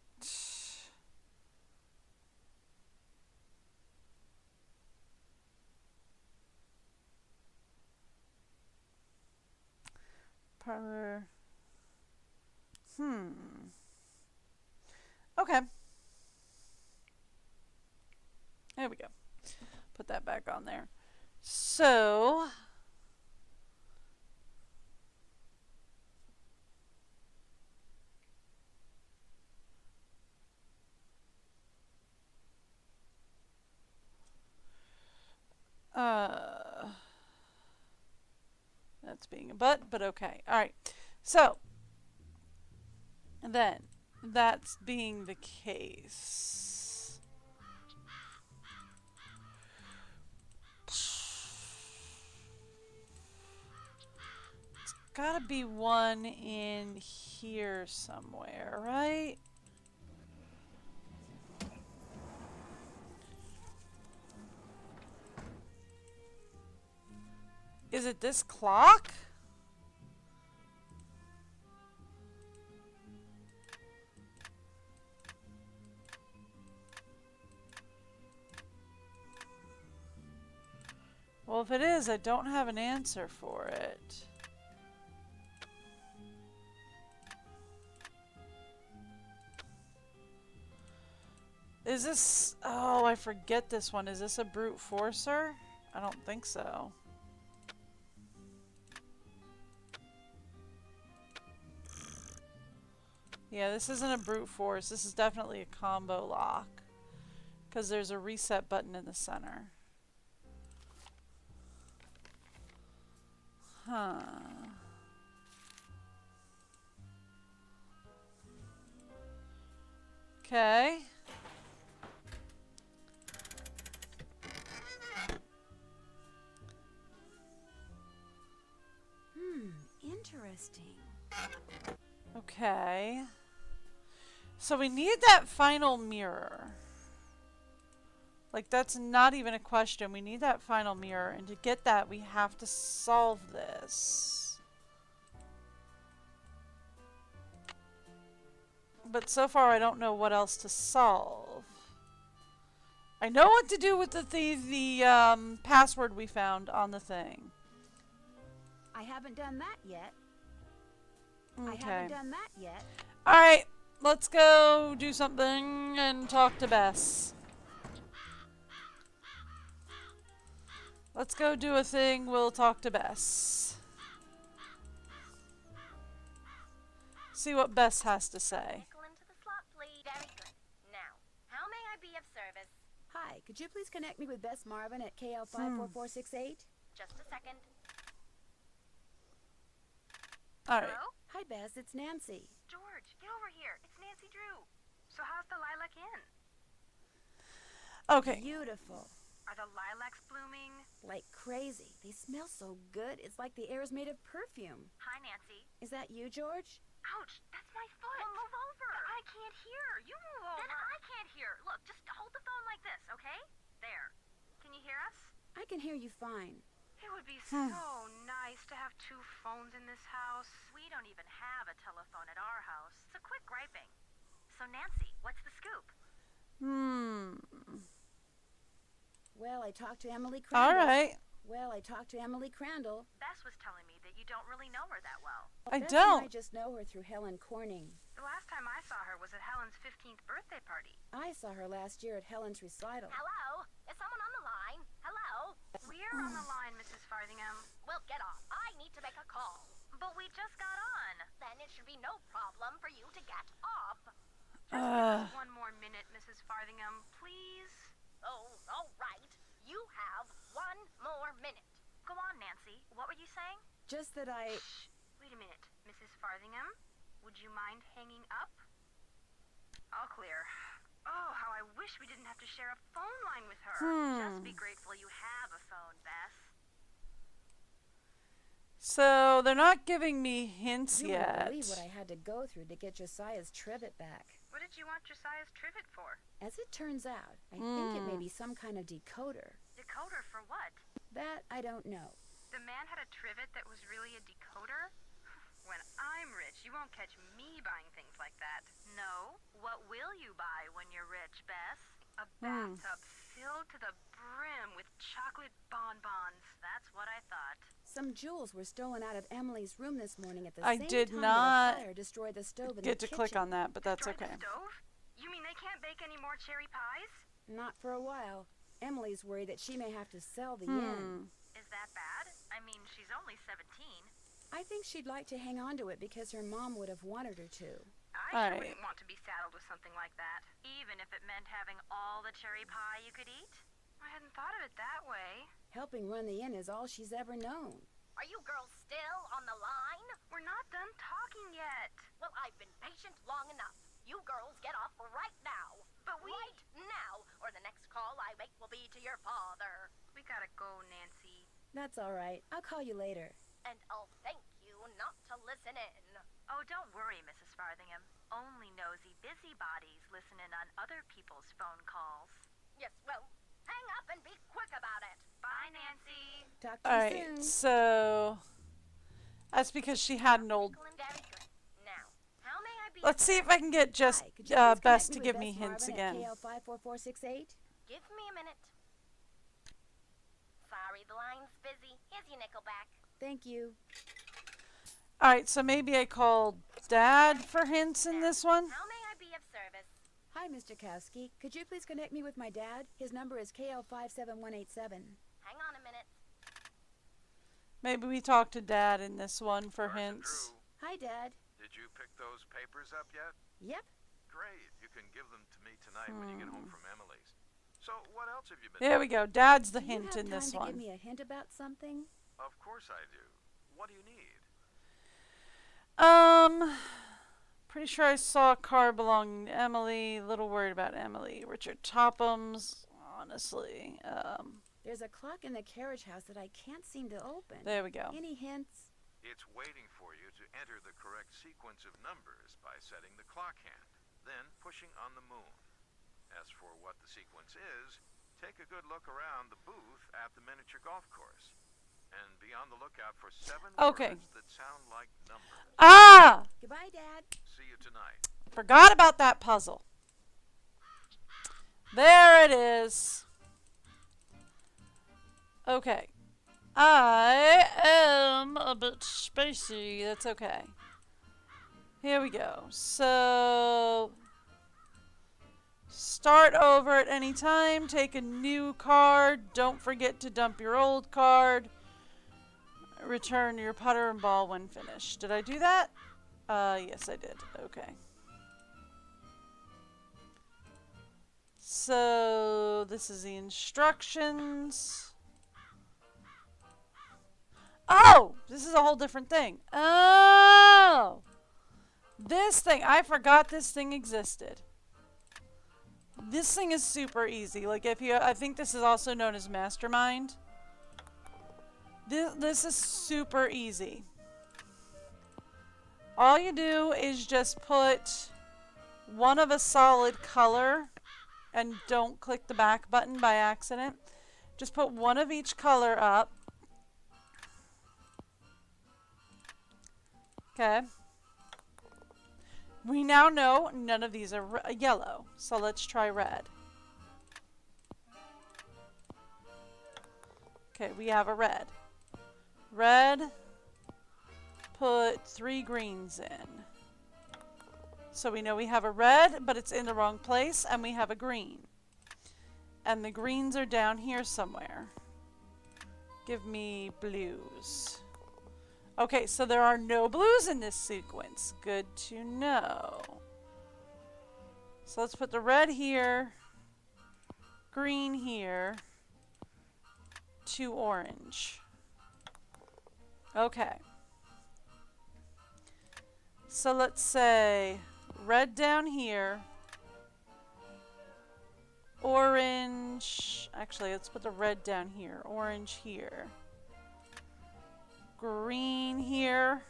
Parlor. Okay. There we go. Put that back on there. So, that's being a but okay. All right. So, and then that's being the case. It's gotta be one in here somewhere, right? it this clock? Well, if it is, I don't have an answer for it. Is this... Oh, I forget this one. Is this a brute forcer? I don't think so. Yeah, this isn't a brute force. This is definitely a combo lock. Because there's a reset button in the center. Huh. Okay. Interesting. Okay. So we need that final mirror. Like, that's not even a question. We need that final mirror. And to get that, we have to solve this. But so far, I don't know what else to solve. I know what to do with the password we found on the thing. I haven't done that yet. Okay. I haven't done that yet. Alright, let's go do something and talk to Bess. Let's go do a thing, we'll talk to Bess. See what Bess has to say. Nickel into the slot, please. Very good. Now, how may I be of service? Hi, could you please connect me with Bess Marvin at KL54468? Just a second. Alright. Hello? Hi, Bess, it's Nancy. George, get over here. It's Nancy Drew. So how's the lilac inn? Okay. Beautiful. Are the lilacs blooming? Like crazy. They smell so good. It's like the air is made of perfume. Hi, Nancy. Is that you, George? Ouch, that's my foot. Well, move over. I can't hear. You move over. Then I can't hear. Look, just hold the phone like this, okay? There. Can you hear us? I can hear you fine. It would be so nice to have two phones in this house. We don't even have a telephone at our house. So quit griping. So, Nancy, what's the scoop? Well, I talked to Emily Crandall. Alright. Well, I talked to Emily Crandall. Bess was telling me that you don't really know her that well. I Bess don't. And I just know her through Helen Corning. The last time I saw her was at Helen's 15th birthday party. I saw her last year at Helen's recital. Hello? Is someone on the line? Hello? We're on the line, Mrs. Farthingham. Well, get off. I need to make a call. But we just got on. Then it should be no problem for you to get off. Just give us one more minute, Mrs. Farthingham, please. Oh, all right. You have one more minute. Go on, Nancy. What were you saying? Just that I... Shh. Wait a minute. Mrs. Farthingham, would you mind hanging up? All clear. Oh, how I wish we didn't have to share a phone line with her. Just be grateful you have a phone, Bess. So, they're not giving me hints You yet. wouldn't believe what I had to go through to get Josiah's trivet back. What did you want Josiah's trivet for? As it turns out, I think it may be some kind of decoder. Decoder for what? That I don't know. The man had a trivet that was really a decoder? When I'm rich, you won't catch me buying things like that. No. What will you buy when you're rich, Bess? A bathtub filled to the brim with chocolate bonbons. That's what I thought. Some jewels were stolen out of Emily's room this morning at the I same did time not that a fire destroyed the stove in get the to click kitchen. on that, but that's Destroyed okay. the stove? You mean they can't bake any more cherry pies? Not for a while. Emily's worried that she may have to sell the inn. Is that bad? I mean, she's only 17. I think she'd like to hang on to it because her mom would have wanted her to. I sure wouldn't want to be saddled with something like that, even if it meant having all the cherry pie you could eat. I hadn't thought of it that way. Helping run the inn is all she's ever known. Are you girls still on the line? We're not done talking yet. Well, I've been patient long enough. You girls get off right now. But right now, or the next call I make will be to your father. We gotta go, Nancy. That's all right. I'll call you later. And I'll thank you not to listen in. Oh, don't worry, Mrs. Farthingham. Only nosy busybodies listen in on other people's phone calls. Yes, well, hang up and be quick about it. Bye, Nancy. Talk to you Alright, soon. so that's because she had an old. Let's see if I can get just Bess to give me hints again. KL54468. Give me a minute. Sorry, the line's busy. Here's your nickel back. Thank you. Alright, so maybe I called Dad for hints in this one. How may I be of service? Hi, Mr. Kowski. Could you please connect me with my dad? His number is KL57187. Hang on a minute. Maybe we talk to Dad in this one for hints. Hi, Dad. Did you pick those papers up yet? Yep. Great. You can give them to me tonight when you get home from Emily's. So, what else have you been There we go. Dad's the Do you hint have in this time to one. give me a hint about something? Of course I do. What do you need? Pretty sure I saw a car belonging to Emily. Little worried about Emily. Richard Topham's, honestly. There's a clock in the carriage house that I can't seem to open. There we go. Any hints? It's waiting for you to enter the correct sequence of numbers by setting the clock hand, then pushing on the moon. As for what the sequence is, take a good look around the booth at the miniature golf course. And be on the lookout for 7 words that sound like numbers. Ah! Goodbye, Dad. See you tonight. Forgot about that puzzle. There it is. Okay. I am a bit spacey. That's okay. Here we go. So, start over at any time. Take a new card. Don't forget to dump your old card. Return your putter and ball when finished. Did I do that? Yes, I did. Okay. So, this is the instructions. Oh! This is a whole different thing. Oh! This thing. I forgot this thing existed. This thing is super easy. Like, if you... I think this is also known as Mastermind. This is super easy. All you do is just put one of a solid color, and don't click the back button by accident. Just put one of each color up. Okay. We now know none of these are yellow, so let's try red. Okay, we have a red. Red, put 3 greens in. So we know we have a red, but it's in the wrong place, and we have a green. And the greens are down here somewhere. Give me blues. Okay, so there are no blues in this sequence. Good to know. So let's put the red here, green here, 2 orange. Okay. So let's say red down here, orange, actually let's put the red down here, orange here, green here,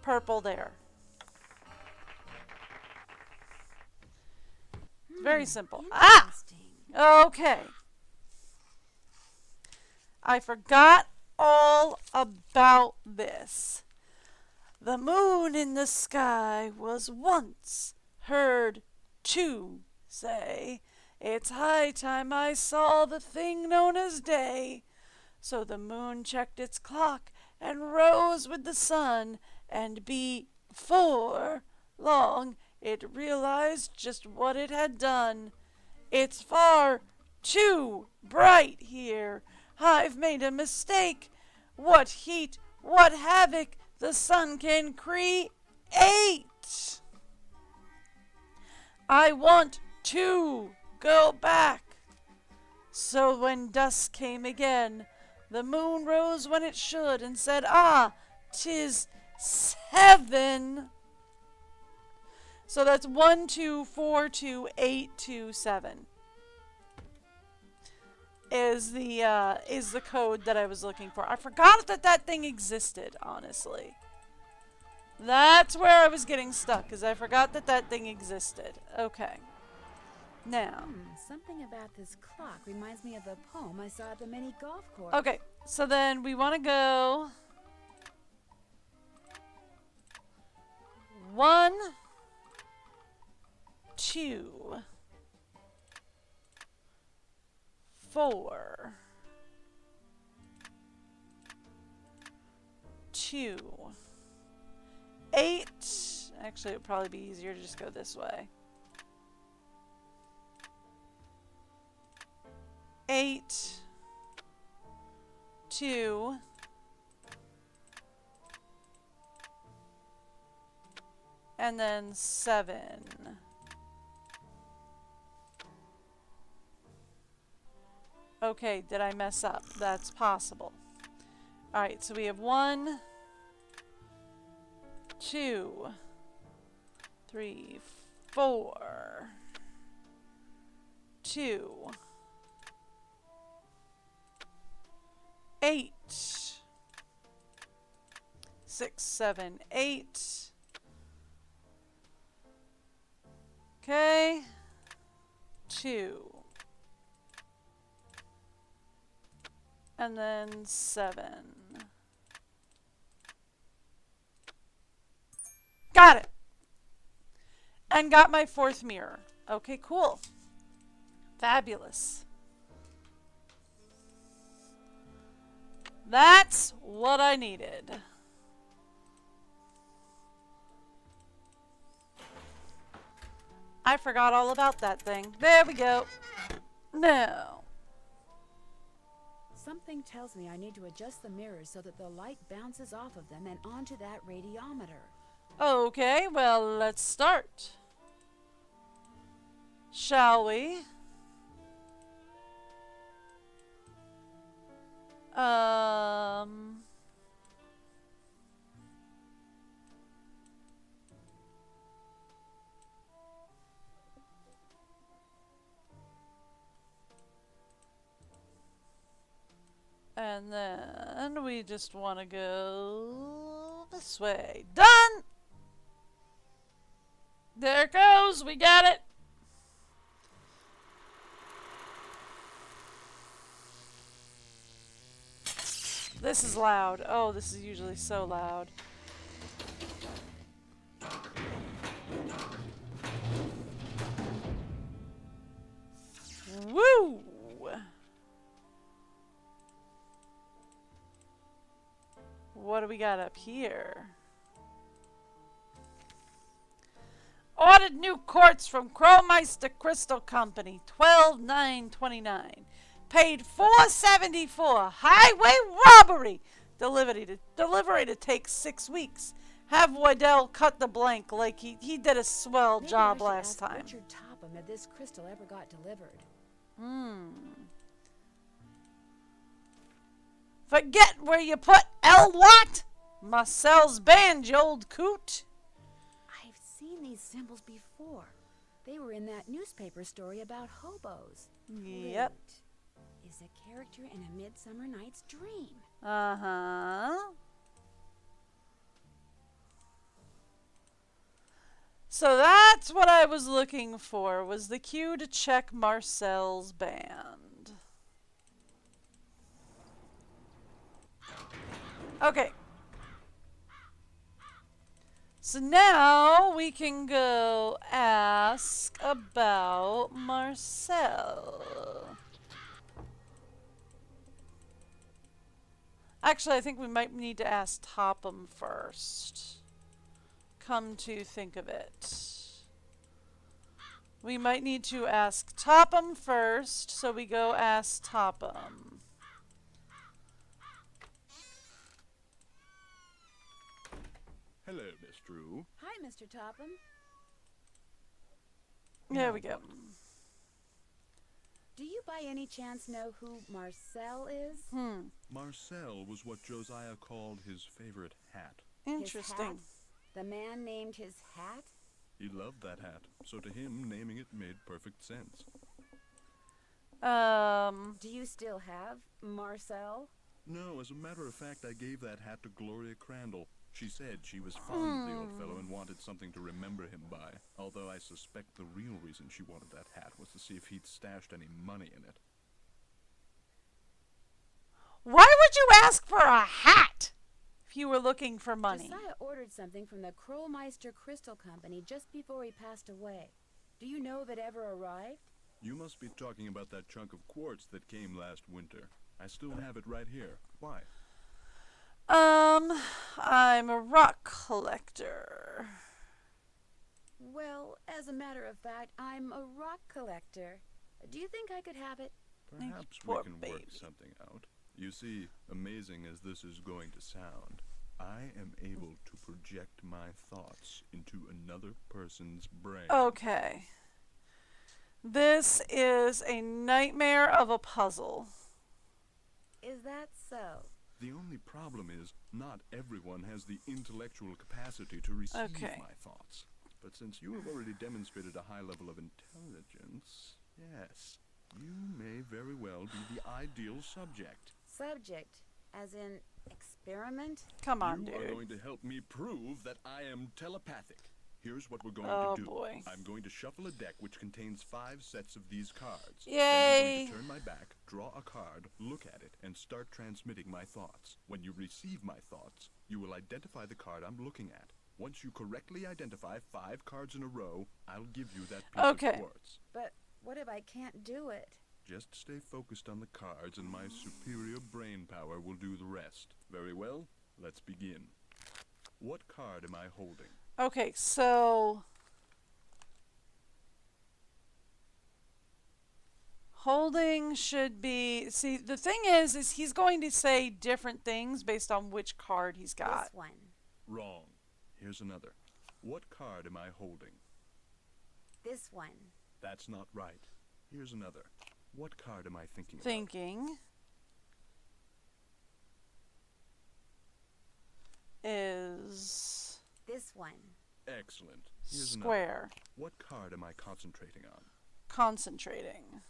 purple there. Very simple. Ah! Okay. I forgot all about this. The moon in the sky was once heard to say, "It's high time I saw the thing known as day." So the moon checked its clock and rose with the sun, and before long it realized just what it had done. "It's far too bright here. I've made a mistake. What heat, what havoc the sun can create. I want to go back." So when dusk came again, the moon rose when it should and said, "Ah, 'tis 7." So that's 1, 2, 4, 2, 8, 2, 7. Is the code that I was looking for. I forgot that that thing existed, honestly. That's where I was getting stuck, because I forgot that that thing existed. Okay. Now. Something about this clock reminds me of the poem I saw at the mini golf course. Okay, so then we want to go 1, 2, 4, 2, 8. Actually, it would probably be easier to just go this way. 8, 2, and then 7. Okay, did I mess up? That's possible. Alright, so we have 1, 2, 3, 4, 2, 8, 6, 7, 8. Okay. 2. And then 7. Got it. And got my 4th mirror. Okay, cool. Fabulous. That's what I needed. I forgot all about that thing. There we go. Now. Something tells me I need to adjust the mirrors so that the light bounces off of them and onto that radiometer. Okay, well, let's start. Shall we? And then we just want to go this way. Done! There it goes. We got it. This is loud. Oh, this is usually so loud. Woo! What do we got up here? Ordered new quartz from Crowmeister Crystal Company, $12,929. Paid $474. Highway robbery. Delivery to take 6 weeks. Have Waddell cut the blank like he did a swell job last time. Richard Topham if this crystal ever got delivered. Forget where you put L. What? Marcel's band, you old coot. I've seen these symbols before. They were in that newspaper story about hobos. Yep. Late is a character in A Midsummer Night's Dream. Uh-huh. So that's what I was looking for, was the cue to check Marcel's band. Okay. So now we can go ask about Marcel. Actually, I think we might need to ask Topham first. Come to think of it. We might need to ask Topham first, so we go ask Topham. Hello, Miss Drew. Hi, Mr. Topham. There we go. Do you by any chance know who Marcel is? Marcel was what Josiah called his favorite hat. Interesting. His hat? The man named his hat? He loved that hat, so to him, naming it made perfect sense. Do you still have Marcel? No, as a matter of fact, I gave that hat to Gloria Crandall. She said she was fond of the old fellow and wanted something to remember him by, although I suspect the real reason she wanted that hat was to see if he'd stashed any money in it. Why would you ask for a hat if you were looking for money? Josiah ordered something from the Krollmeister Crystal Company just before he passed away. Do you know if it ever arrived? You must be talking about that chunk of quartz that came last winter. I still have it right here. Why? I'm a rock collector. Well, as a matter of fact, I'm a rock collector. Do you think I could have it? Perhaps we can work something out. You see, amazing as this is going to sound, I am able to project my thoughts into another person's brain. Okay. This is a nightmare of a puzzle. Is that so? The only problem is, not everyone has the intellectual capacity to receive my thoughts. But since you have already demonstrated a high level of intelligence, yes, you may very well be the ideal subject. Subject? As in experiment? Come on, dude. You are going to help me prove that I am telepathic. Here's what we're going to do. Boy. I'm going to shuffle a deck which contains 5 sets of these cards. Yay! Then I'm going to turn my back, draw a card, look at it, and start transmitting my thoughts. When you receive my thoughts, you will identify the card I'm looking at. Once you correctly identify 5 cards in a row, I'll give you that piece of quartz. But what if I can't do it? Just stay focused on the cards and my superior brain power will do the rest. Very well, let's begin. What card am I holding? Okay, so holding should be, see, the thing is he's going to say different things based on which card he's got. This one. Wrong. Here's another. What card am I holding? This one. That's not right. Here's another. What card am I thinking Thinking is this one. Excellent. Here's square. Another. What card am I concentrating on? Concentrating.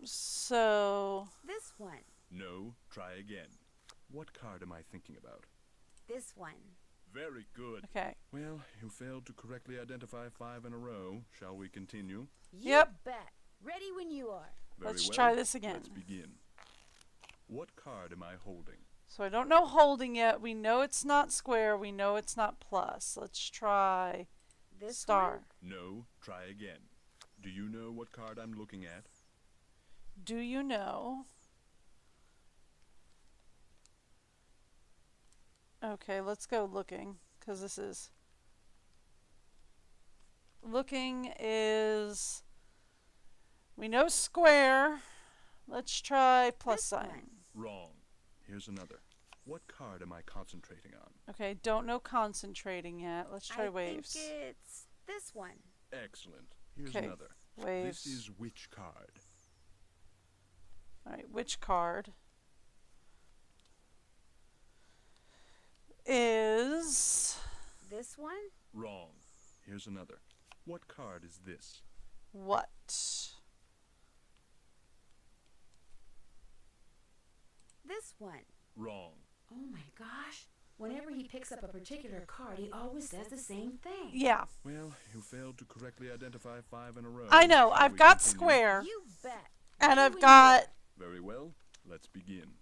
So this one. No, try again. What card am I thinking about? This one. Very good. Okay. Well, you failed to correctly identify 5 in a row. Shall we continue? You bet. Ready when you are. Let's try this again. Let's begin. What card am I holding? So I don't know holding yet. We know it's not square. We know it's not plus. Let's try this star. One? No, try again. Do you know what card I'm looking at? Do you know? Okay, let's go looking, because this is... Looking is... We know square. Let's try plus sign. Wrong. Here's another. What card am I concentrating on? Okay, don't know concentrating yet. Let's try waves. I think it's this one. Excellent. Here's another. Waves. This is which card? Alright, which card is... This one? Wrong. Here's another. What card is this? What? This one. Wrong. Oh my gosh. Whenever he picks up a particular card, he always says the same thing. Yeah. Well, you failed to correctly identify 5 in a row. I know. I've got square. You bet. And I've got... Very well. Let's begin.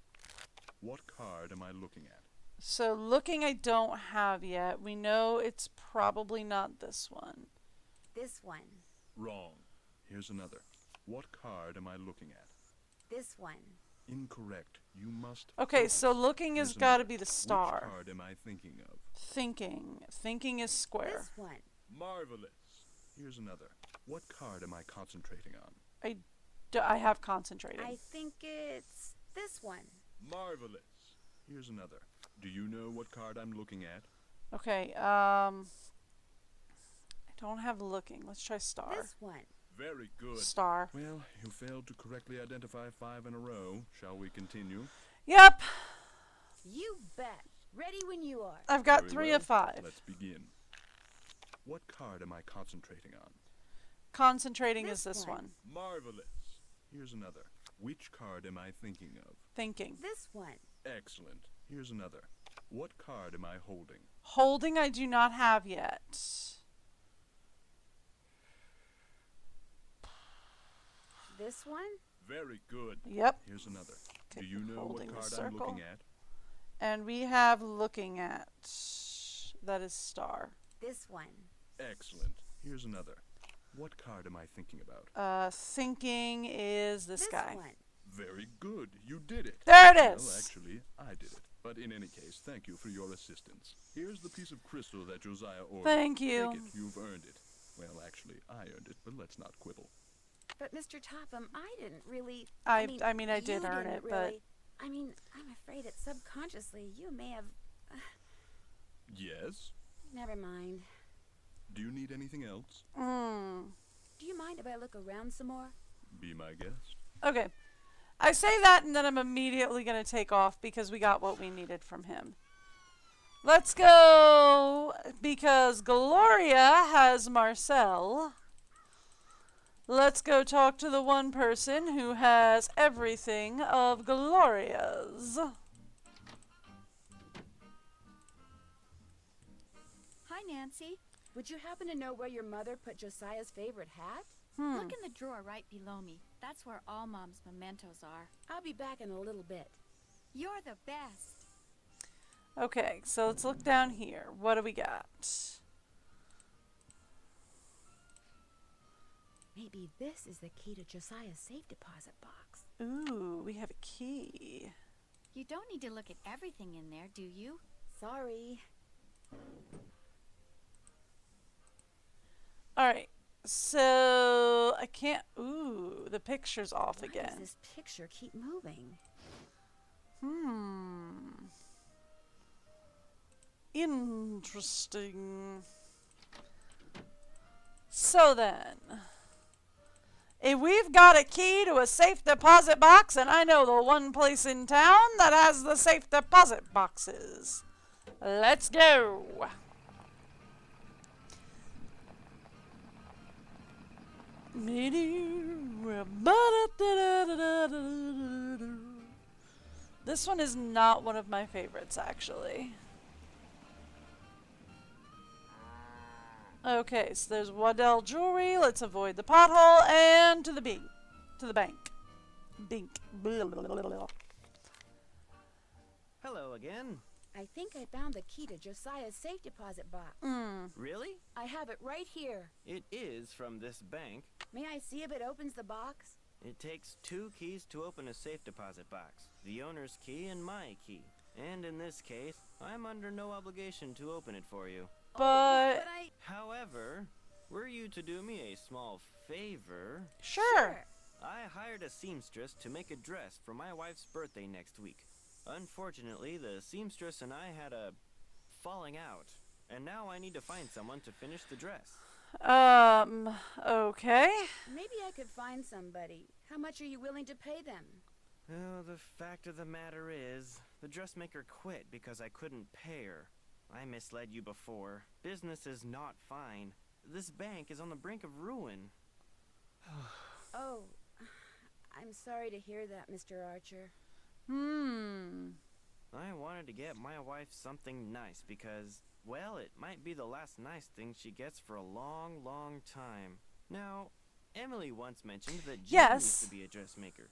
What card am I looking at? So looking I don't have yet. We know it's probably not this one. This one. Wrong. Here's another. What card am I looking at? This one. Incorrect. You must... Okay, so looking has got to be the star. Which card am I thinking of? Thinking. Thinking is square. This one. Marvelous. Here's another. What card am I concentrating on? I have concentrating. I think it's this one. Marvelous. Here's another. Do you know what card I'm looking at? Okay, I don't have looking. Let's try star. This one. Very good. Star. Well, you failed to correctly identify 5 in a row. Shall we continue? Yep. You bet. Ready when you are. I've got Very 3 well. of 5. Let's begin. What card am I concentrating on? Concentrating is this one. Marvelous. Here's another. Which card am I thinking of? Thinking. This one. Excellent. Here's another. What card am I holding? Holding I do not have yet. This one? Very good. Yep. Here's another. Okay, Do you know what holding the card I'm circle. looking at? And we have looking at. That is star. This one. Excellent. Here's another. What card am I thinking about? Thinking is this guy. One. Very good. You did it. There it is. Well, actually, I did it. But in any case, thank you for your assistance. Here's the piece of crystal that Josiah ordered. Thank you. Take it. You've earned it. Well, actually, I earned it, but let's not quibble. But Mr. Topham, I didn't really. I mean, I did you earn didn't it, really, I mean, I'm afraid that subconsciously you may have. Yes? Never mind. Do you need anything else? Do you mind if I look around some more? Be my guest. Okay. I say that and then I'm immediately going to take off because we got what we needed from him. Let's go because Gloria has Marcel. Let's go talk to the one person who has everything of Gloria's. Hi, Nancy. Would you happen to know where your mother put Josiah's favorite hat? Look in the drawer right below me. That's where all Mom's mementos are. I'll be back in a little bit. You're the best. Okay, so let's look down here. What do we got? Maybe this is the key to Josiah's safe deposit box. Ooh, we have a key. You don't need to look at everything in there, do you? Sorry. Alright, so I can't. Ooh, the picture's off Why again. does this picture keep moving? Interesting. So then, if we've got a key to a safe deposit box, and I know the one place in town that has the safe deposit boxes, let's go. This one is not one of my favorites, actually. Okay, so there's Waddell Jewelry. Let's avoid the pothole and to the bank. To the bank. Bink. Blah, blah, blah, blah. Hello again. I think I found the key to Josiah's safe deposit box. Really? I have it right here. It is from this bank. May I see if it opens the box? It takes 2 keys to open a safe deposit box. The owner's key and my key. And in this case, I'm under no obligation to open it for you. But However, were you to do me a small favor... Sure. I hired a seamstress to make a dress for my wife's birthday next week. Unfortunately, the seamstress and I had a falling out, and now I need to find someone to finish the dress. Okay. Maybe I could find somebody. How much are you willing to pay them? Oh, the fact of the matter is, the dressmaker quit because I couldn't pay her. I misled you before. Business is not fine. This bank is on the brink of ruin. Oh, I'm sorry to hear that, Mr. Archer. I wanted to get my wife something nice because, well, it might be the last nice thing she gets for a long, long time. Now, Emily once mentioned that Jen used to be a dressmaker.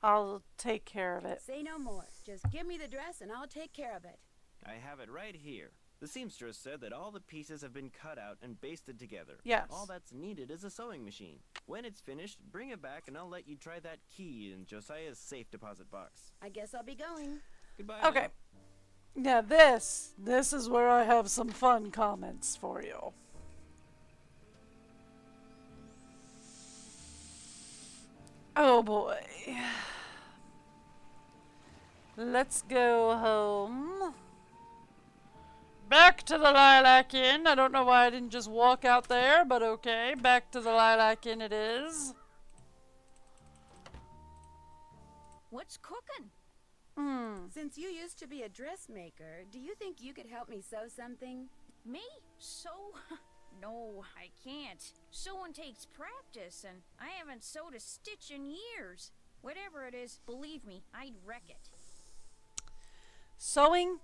I'll take care of it. Say no more. Just give me the dress and I'll take care of it. I have it right here. The seamstress said that all the pieces have been cut out and basted together. Yes. All that's needed is a sewing machine. When it's finished, bring it back and I'll let you try that key in Josiah's safe deposit box. I guess I'll be going. Goodbye. Okay. Yeah, this is where I have some fun comments for you. Oh boy. Let's go home. Back to the Lilac Inn. I don't know why I didn't just walk out there, but okay. Back to the Lilac Inn it is. What's cooking? Since you used to be a dressmaker, do you think you could help me sew something? Me? So? No, I can't. Sewing takes practice, and I haven't sewed a stitch in years. Whatever it is, believe me, I'd wreck it. Sewing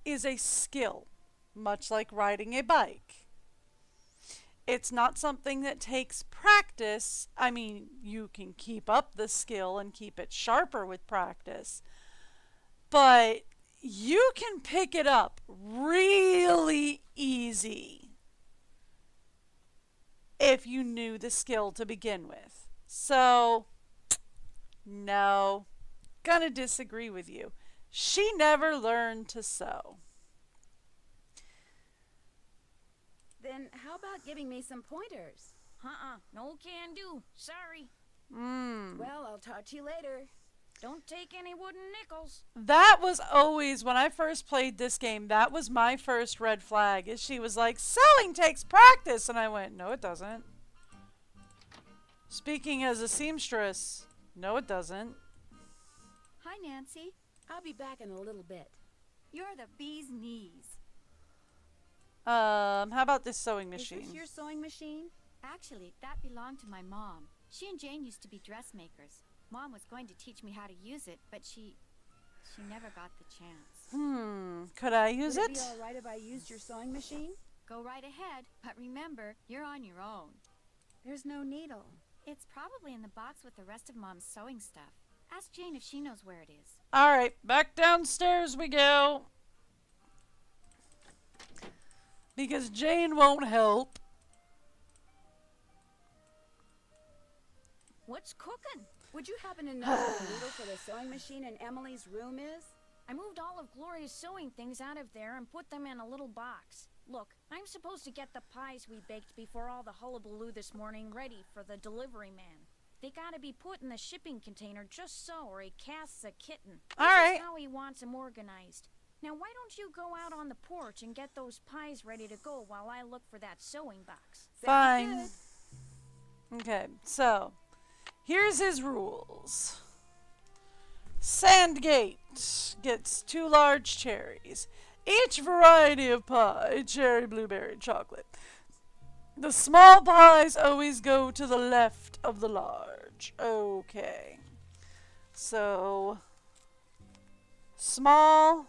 is a skill, much like riding a bike. It's not something that takes practice. I mean, you can keep up the skill and keep it sharper with practice, but you can pick it up really easy if you knew the skill to begin with. So, no, gonna disagree with you. She never learned to sew. Then how about giving me some pointers? No can do. Sorry. Well, I'll talk to you later. Don't take any wooden nickels. That was always, when I first played this game, that was my first red flag. Is she was like, sewing takes practice. And I went, no, it doesn't. Speaking as a seamstress, no, it doesn't. Hi, Nancy. I'll be back in a little bit. You're the bee's knees. How about this sewing machine? Is this your sewing machine? Actually, that belonged to my mom. She and Jane used to be dressmakers. Mom was going to teach me how to use it, but she never got the chance. Could I use Would it? it be all right if I used your sewing machine? Go right ahead, but remember, you're on your own. There's no needle. It's probably in the box with the rest of Mom's sewing stuff. Ask Jane if she knows where it is. All right, back downstairs we go. Because Jane won't help. What's cooking? Would you happen to know where the needle for the sewing machine in Emily's room is? I moved all of Gloria's sewing things out of there and put them in a little box. Look, I'm supposed to get the pies we baked before all the hullabaloo this morning ready for the delivery man. They gotta be put in the shipping container just so, or he casts a kitten. All right. This is how he wants them organized. Now, why don't you go out on the porch and get those pies ready to go while I look for that sewing box? Fine. Okay, so here's his rules. Sandgate gets 2 large cherries. Each variety of pie, cherry, blueberry, chocolate. The small pies always go to the left of the large. Okay. So, small,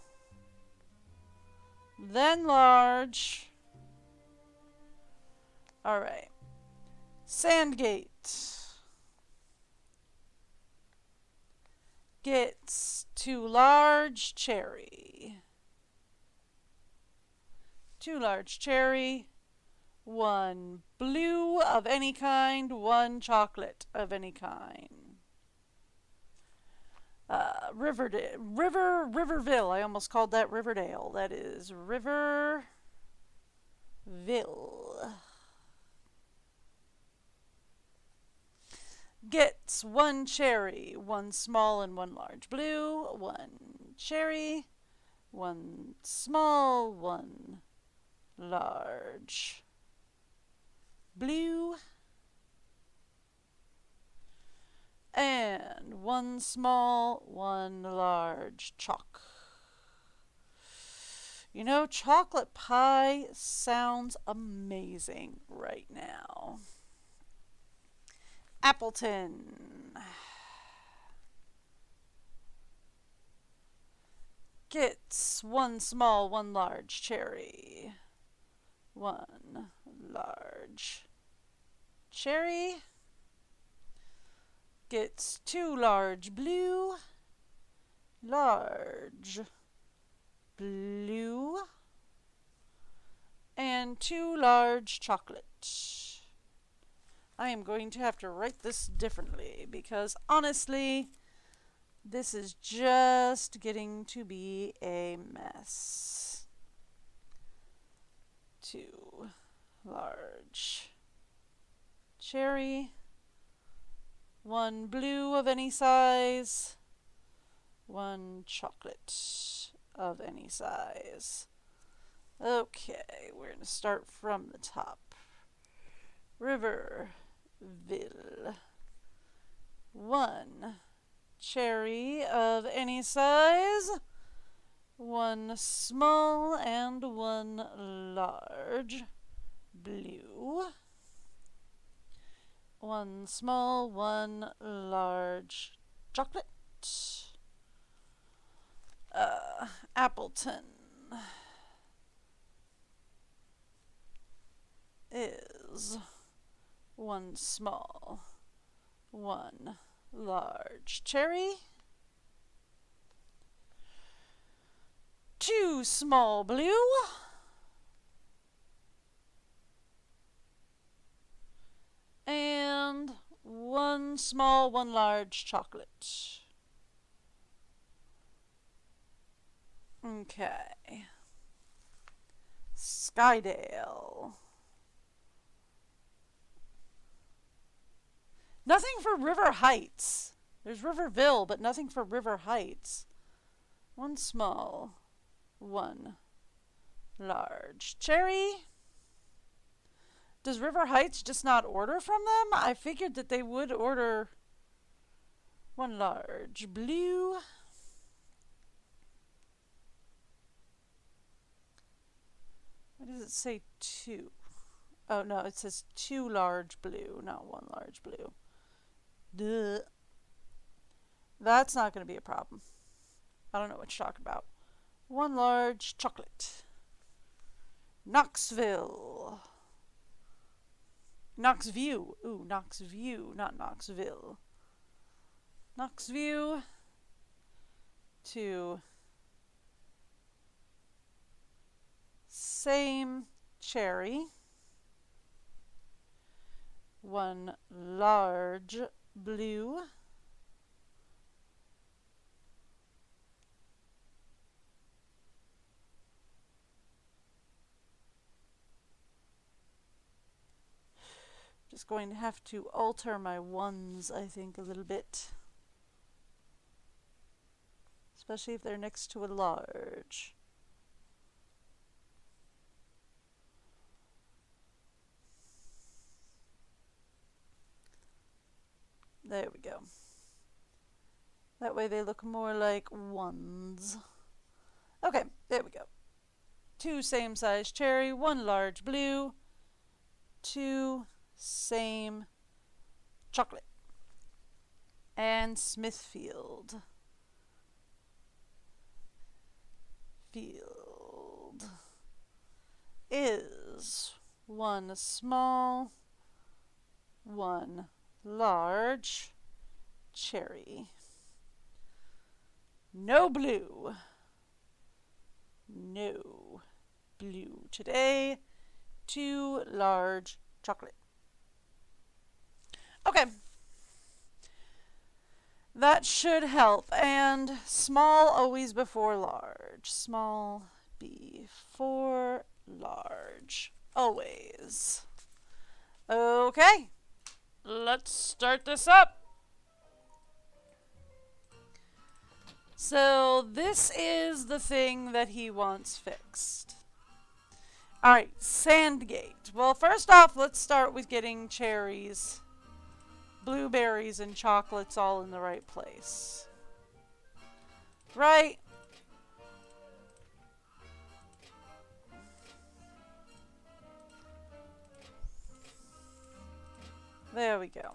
then large. Alright. Sandgate gets 2 large cherry. 2 large cherry. 1 blue of any kind, 1 chocolate of any kind. Riverville. I almost called that Riverdale. That is Riverville. Gets 1 cherry, 1 small and 1 large blue, 1 cherry, 1 small, 1 large blue, and 1 small, 1 large chalk. You know, chocolate pie sounds amazing right now. Appleton gets 1 small, 1 large cherry. 1 large cherry. Gets 2 large blue. Large blue. And 2 large chocolate. I am going to have to write this differently because honestly, this is just getting to be a mess. 2 large cherry, 1 blue of any size, 1 chocolate of any size. Okay, we're going to start from the top. Riverville. 1 cherry of any size, 1 small and 1 large blue. One small, one large chocolate. Appleton is one small, one large cherry. Two small blue. And one small, one large chocolate. Okay. Skydale. Nothing for River Heights. There's Riverville, but nothing for River Heights. One small, one large cherry. Does River Heights just not order from them? I figured that they would order one large blue. Why does it say two? Oh, no, it says two large blue, not one large blue. Duh. That's not going to be a problem. I don't know what you're talking about. One large chocolate. Knoxville. Knoxview. Ooh, Knoxview, not Knoxville. Knoxview. Two. Same cherry. One large blue. Just going to have to alter my ones, I think, a little bit. Especially if they're next to a large. There we go. That way they look more like ones. Okay, there we go. Two same size cherry, one large blue, two same chocolate. And Smithfield. Field is one small, one large cherry. No blue. No blue today. Two large chocolate. Okay. That should help. And small always before large. Small before large. Always. Okay. Let's start this up. So this is the thing that he wants fixed. Alright, Sandgate. Well, first off, let's start with getting cherries, blueberries, and chocolates all in the right place. Right? There we go.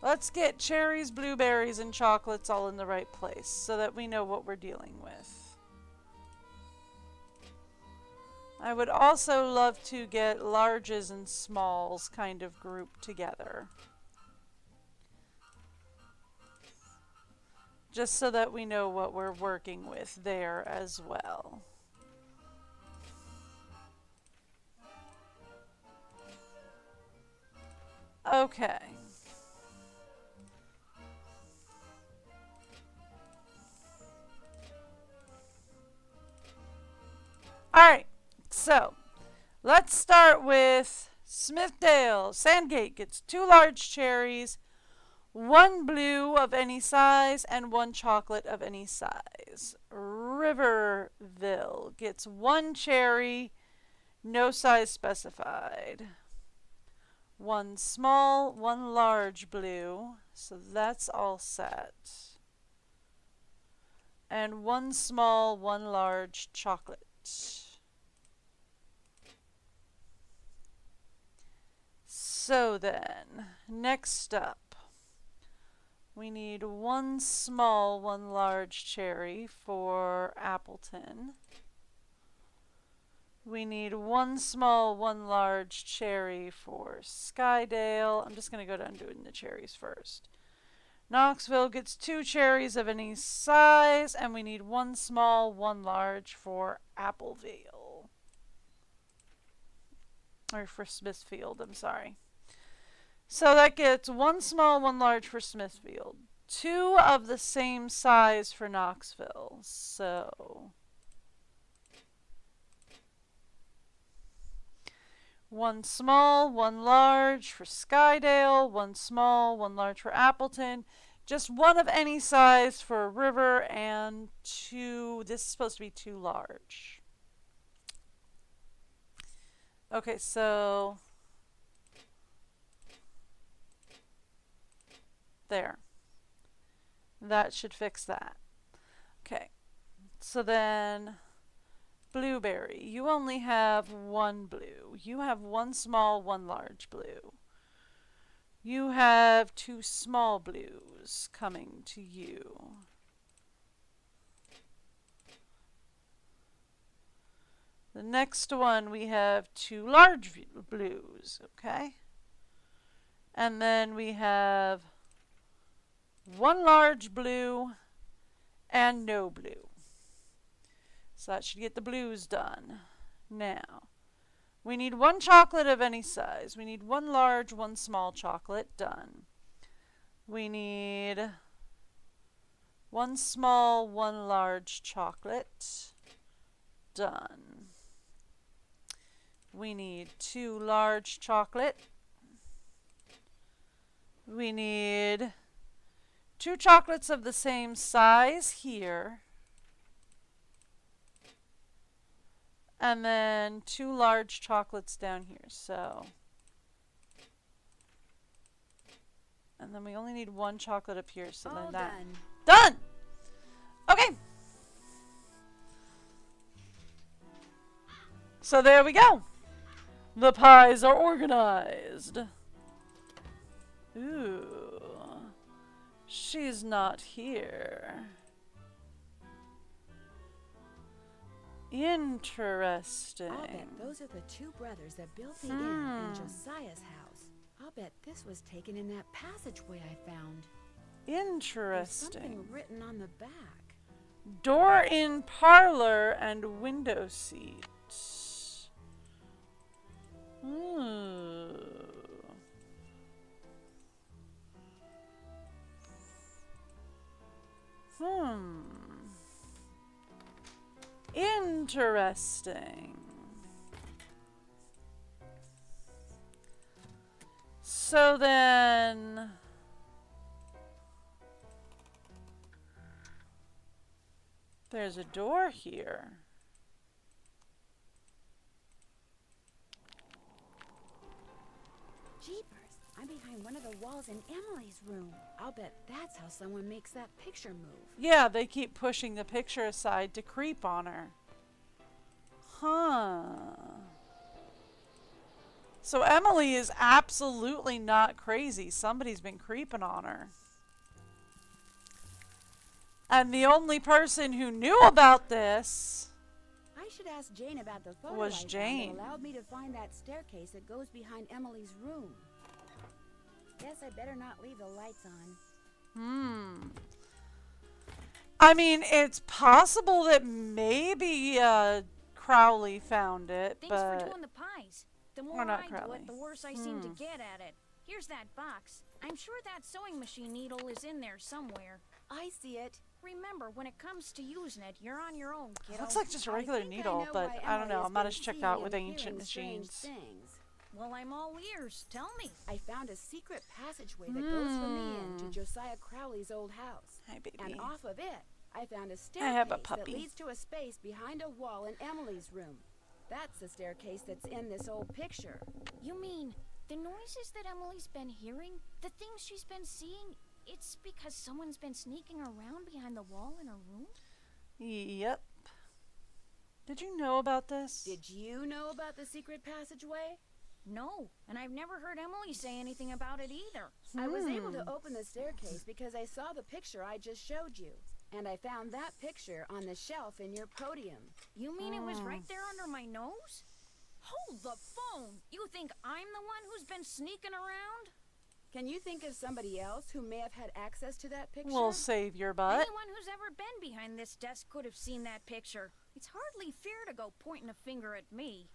Let's get cherries, blueberries, and chocolates all in the right place so that we know what we're dealing with. I would also love to get larges and smalls kind of grouped together. Just so that we know what we're working with there as well. Okay. Alright, so let's start with Smithdale. Sandgate gets two large cherries, one blue of any size, and one chocolate of any size. Riverville gets one cherry, no size specified. One small, one large blue, so that's all set. And one small, one large chocolate. So then, next up, we need one small, one large cherry for Appleton. We need one small, one large cherry for Skydale. I'm just going to go down doing the cherries first. Knoxville gets 2 cherries of any size, and we need one small, one large for Appleville. Or for Smithfield, I'm sorry. So that gets one small, one large for Smithfield. 2 of the same size for Knoxville. So one small, one large for Skydale, one small, one large for Appleton. Just one of any size for River, and 2, this is supposed to be 2 large. Okay, so there. That should fix that. Okay, so then Blueberry, you only have 1 blue. You have 1 small, 1 large blue. You have 2 small blues coming to you. The next one, we have 2 large blues, okay? And then we have 1 large blue and no blue. So that should get the blues done. Now, we need 1 chocolate of any size. We need 1 large, 1 small chocolate. Done. We need 1 small, 1 large chocolate. Done. We need 2 large chocolate. We need 2 chocolates of the same size here. And then 2 large chocolates down here. So, and then we only need 1 chocolate up here. So then that done. Okay. So there we go. The pies are organized. Ooh. She's not here. Interesting. I'll bet those are the 2 brothers that built the inn in Josiah's house. I'll bet this was taken in that passageway I found. Interesting. There's something written on the back. Door in parlor and window seat. Interesting. So then, there's a door here. Jeepers, I'm behind one of the walls in Emily's room. I'll bet that's how someone makes that picture move. Yeah, they keep pushing the picture aside to creep on her. Huh. So Emily is absolutely not crazy. Somebody's been creeping on her. And the only person who knew about this I should ask Jane about the photo was I found Jane. that allowed me to find that staircase that goes behind Emily's room. Guess I better not leave the lights on. I mean, it's possible that maybe Crowley found it, Thanks but for doing the pies. The more Or not I do Crowley. it, the worse I seem to get at it. Here's that box. I'm sure that sewing machine needle is in there somewhere. I see it. Remember, when it comes to using it, you're on your own, kiddo. looks like just a regular needle, but I don't know. I'm not as checked out with ancient machines. Well, I'm all ears. Tell me. I found a secret passageway that goes from the inn to Josiah Crowley's old house. Hi, baby. And off of it, I found a I staircase have a that puppy. leads to a space behind a wall in Emily's room. That's the staircase that's in this old picture. You mean the noises that Emily's been hearing? The things she's been seeing? It's because someone's been sneaking around behind the wall in her room? Yep. Did you know about this? Did you know about the secret passageway? No, and I've never heard Emily say anything about it either. I was able to open the staircase because I saw the picture I just showed you. And I found that picture on the shelf in your podium. You mean it was right there under my nose? Hold the phone! You think I'm the one who's been sneaking around? Can you think of somebody else who may have had access to that picture? We'll save your butt. Anyone who's ever been behind this desk could have seen that picture. It's hardly fair to go pointing a finger at me.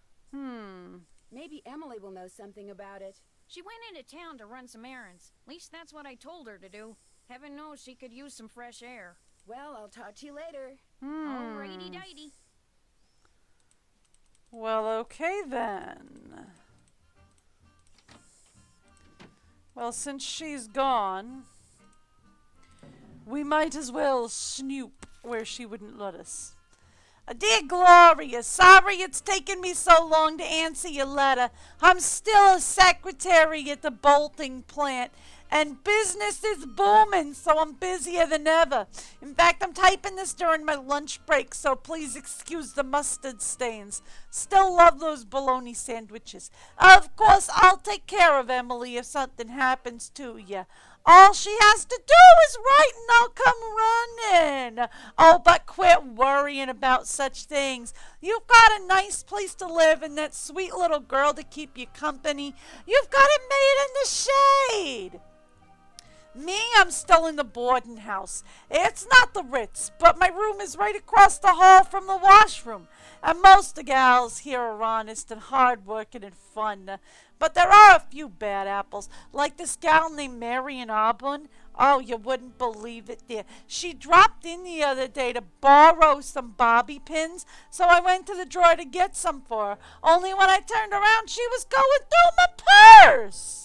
Maybe Emily will know something about it. She went into town to run some errands. At least that's what I told her to do. Heaven knows she could use some fresh air. Well, I'll talk to you later. Alrighty-dighty. Well, okay then. Well, since she's gone, we might as well snoop where she wouldn't let us. Dear Gloria, sorry it's taken me so long to answer your letter. I'm still a secretary at the bolting plant, and business is booming, so I'm busier than ever. In fact, I'm typing this during my lunch break, so please excuse the mustard stains. Still love those bologna sandwiches. Of course, I'll take care of Emily if something happens to you. All she has to do is write and I'll come running. Oh, but quit worrying about such things. You've got a nice place to live and that sweet little girl to keep you company. You've got it made in the shade. Me, I'm still in the boarding house. It's not the Ritz, but my room is right across the hall from the washroom. And most of the gals here are honest and hard-working and fun. But there are a few bad apples, like this gal named Marion Auburn. Oh, you wouldn't believe it, dear. She dropped in the other day to borrow some bobby pins, so I went to the drawer to get some for her. Only when I turned around, she was going through my purse.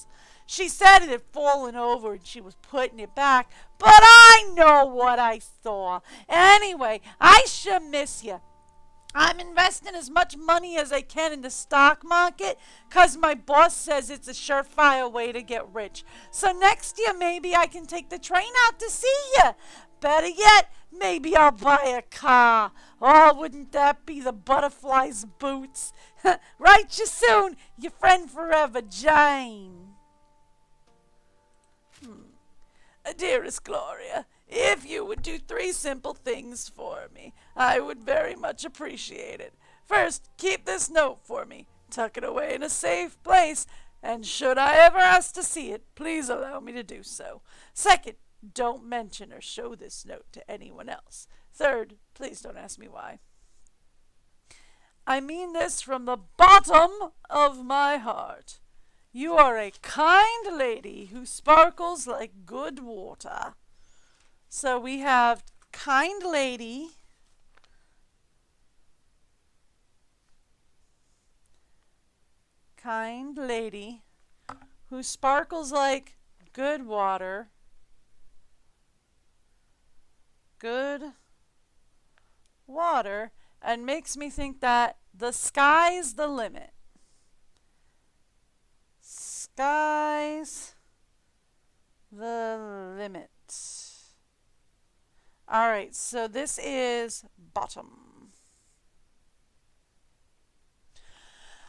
She said it had fallen over and she was putting it back, but I know what I saw. Anyway, I sure miss you. I'm investing as much money as I can in the stock market because my boss says it's a surefire way to get rich. So next year, maybe I can take the train out to see you. Better yet, maybe I'll buy a car. Oh, wouldn't that be the butterfly's boots? Write you soon, your friend forever, Jane. Dearest Gloria, if you would do 3 simple things for me, I would very much appreciate it. First, keep this note for me. Tuck it away in a safe place, and should I ever ask to see it, please allow me to do so. Second, don't mention or show this note to anyone else. Third, please don't ask me why. I mean this from the bottom of my heart. You are a kind lady who sparkles like good water. So we have kind lady, who sparkles like good water, and makes me think that the sky's the limit. Sky's the limit. All right, so this is bottom.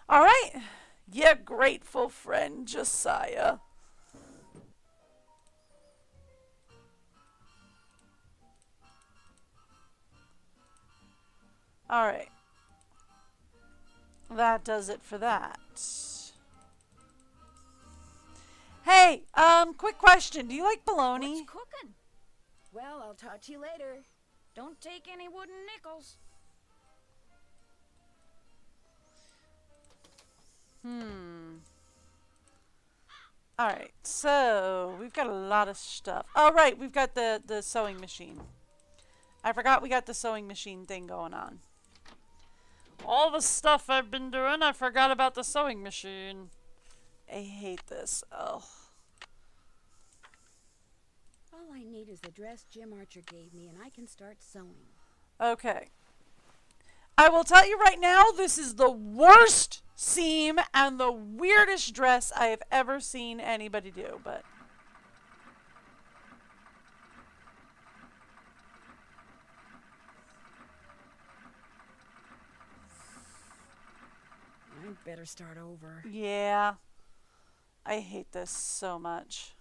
All right, your grateful friend, Josiah. All right. That does it for that. Hey, quick question. Do you like bologna? What's cooking? Well, I'll talk to you later. Don't take any wooden nickels. Alright, so we've got a lot of stuff. Oh, right, we've got the sewing machine. I forgot we got the sewing machine thing going on. All the stuff I've been doing, I forgot about the sewing machine. I hate this. Oh. All I need is the dress Jim Archer gave me, and I can start sewing. Okay. I will tell you right now, this is the worst seam and the weirdest dress I have ever seen anybody do, but... I better start over. Yeah. I hate this so much.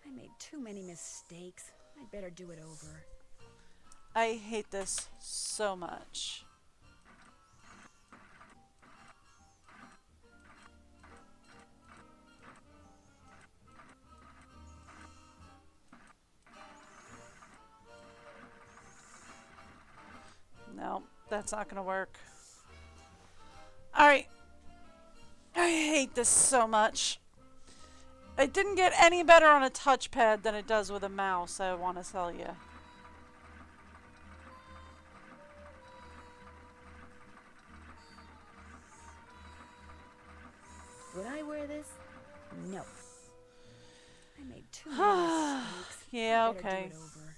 I made too many mistakes. I'd better do it over. I hate this so much. No, that's not going to work. Alright. I hate this so much. It didn't get any better on a touchpad than it does with a mouse, I want to tell you. Would I wear this? No. I made too many mistakes. Yeah, I'd better okay. do it over.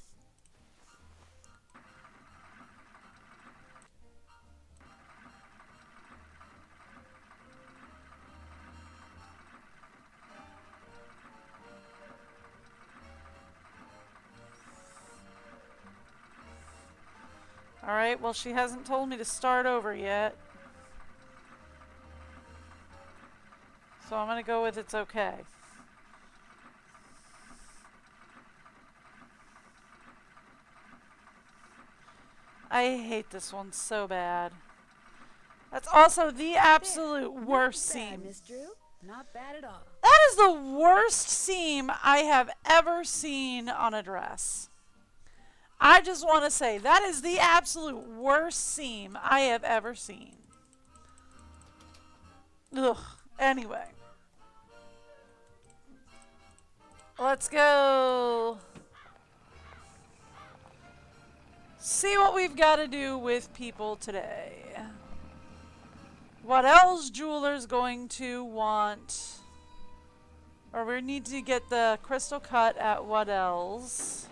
Alright, well, she hasn't told me to start over yet. So I'm going to go with it's okay. I hate this one so bad. That's also the absolute worst seam. Miss Drew. Not bad at all. That is the worst seam I have ever seen on a dress. I just want to say that is the absolute worst seam I have ever seen. Ugh. Anyway. Let's go. See what we've got to do with people today. What else Jeweler's going to want? Or we need to get the crystal cut at what else?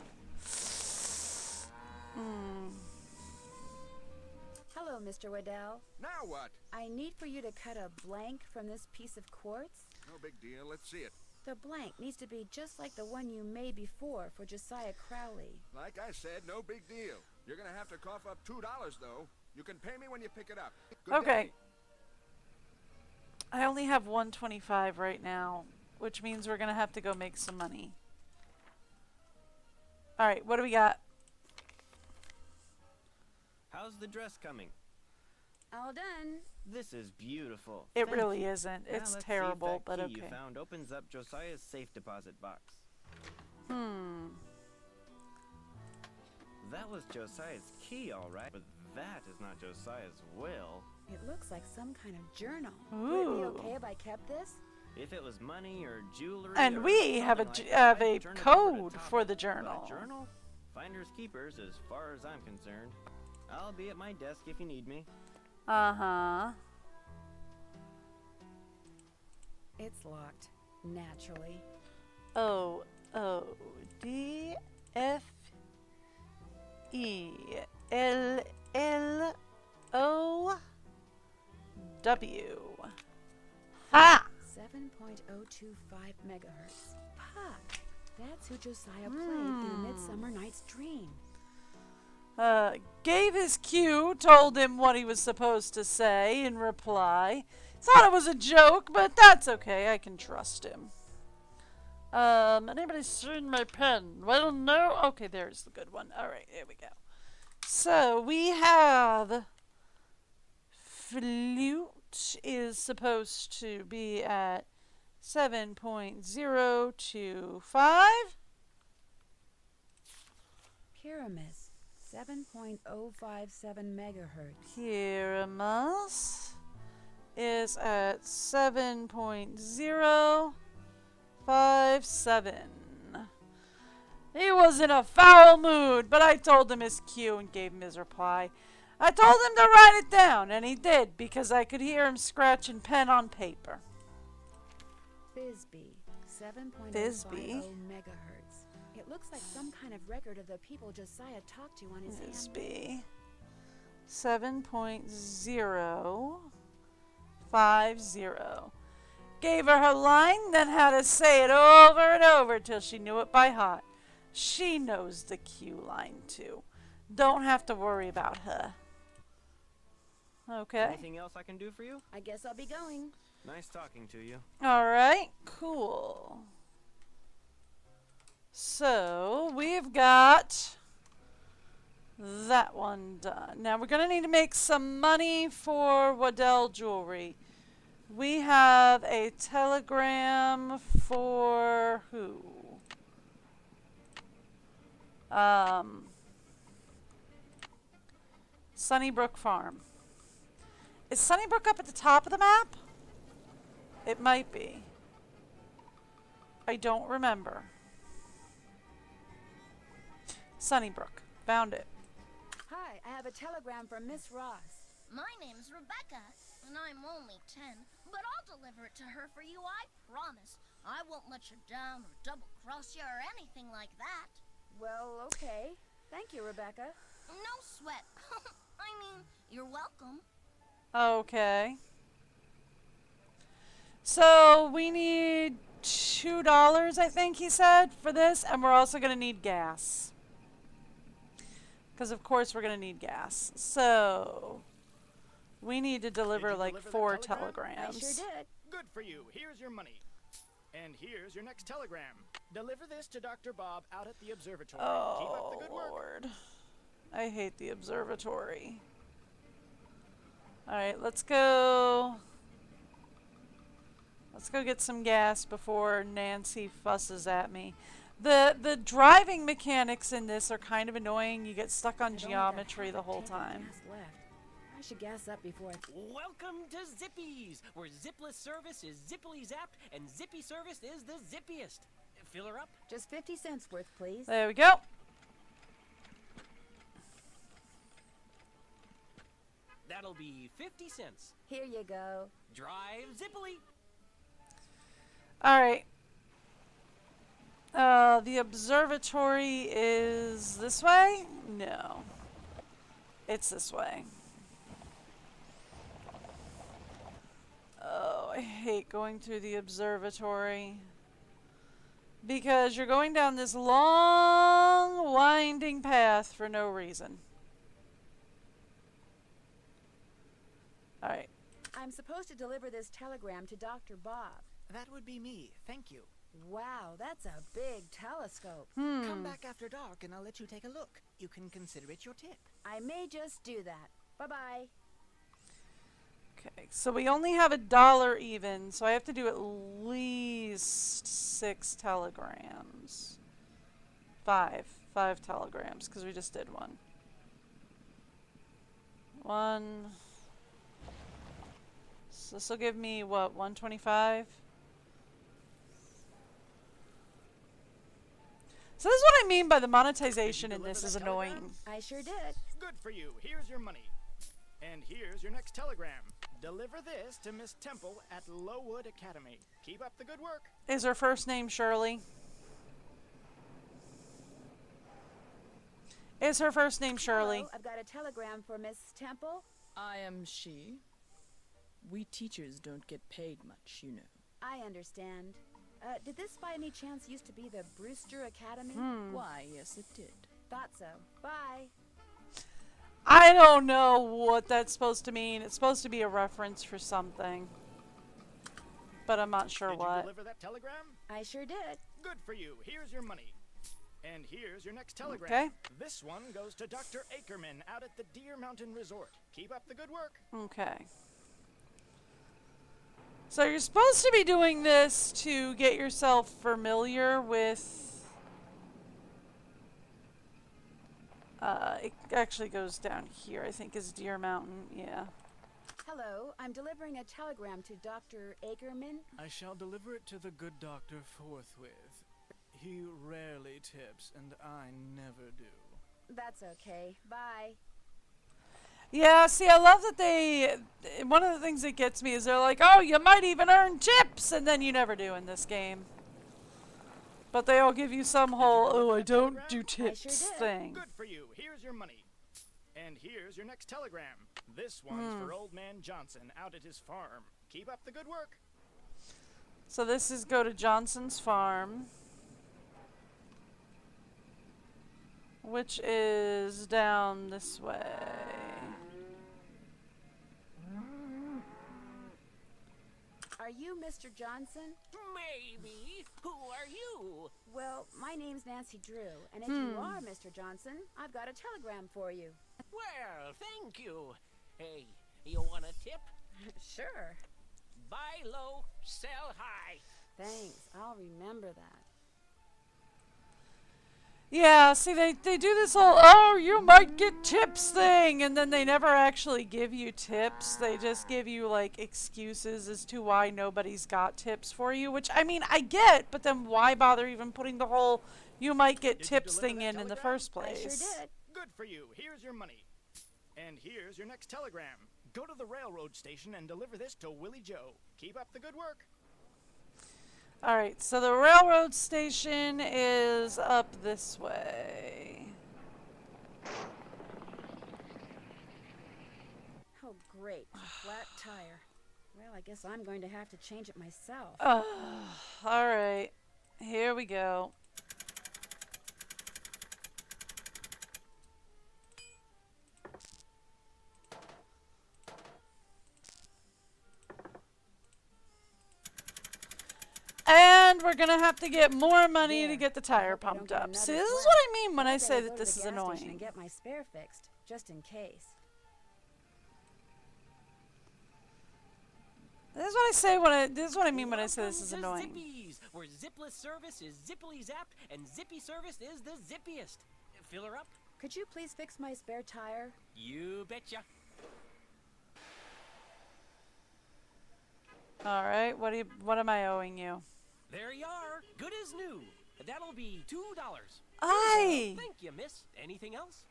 Hello, Mr. Waddell. Now what? I need for you to cut a blank from this piece of quartz. No big deal. Let's see it. The blank needs to be just like the one you made before for Josiah Crowley. Like I said, no big deal. You're gonna have to cough up $2, though. You can pay me when you pick it up. Good Okay. day. I only have 125 right now, which means we're going to have to go make some money. All right, what do we got? How's the dress coming? All done. This is beautiful. It Thank really you. isn't. Now It's let's terrible, see if that but key okay. you found opens up Josiah's safe deposit box. That was Josiah's key, all right, but that is not Josiah's will. It looks like some kind of journal. Ooh. Would it be okay if I kept this? If it was money or jewelry, And or we have a, something like have that, a I'd turn it over to code Thomas. for the But journal. a journal? Finders keepers, as far as I'm concerned. I'll be at my desk if you need me. Uh-huh. It's locked. Naturally. O-O-D-F-E-L-L-O-W. Ha! 7.025 megahertz. Pop. That's who Josiah played in A Midsummer Night's Dream. Gave his cue, told him what he was supposed to say in reply. Thought it was a joke, but that's okay. I can trust him. Anybody seen my pen? Well, no. Okay, there's the good one. All right, here we go. So we have flute is supposed to be at 7.025. Pyramus. 7.057 megahertz. Pyramus is at 7.057. He was in a foul mood, but I told him his cue and gave him his reply. I told him to write it down, and he did, because I could hear him scratching pen on paper. Bisbee. 7.050 Bisbee. megahertz. It looks like some kind of record of the people Josiah talked to on his Bisbee. 7.050. Gave her her line, then had to say it over and over till she knew it by heart. She knows the cue line too. Don't have to worry about her. Okay. Anything else I can do for you? I guess I'll be going. Nice talking to you. Alright, cool. So, we've got that one done. Now, we're going to need to make some money for Waddell Jewelry. We have a telegram for who? Sunnybrook Farm. Is Sunnybrook up at the top of the map? It might be. I don't remember. Sunnybrook. Found it. Hi, I have a telegram from Miss Ross. My name's Rebecca, and I'm only 10, but I'll deliver it to her for you, I promise. I won't let you down or double-cross you or anything like that. Well, okay. Thank you, Rebecca. No sweat. I mean, you're welcome. Okay. So we need $2, I think he said, for this, and we're also going to need gas. Because of course we're going to need gas. So we need to deliver like 4 telegrams. I sure did. Good for you. Here's your money. And here's your next telegram. Deliver this to Dr. Bob out at the observatory. Keep up the good work. Lord. I hate the observatory. Alright, let's go. Let's go get some gas before Nancy fusses at me. The driving mechanics in this are kind of annoying. You get stuck on geometry the whole time. I should gas up before I... Welcome to Zippy's, where zipless service is zippily zapped and zippy service is the zippiest. Fill her up? Just 50 cents worth, please. There we go. That'll be 50 cents. Here you go. Drive zippily. Alright. The observatory is this way? No. It's this way. Oh, I hate going through the observatory. Because you're going down this long, winding path for no reason. Alright. I'm supposed to deliver this telegram to Dr. Bob. That would be me. Thank you. Wow, that's a big telescope. Come back after dark and I'll let you take a look. You can consider it your tip. I may just do that. Bye-bye. Okay, so we only have $1 even, so I have to do at least 6 telegrams. 5 telegrams, because we just did one. 1. So this will give me, what, 125? So this is what I mean by the monetization in this is annoying. I sure did. Good for you. Here's your money. And here's your next telegram. Deliver this to Miss Temple at Lowood Academy. Keep up the good work. Is her first name Shirley? Is her first name Shirley? Hello, I've got a telegram for Miss Temple. I am she. We teachers don't get paid much, you know. I understand. Did this by any chance used to be the Brewster Academy? Why, yes it did. Thought so. Bye. I don't know what that's supposed to mean. It's supposed to be a reference for something. But I'm not sure what. Did you deliver that telegram? I sure did. Good for you. Here's your money. And here's your next telegram. Okay. This one goes to Dr. Ackerman out at the Deer Mountain Resort. Keep up the good work. Okay. So you're supposed to be doing this to get yourself familiar with... it actually goes down here, I think, is Deer Mountain. Yeah. Hello, I'm delivering a telegram to Dr. Ackerman. I shall deliver it to the good doctor forthwith. He rarely tips, and I never do. That's okay. Bye. Yeah, see, I love that they... One of the things that gets me is they're like, oh, you might even earn tips, and then you never do in this game. But they all give you some whole, oh, I don't do tips thing. Good for you. Here's your money. And here's your next telegram. This one's for Old Man Johnson out at his farm. Keep up the good work. So this is go to Johnson's farm. Which is down this way. Are you Mr. Johnson? Maybe. Who are you? Well, my name's Nancy Drew, and if you are Mr. Johnson, I've got a telegram for you. Well, thank you. Hey, you want a tip? Sure. Buy low, sell high. Thanks. I'll remember that. Yeah, see, they do this whole, oh, you might get tips thing, and then they never actually give you tips. They just give you, like, excuses as to why nobody's got tips for you, which, I mean, I get, but then why bother even putting the whole you might get tips thing in the first place? I sure did. Good for you. Here's your money. And here's your next telegram. Go to the railroad station and deliver this to Willie Joe. Keep up the good work. Alright, so the railroad station is up this way. Oh, great. A flat tire. Well, I guess I'm going to have to change it myself. Alright, here we go. And we're going to have to get more money to get the tire pumped up. See, this is what I mean when I say that this is annoying. And get my spare fixed, just in case. This is what I say when I. This is what I mean when I say this is Welcome to annoying. Zippies, where zipless service is zippily zapped and zippy service is the zippiest. Fill her up? Could you please fix my spare tire? You betcha. All right, what am I owing you? There you are, good as new. That'll be $2. Aye. Thank you, miss. Anything else?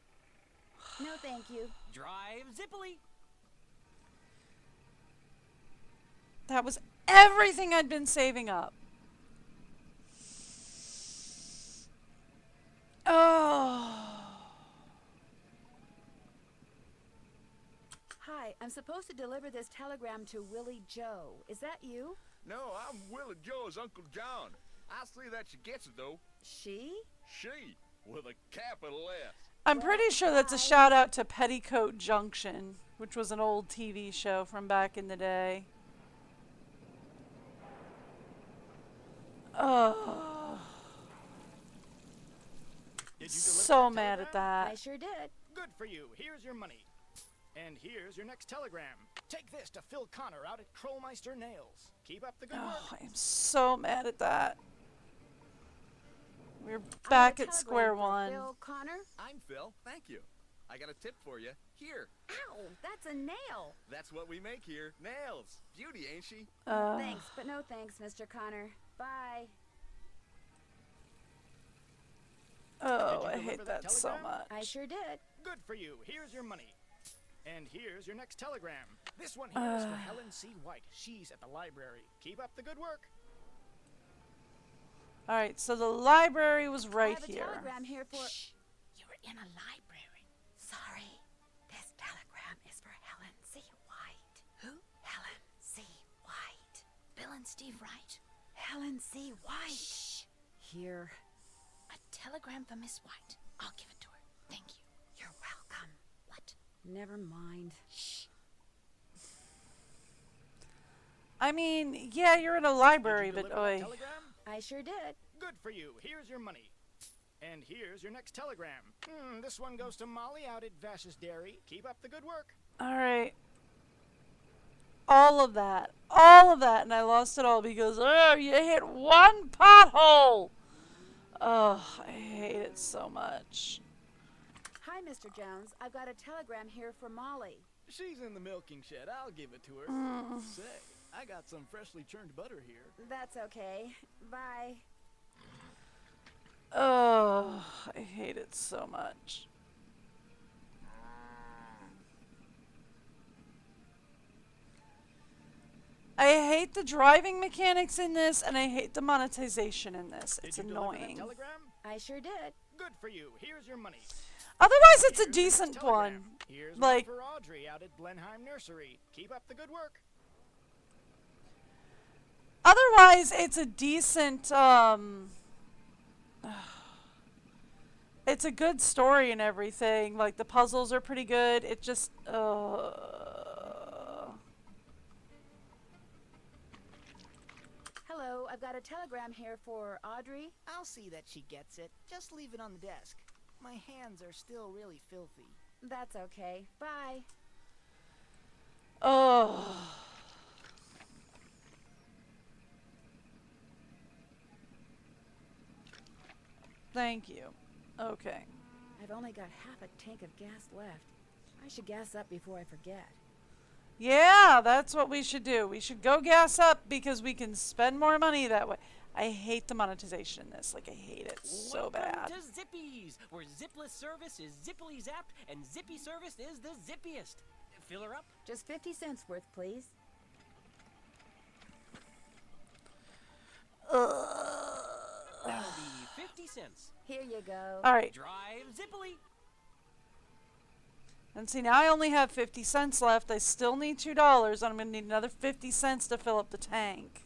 No, thank you. Drive zippily. That was everything I'd been saving up. Oh. Hi, I'm supposed to deliver this telegram to Willie Joe. Is that you? No, I'm Willie Joe's Uncle John. I see that she gets it, though. She? She, with a capital S. I'm pretty sure that's a shout out to Petticoat Junction, which was an old TV show from back in the day. Oh. So mad at that. I sure did. Good for you. Here's your money. And here's your next telegram. Take this to Phil Connor out at Krollmeister Nails. Keep up the good work. Oh, I'm so mad at that. We're back at square one. Phil Connor? I'm Phil. Thank you. I got a tip for you. Here. Ow, that's a nail. That's what we make here. Nails. Beauty, ain't she? Thanks, but no thanks, Mr. Connor. Bye. Oh, I hate that so much. I sure did. Good for you. Here's your money. And here's your next telegram. This one here is for Helen C. White. She's at the library. Keep up the good work. Alright, so the library was right I have here. A telegram here for... Shh! You're in a library. Sorry. This telegram is for Helen C. White. Who? Helen C. White. Bill and Steve Wright. Helen C. White. Shh! Here. A telegram for Miss White. I'll give it to her. Thank you. You're welcome. What? Never mind. Shh. I mean, yeah, you're in a library, Did you but deliver that oi. telegram? I sure did. Good for you. Here's your money. And here's your next telegram. This one goes to Molly out at Vash's Dairy. Keep up the good work. Alright. All of that. All of that. And I lost it all because, oh, you hit one pothole. Oh, I hate it so much. Hi, Mr. Jones. I've got a telegram here for Molly. She's in the milking shed. I'll give it to her. Say, I got some freshly churned butter here. That's okay. Bye. Oh, I hate it so much. I hate the driving mechanics in this, and I hate the monetization in this. It's annoying. I sure did. Good for you. Here's your money. Otherwise, it's a decent one. Here's Like, one for Audrey out at Blenheim Nursery. Keep up the good work. otherwise, it's a decent, it's a good story and everything. Like, the puzzles are pretty good. It just, Hello, I've got a telegram here for Audrey. I'll see that she gets it. Just leave it on the desk. My hands are still really filthy. That's okay. Bye. Oh. Thank you. Okay. I've only got half a tank of gas left. I should gas up before I forget. Yeah, that's what we should do. We should go gas up because we can spend more money that way. I hate the monetization in this. Like, I hate it so bad. Welcome to Zippies, where zipless service is zippily zapped and zippy service is the zippiest. Fill her up? Just 50 cents worth, please. That'll be 50 cents. Here you go. All right. Drive zippily. And see, now I only have 50 cents left. I still need $2, and I'm going to need another 50 cents to fill up the tank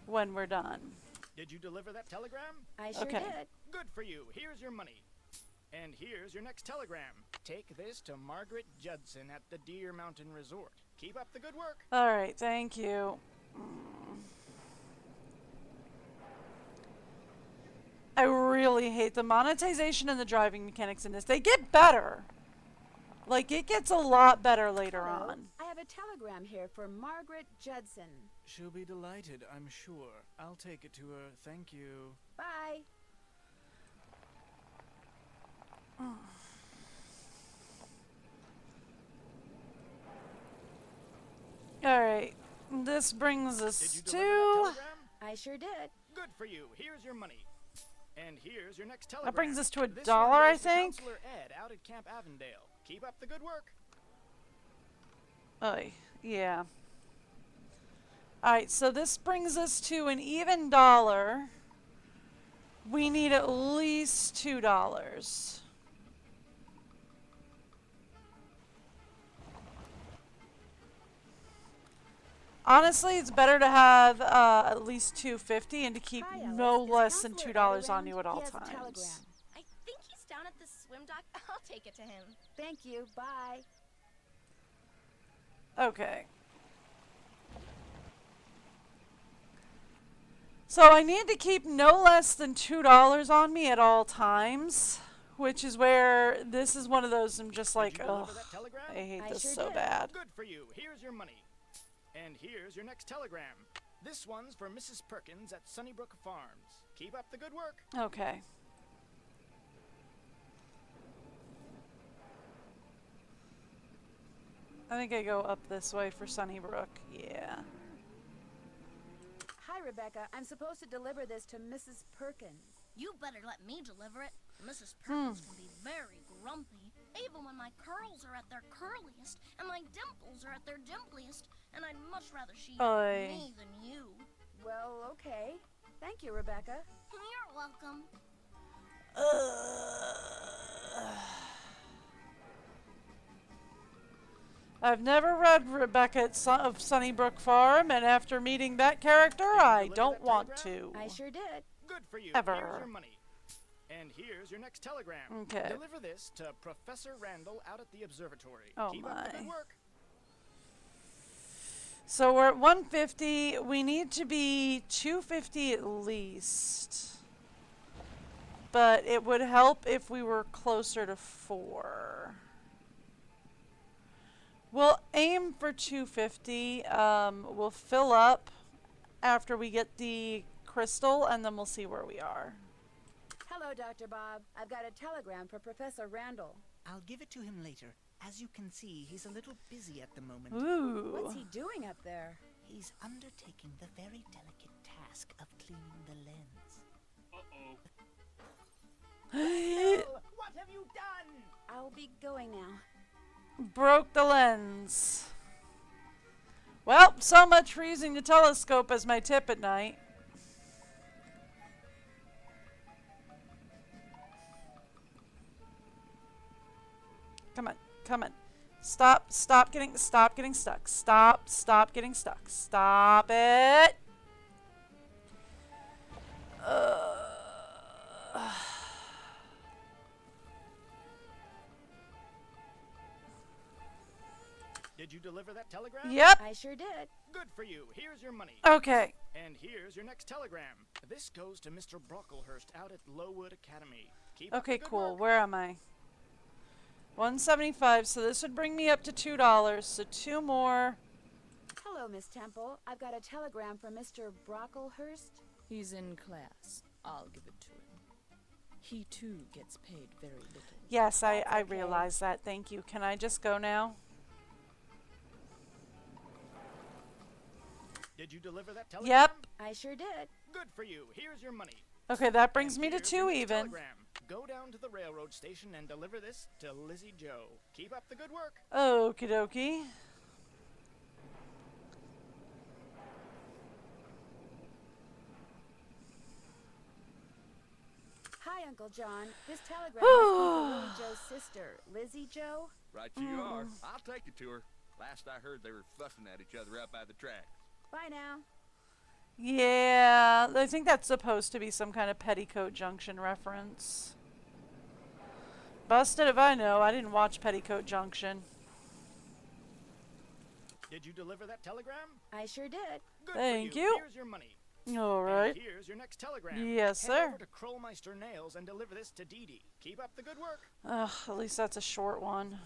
when we're done. Did you deliver that telegram? I sure did. Good for you. Here's your money. And here's your next telegram. Take this to Margaret Judson at the Deer Mountain Resort. Keep up the good work. All right, thank you. I really hate the monetization and the driving mechanics in this. They get better. Like, it gets a lot better later Hello. on. I have a telegram here for Margaret Judson. She'll be delighted, I'm sure. I'll take it to her. Thank you. Bye. All right. This brings us Did you to... deliver that telegram? I sure did. Good for you. Here's your money. And here's your next telegram. That brings us to $1, This one I goes to think. Counselor Ed out at Camp Avondale. Keep up the good work. Yeah. Alright, so this brings us to an even dollar. We need at least $2. Honestly, it's better to have at least $2.50 and to keep Hi, no Alice. Is less than Counselor $2 Ed on you around? at all He has a times. telegram. I think he's down at the swim dock. I'll take it to him. Thank you. Bye. Okay. So I need to keep no less than $2 on me at all times, which is where this is one of those I'm just like, ugh, I hate this sure so did. bad. Good for you. Here's your money. And here's your next telegram. This one's for Mrs. Perkins at Sunnybrook Farms. Keep up the good work. Okay. I think I go up this way for Sunnybrook. Yeah. Hi, Rebecca. I'm supposed to deliver this to Mrs. Perkins. You better let me deliver it. Mrs. Perkins can be very grumpy, even when my curls are at their curliest and my dimples are at their dimpliest, and I'd much rather she yell at me than you. Well, okay. Thank you, Rebecca. You're welcome. I've never read Rebecca of Sunnybrook Farm, and after meeting that character, I don't want to. I sure did. Good for you. Ever. Here's your money. And here's your next telegram. Okay. Deliver this to Professor Randall out at the observatory. Oh Keep up the my. good work. So we're at 150. We need to be 250 at least. But it would help if we were closer to 4. We'll aim for 250. We'll fill up after we get the crystal, and then we'll see where we are. Hello, Dr. Bob. I've got a telegram for Professor Randall. I'll give it to him later. As you can see, he's a little busy at the moment. Ooh. What's he doing up there? He's undertaking the very delicate task of cleaning the lens. What have you done? I'll be going now. Broke the lens. Well, so much for using the telescope as my tip at night. Come on, come on. Stop getting stuck. Stop getting stuck. Stop it. Did you deliver that telegram? Yep. I sure did. Good for you. Here's your money. Okay. And here's your next telegram. This goes to Mr. Brocklehurst out at Lowood Academy. Keep Okay, up the good cool. work. Where am I? 175, so this would bring me up to $2, so 2 more. Hello, Miss Temple. I've got a telegram from Mr. Brocklehurst. He's in class. I'll give it to him. He too gets paid very little. Yes, I realize that. Thank you. Can I just go now? Did you deliver that telegram? Yep. I sure did. Good for you. Here's your money. Okay, that brings And me to here's 2 your next even. telegram. Go down to the railroad station and deliver this to Lizzie Joe. Keep up the good work. Okie dokie. Hi, Uncle John. This telegram must be for Lily Joe's sister, Lizzie Joe. Right you are. I'll take you to her. Last I heard, they were fussing at each other out by the tracks. Bye now. Yeah, I think that's supposed to be some kind of Petticoat Junction reference. Busted if I know. I didn't watch Petticoat Junction. Did you deliver that telegram? I sure did. Good Thank for you. Here's your money. All right. And here's your next telegram. Yes, Head sir. over to Krollmeister Nails and deliver this to Dee Dee. Keep up the good work. Ugh, at least that's a short one.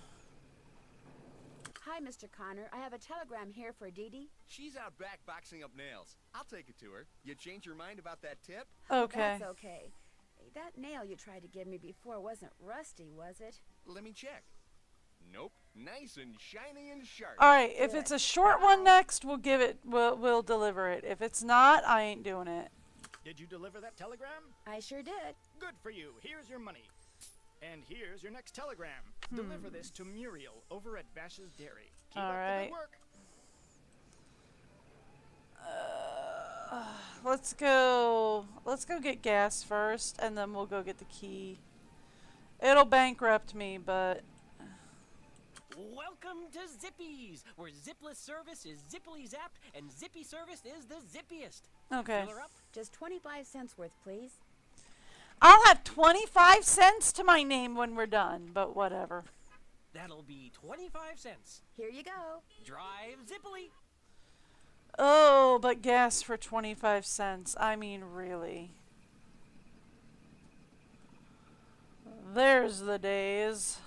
Hi, Mr. Connor. I have a telegram here for Dee Dee. She's out back boxing up nails. I'll take it to her. You change your mind about that tip? Okay. That's okay. Hey, that nail you tried to give me before wasn't rusty, was it? Let me check. Nope. Nice and shiny and sharp. All right, if it's a short one next, we'll give it. We'll deliver it. If it's not, I ain't doing it. Did you deliver that telegram? I sure did. Good for you. Here's your money. And here's your next telegram. Deliver this to Muriel over at Vash's Dairy. Keep All up the right. good work. Let's go. Let's go get gas first, and then we'll go get the key. It'll bankrupt me, but. Welcome to Zippy's, where zipless service is zippily zapped and zippy service is the zippiest. Okay. Fill her up. Just 25 cents worth, please. I'll have 25 cents to my name when we're done, but whatever. That'll be 25 cents. Here you go. Drive zippily. Oh, but gas for 25 cents. I mean, really. There's the days.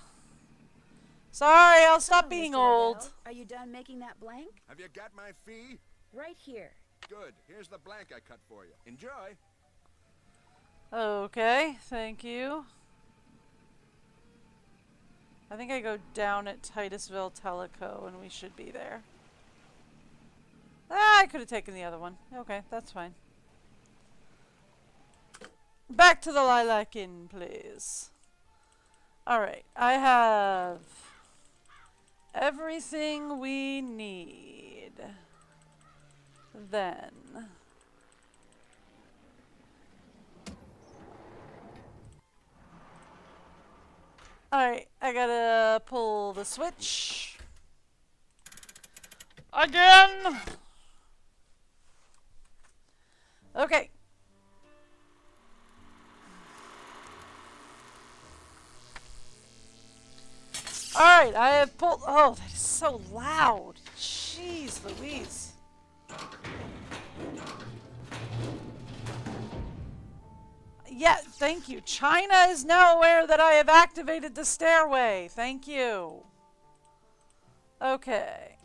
Sorry, I'll stop being Mr. old. Liddell, are you done making that blank? Have you got my fee? Right here. Good. Here's the blank I cut for you. Enjoy. Okay, thank you. I think I go down at Titusville Teleco and we should be there. Ah, I could have taken the other one. Okay, that's fine. Back to the Lilac Inn, please. Alright, I have everything we need. Then. Alright, I gotta pull the switch. Again! Okay. Alright, I have pulled. Oh, that is so loud. Jeez Louise. Yeah, thank you. China is now aware that I have activated the stairway. Thank you. Okay.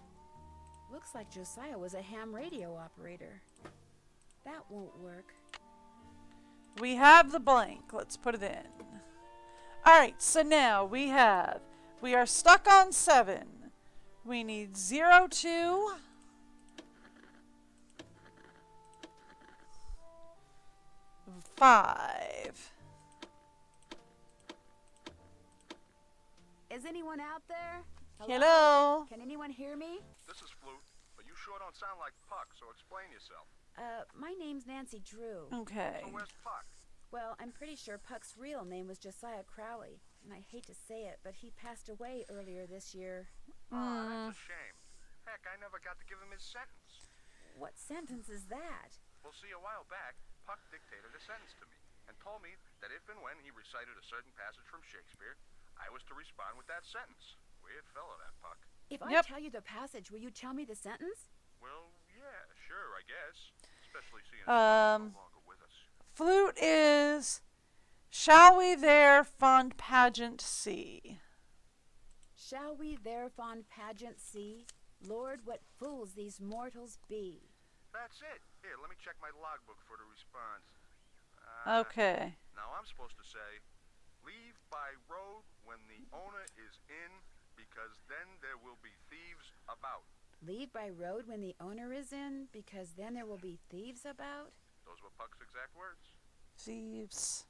Looks like Josiah was a ham radio operator. That won't work. We have the blank. Let's put it in. Alright, so now we are stuck on 7. We need 0, 2. Five. Is anyone out there? Hello? Can anyone hear me? This is Flute, but you sure don't sound like Puck, so explain yourself. My name's Nancy Drew. Okay. So where's Puck? Well, I'm pretty sure Puck's real name was Josiah Crowley. And I hate to say it, but he passed away earlier this year. Oh, that's a shame. Heck, I never got to give him his sentence. What sentence is that? Well, see, a while back, Puck dictated a sentence to me and told me that if and when he recited a certain passage from Shakespeare, I was to respond with that sentence. Weird fellow, that Puck. If I tell you the passage, will you tell me the sentence? Well, yeah, sure, I guess. Especially seeing as no longer with us. Flute is, shall we there fond pageant see? Shall we there fond pageant see? Lord, what fools these mortals be. That's it. Here, let me check my logbook for the response. Okay. Now I'm supposed to say, leave by road when the owner is in, because then there will be thieves about. Leave by road when the owner is in, because then there will be thieves about? Those were Puck's exact words. Thieves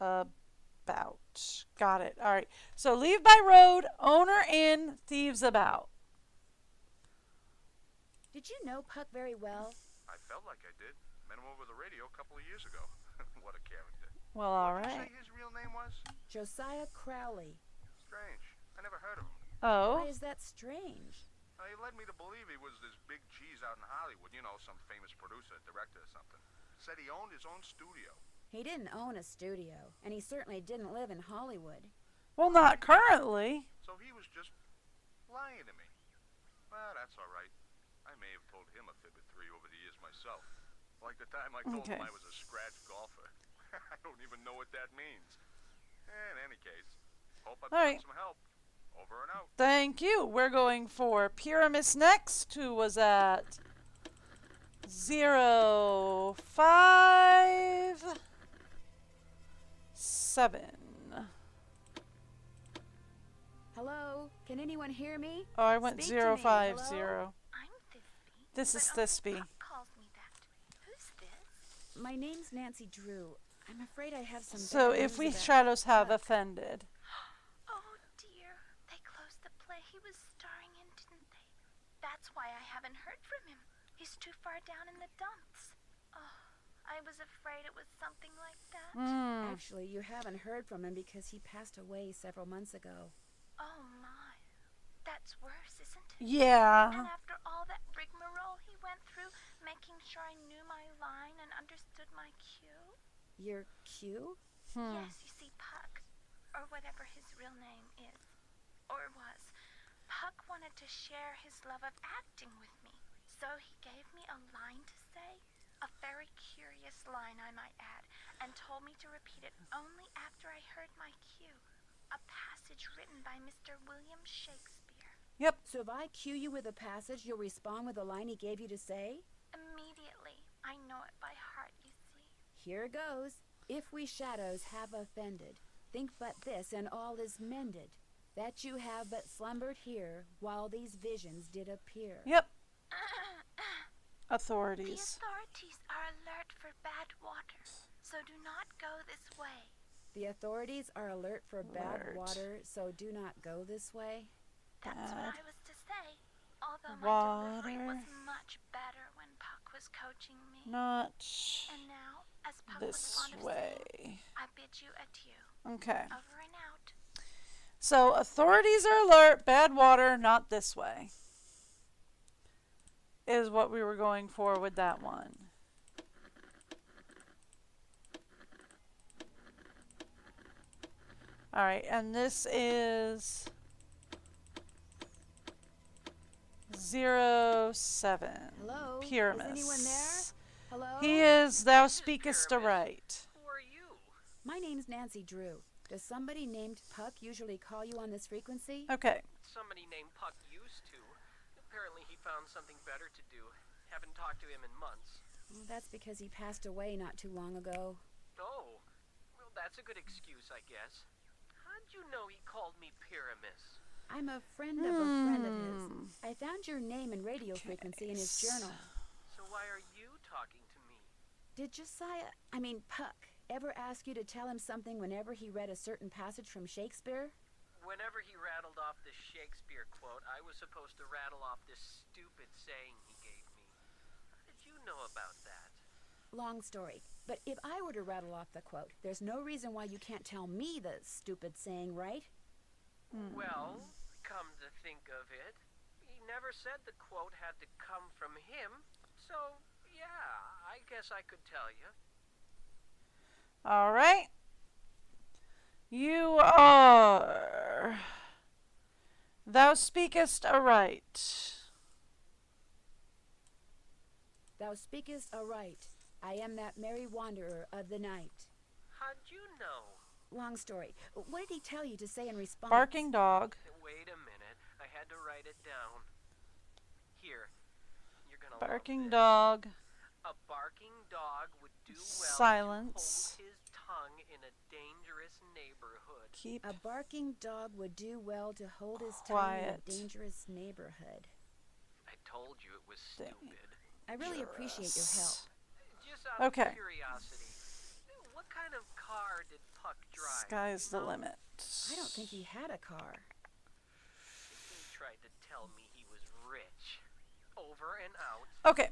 about. Got it. All right. So leave by road, owner in, thieves about. Did you know Puck very well? I felt like I did. Met him over the radio a couple of years ago. What a character. Well, all What did right. you say his real name was? Josiah Crowley. Strange. I never heard of him. Oh? Why is that strange? He led me to believe he was this big cheese out in Hollywood. You know, some famous producer, director or something. Said he owned his own studio. He didn't own a studio, and he certainly didn't live in Hollywood. Well, not currently. So he was just lying to me. Well, that's all right. I may have told him a fib or three over the years myself. Like the time I told him I was a scratch golfer. I don't even know what that means. In any case, hope I've got some help. Over and out. Thank you. We're going for Pyramus next, who was at 057. Hello? Can anyone hear me? Oh, I went Speak to 050. me. Hello? This is Thisby. My name's Nancy Drew. I'm afraid I have some So bad if news we about shadows have Puck. offended. Oh dear, they closed the play he was starring in, didn't they? That's why I haven't heard from him. He's too far down in the dumps. Oh, I was afraid it was something like that. Actually, you haven't heard from him because he passed away several months ago. Oh my, that's worse, isn't it? Yeah. And after all that rigmarole he went through, making sure I knew my line and understood my cue. Your cue? Yes, you see, Puck, or whatever his real name is, or was, Puck wanted to share his love of acting with me. So he gave me a line to say, a very curious line I might add, and told me to repeat it only after I heard my cue. A passage written by Mr. William Shakespeare. Yep. So if I cue you with a passage, you'll respond with the line he gave you to say? Immediately. I know it by heart, you see. Here goes. If we shadows have offended, think but this, and all is mended, that you have but slumbered here, while these visions did appear. Yep. The Authorities. authorities are alert for bad water, so do not go this way. The authorities are alert for bad water, so do not go this way. That's what I was to say. Although my delivery was much better when Puck was coaching me. Not And now, as Puck was this fond of way. saying, I bid you adieu. Okay. Over and out. So authorities are alert, bad water, not this way. Is what we were going for with that one. All right, and this is 07. Hello? Pyramus. Is anyone there? Hello? He is, thou speakest aright. Who are you? My name's Nancy Drew. Does somebody named Puck usually call you on this frequency? Okay. Somebody named Puck used to. Apparently he found something better to do. Haven't talked to him in months. Well, that's because he passed away not too long ago. Oh, well, that's a good excuse, I guess. How'd you know he called me Pyramus? I'm a friend of a friend of his. I found your name and radio frequency in his journal. So why are you talking to me? Did Puck, ever ask you to tell him something whenever he read a certain passage from Shakespeare? Whenever he rattled off this Shakespeare quote, I was supposed to rattle off this stupid saying he gave me. How did you know about that? Long story. But if I were to rattle off the quote, there's no reason why you can't tell me the stupid saying, right? Well, come to think of it, he never said the quote had to come from him. So, yeah, I guess I could tell you. All right. You are Thou speakest aright. Thou speakest aright. I am that merry wanderer of the night. How'd you know? Long story. What did he tell you to say in response? Barking dog. Wait a minute. I had to write it down. Here. You're gonna Barking love this. dog. A barking dog would do well Silence. to hold his tongue in a dangerous neighborhood. Keep A barking dog would do well to hold his tongue quiet. in a dangerous neighborhood. I told you it was stupid. I really appreciate your help. Just out Okay. of curiosity, what kind of car did Puck drive? Sky's the limit. I don't think he had a car. He tried to tell me he was rich. Over and out. Okay.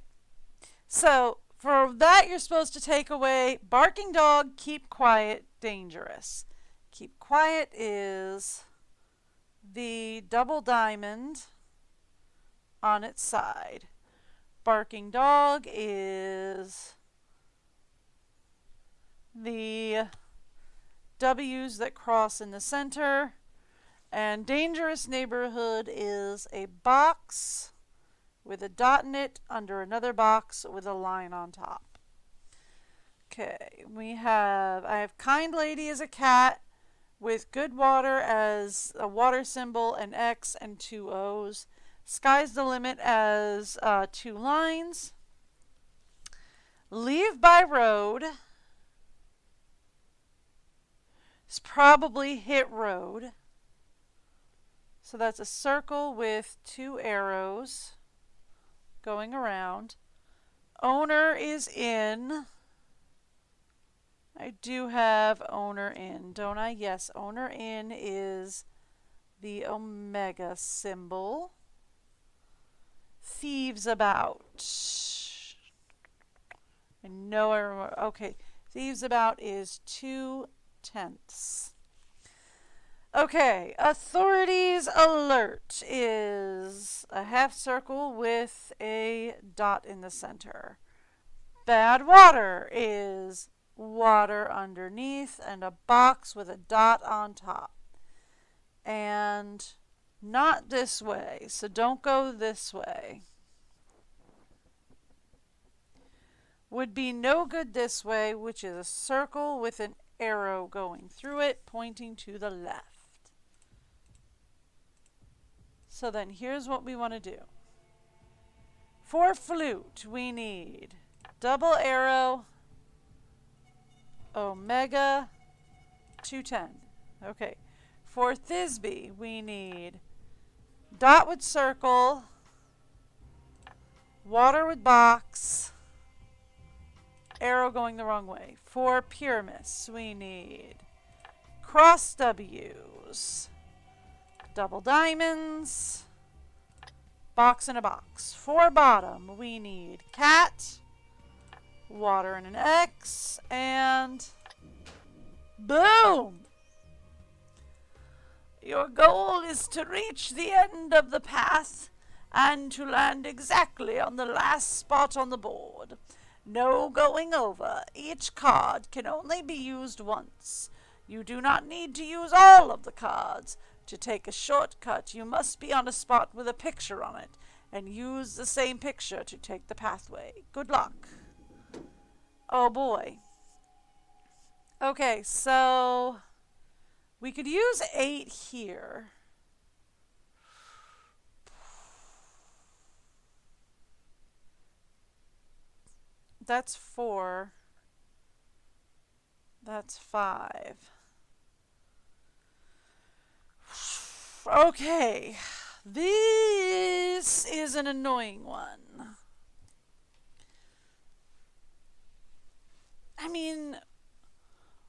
So, for that, you're supposed to take away barking dog, keep quiet, dangerous. Keep quiet is the double diamond on its side. Barking dog is the W's that cross in the center. And dangerous neighborhood is a box with a dot in it under another box with a line on top. Okay, I have kind lady as a cat with good water as a water symbol, an X and 2 O's. Sky's the limit as 2 lines. Leave by road is probably hit road. So that's a circle with 2 arrows going around. Owner is in. I do have owner in, don't I? Yes, owner in is the omega symbol. Thieves about. I know I remember. Okay, thieves about is 2/10. Okay, authorities alert is a half circle with a dot in the center. Bad water is water underneath and a box with a dot on top. And not this way, so don't go this way. Would be no good this way, which is a circle with an arrow going through it, pointing to the left. So then here's what we want to do. For flute, we need double arrow, omega, 210. Okay. For Thisbe, we need dot with circle, water with box, arrow going the wrong way. For Pyramus, we need cross W's, double diamonds, box in a box. For bottom, we need cat, water and an X, and boom! Your goal is to reach the end of the path and to land exactly on the last spot on the board. No going over. Each card can only be used once. You do not need to use all of the cards. To take a shortcut, you must be on a spot with a picture on it and use the same picture to take the pathway. Good luck. Oh boy. Okay, so we could use 8 here. That's 4. That's 5. Okay. This is an annoying one. I mean,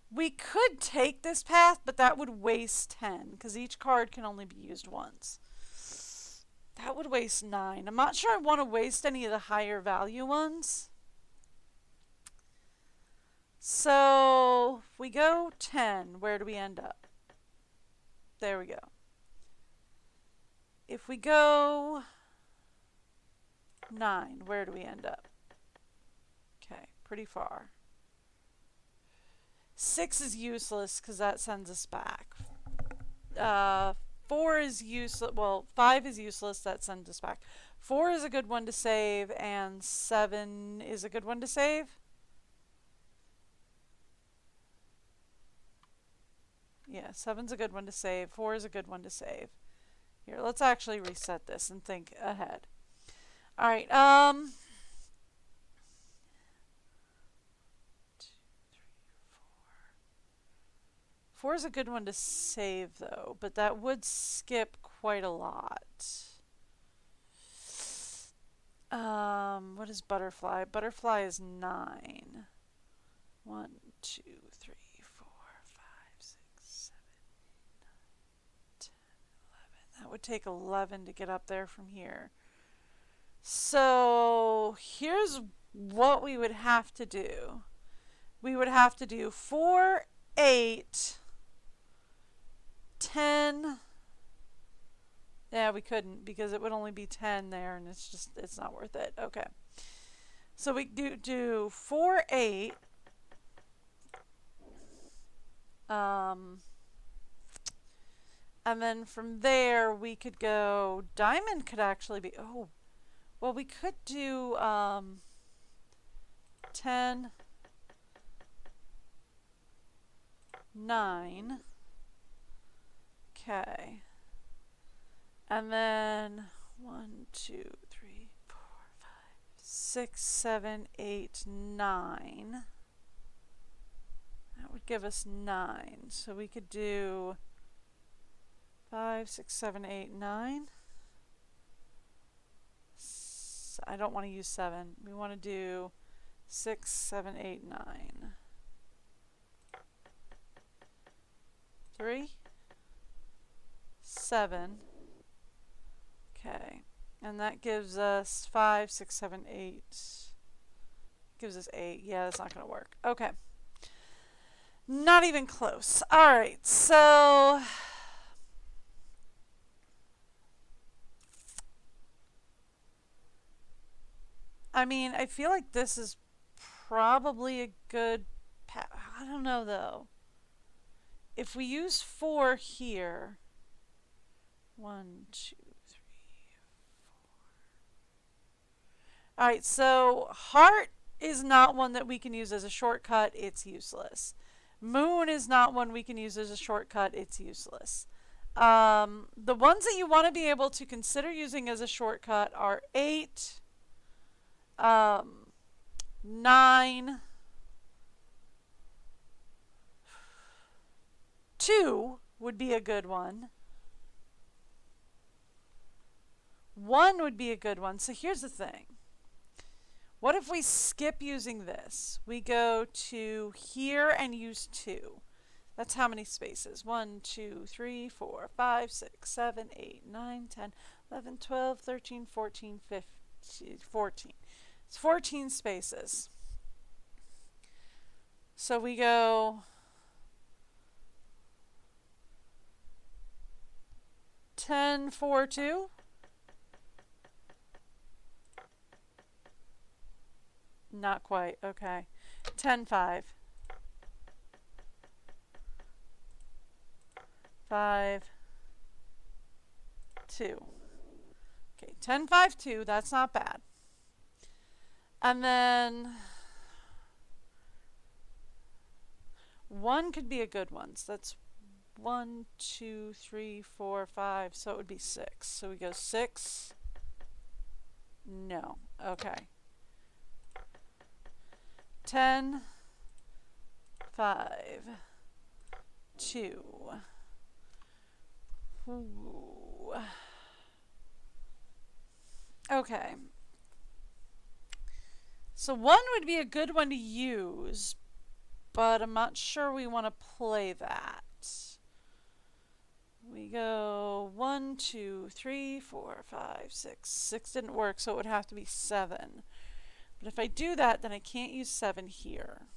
we could take this path, but that would waste 10, because each card can only be used once. That would waste 9. I'm not sure I want to waste any of the higher value ones. So, if we go 10, where do we end up? There we go. If we go 9, where do we end up? Okay, pretty far. 6 is useless because that sends us back. 4 is useless. Well, 5 is useless. That sends us back. 4 is a good one to save, and 7 is a good one to save. Yeah, 7's a good one to save. 4 is a good one to save. Here, let's actually reset this and think ahead. All right. 4 is a good one to save, though, but that would skip quite a lot. What is butterfly? Butterfly is 9. 1, 2, 3, 4, 5, 6, 7, 9, 10, 11. That would take 11 to get up there from here. So here's what we would have to do. We would have to do 4, 8, 10. Yeah, we couldn't because it would only be 10 there, and it's not worth it. Okay. So we do 4, 8. And then from there we could go, diamond could actually be, oh, well, we could do 10, 9. Okay. And then 1, 2, 3, 4, 5, 6, 7, 8, 9. That would give us 9. So we could do 5, 6, 7, 8, 9. I don't want to use 7. We want to do 6, 7, 8, 9. 3, 7. Okay. And that gives us 5, 6, 7, 8. Gives us 8. Yeah, that's not going to work. Okay. Not even close. All right. So I mean, I feel like this is probably a good I don't know, though. If we use 4 here, 1, 2, 3, 4. All right, so heart is not one that we can use as a shortcut. It's useless. Moon is not one we can use as a shortcut. It's useless. The ones that you want to be able to consider using as a shortcut are 8, 9, 2 would be a good one. 1 would be a good one. So here's the thing. What if we skip using this? We go to here and use 2. That's how many spaces? 1, 2, 3, 4, 5, 6, 7, 8, 9, 10, 11, 12, 13, 14, 15, 14. It's 14 spaces. So we go 10, 4, 2. Not quite. Okay. 10, 5. 5, 2. Okay, 10, 5, 2. That's not bad. And then 1 could be a good one. So that's 1, 2, 3, 4, 5. So it would be 6. So we go 6. No. Okay. 10, 5, 2. Ooh. Okay. So 1 would be a good one to use, but I'm not sure we want to play that. We go 1, 2, 3, 4, 5, 6. 6 didn't work, so it would have to be 7. But if I do that, then I can't use 7 here.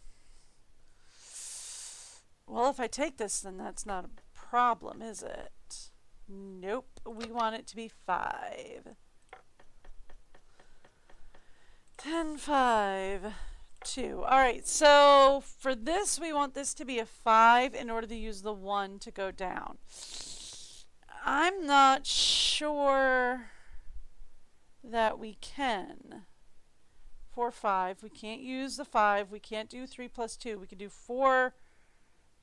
Well, if I take this, then that's not a problem, is it? Nope. We want it to be 5. 10, 5, 2. All right, so for this, we want this to be a 5 in order to use the 1 to go down. I'm not sure that we can. 4, 5. We can't use the 5. We can't do 3 plus 2. We can do 4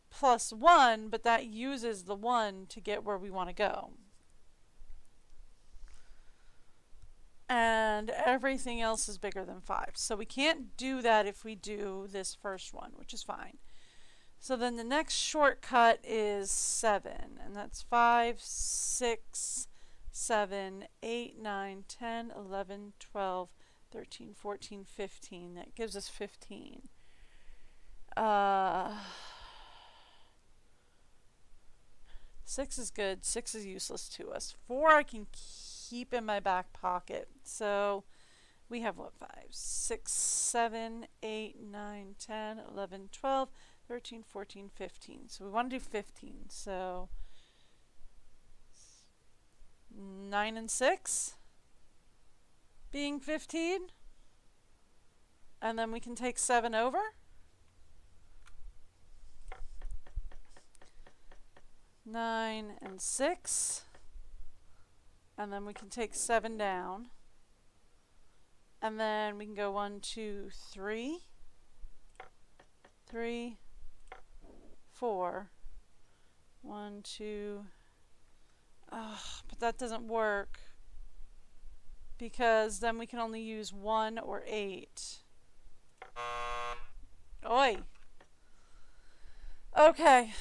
plus 1, but that uses the 1 to get where we want to go. And everything else is bigger than 5. So we can't do that if we do this first one, which is fine. So then the next shortcut is 7. And that's 5, 6, 7, 8, 9, 10, 11, 12, 13, 14, 15. That gives us 15. 6 is good. 6 is useless to us. 4 I can keep in my back pocket. So we have what? 5, 6, 7, 8, 9, 10, 11, 12, 13, 14, 15. So we want to do 15. So 9 and 6 being 15. And then we can take 7 over. Nine and 6. And then we can take 7 down. And then we can go 1, 2, 3. 3, 4. 1, 2. But that doesn't work. Because then we can only use 1 or 8. Oi. Okay.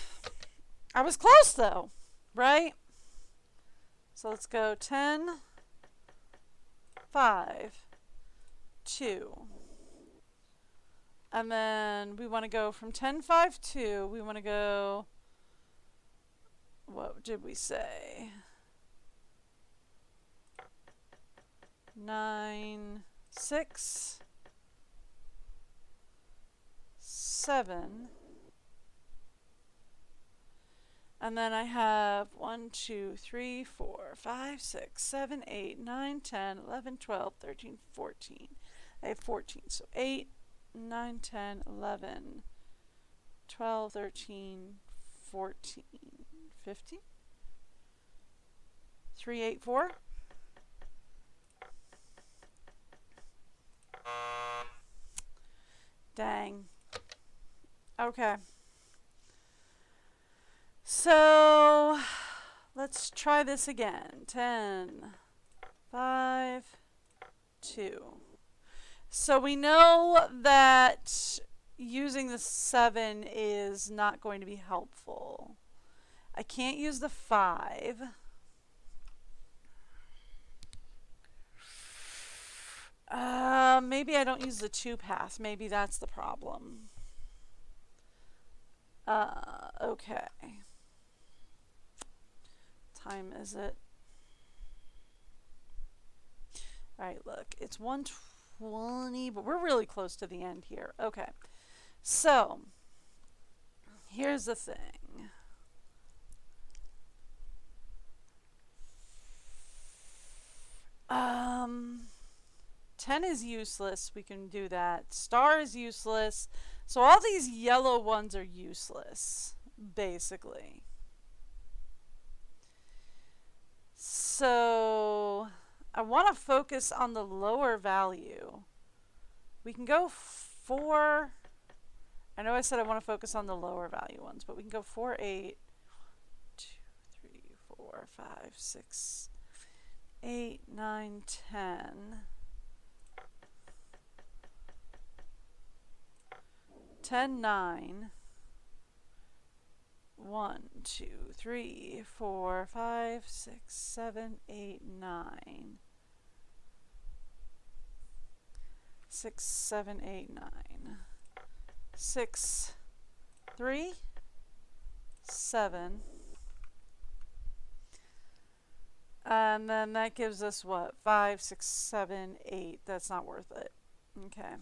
I was close though, right? So let's go 10, 5, 2. And then we want to go from 10, 5, 2. We want to go, what did we say? 9, 6, 7. And then I have 1, 2, 3, 4, 5, 6, 7, 8, 9, 10, 11, 12, 13, 14. I have 14. So 8, 9, 10, 11, 12, 13, 14, 15. 3, 8, 4. Dang. Okay. So let's try this again. 10, 5, 2. So we know that using the 7 is not going to be helpful. I can't use the 5. Maybe I don't use the 2 path. Maybe that's the problem. Okay. Time is it? Alright, look. It's 1:20, but we're really close to the end here. Okay. So, here's the thing. Um... 10 is useless. We can do that. Star is useless. So all these yellow ones are useless, basically. So I want to focus on the lower value. We can go 4. I know I said I want to focus on the lower value ones, but we can go 4, 8, 2, 3, 4, 5, 6, 8, 9, 10. 10, 9. 1, 2, 3, 4, 5, 6, 7, 8, 9. 6, 7, 8, 9. 6, 3, 7. And then that gives us what? 5, 6, 7, 8. That's not worth it. Okay.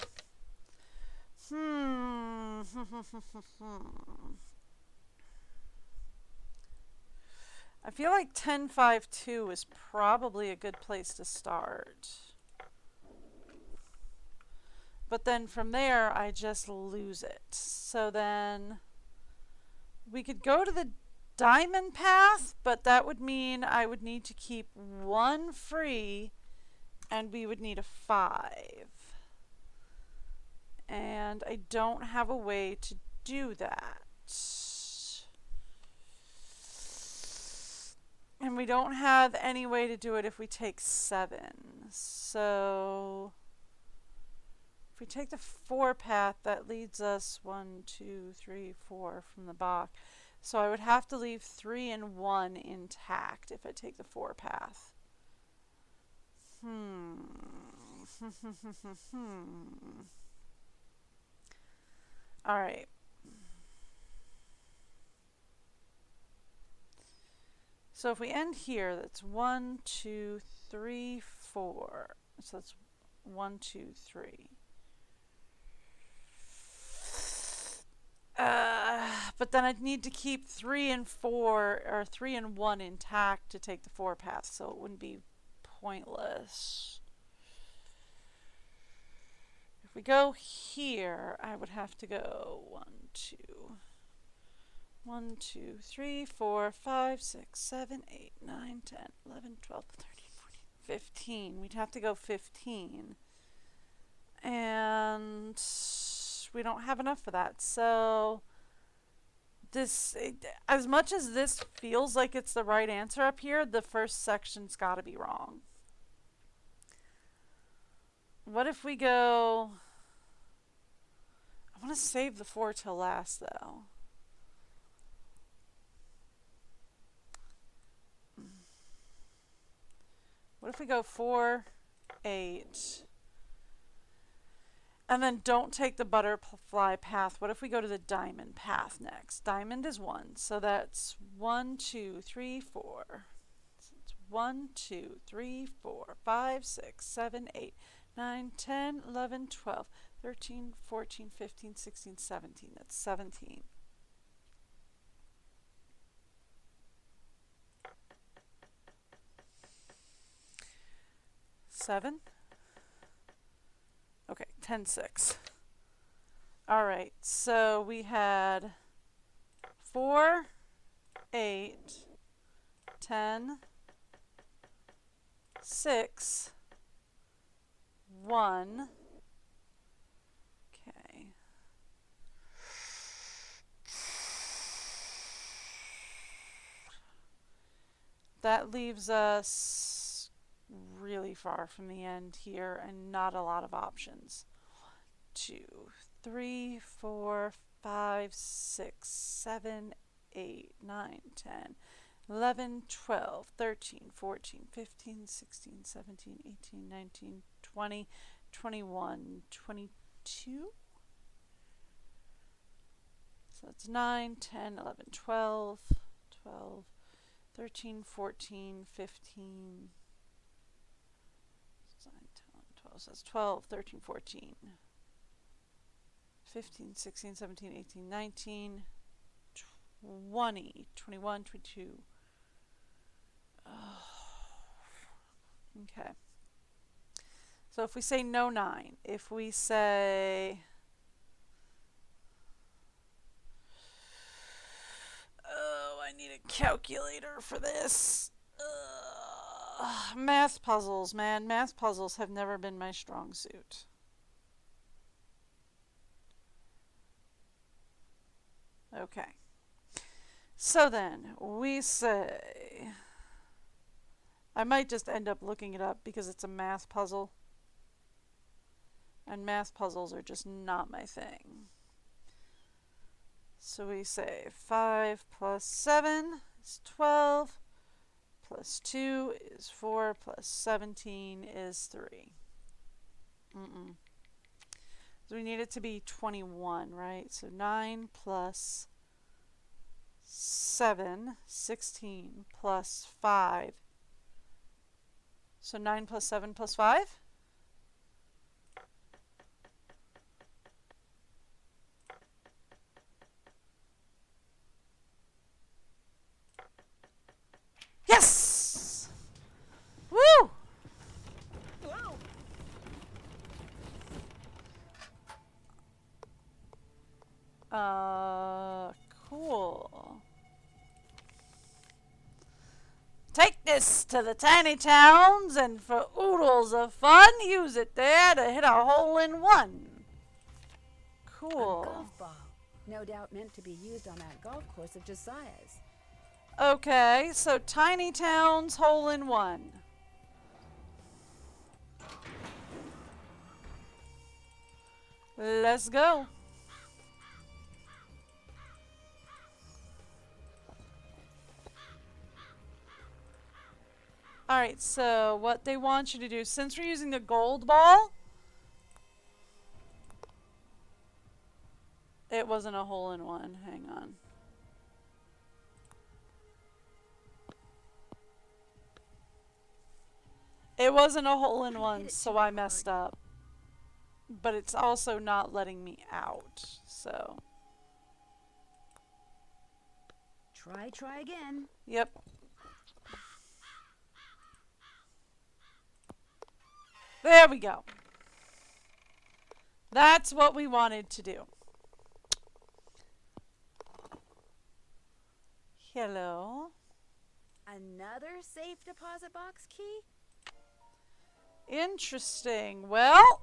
I feel like 10, 5, 2 is probably a good place to start. But then from there, I just lose it. So then we could go to the diamond path, but that would mean I would need to keep 1 free, and we would need a 5. And I don't have a way to do that. And we don't have any way to do it if we take 7. So if we take the 4 path, that leads us 1, 2, 3, 4 from the box. So I would have to leave 3 and 1 intact if I take the 4 path. All right. So if we end here, that's 1, 2, 3, 4. So that's 1, 2, 3. But then I'd need to keep 3 and 4, or 3 and 1 intact to take the 4 path, so it wouldn't be pointless. If we go here, I would have to go 1, 2, 1, 2, 3, 4, 5, 6, 7, 8, 9, 10, 11, 12, 13, 14, 15. We'd have to go 15. And we don't have enough for that. So this, as much as this feels like it's the right answer up here, the first section's got to be wrong. What if we go... I want to save the 4 till last, though. What if we go 4, 8... and then don't take the butterfly path. What if we go to the diamond path next? Diamond is 1, so that's 1, 2, 3, 4. So it's 1, 2, 3, 4, 5, 6, 7, 8, 9, 10, 11, 12, 13, 14, 15, 16, 17. That's 17. Seven. Okay, 10, 6. All right, so we had 4, 8, 10, 6, 1. Okay. That leaves us really far from the end here and not a lot of options. 2, 3, 4, 5, 6, 7, 8, 9, 10, 11, 12, 13, 14, 15, 16, 17, 18, 19, 20, 21, 22. So that's 9, 10, 11, 12, 12, 13, 14, 15. 9, 10, 12. So that's 12, 13, 14. 15, 16, 17, 18, 19, 20, 21, 22. Oh. Okay. So if we say no 9, if we say... Oh, I need a calculator for this. Math puzzles, man. Math puzzles have never been my strong suit. Okay. So then, we say... I might just end up looking it up because it's a math puzzle. And math puzzles are just not my thing. So we say 5 plus 7 is 12, plus 2 is 4, plus 17 is 3. So we need it to be 21, right? So 9 plus 7, 16 plus 5. So 9 plus 7 plus 5? Yes! Woo! Cool. this to the tiny towns, and for oodles of fun, use it there to hit a hole in one. Cool. A golf ball. No doubt meant to be used on that golf course of Josiah's. Okay, so tiny towns, hole in one. Let's go. Alright, so what they want you to do, since we're using the gold ball, it wasn't a hole in one. Hang on. It wasn't a hole in one, so I messed up. But it's also not letting me out, so. Try again. Yep. There we go. That's what we wanted to do. Hello. Another safe deposit box key? Interesting. Well,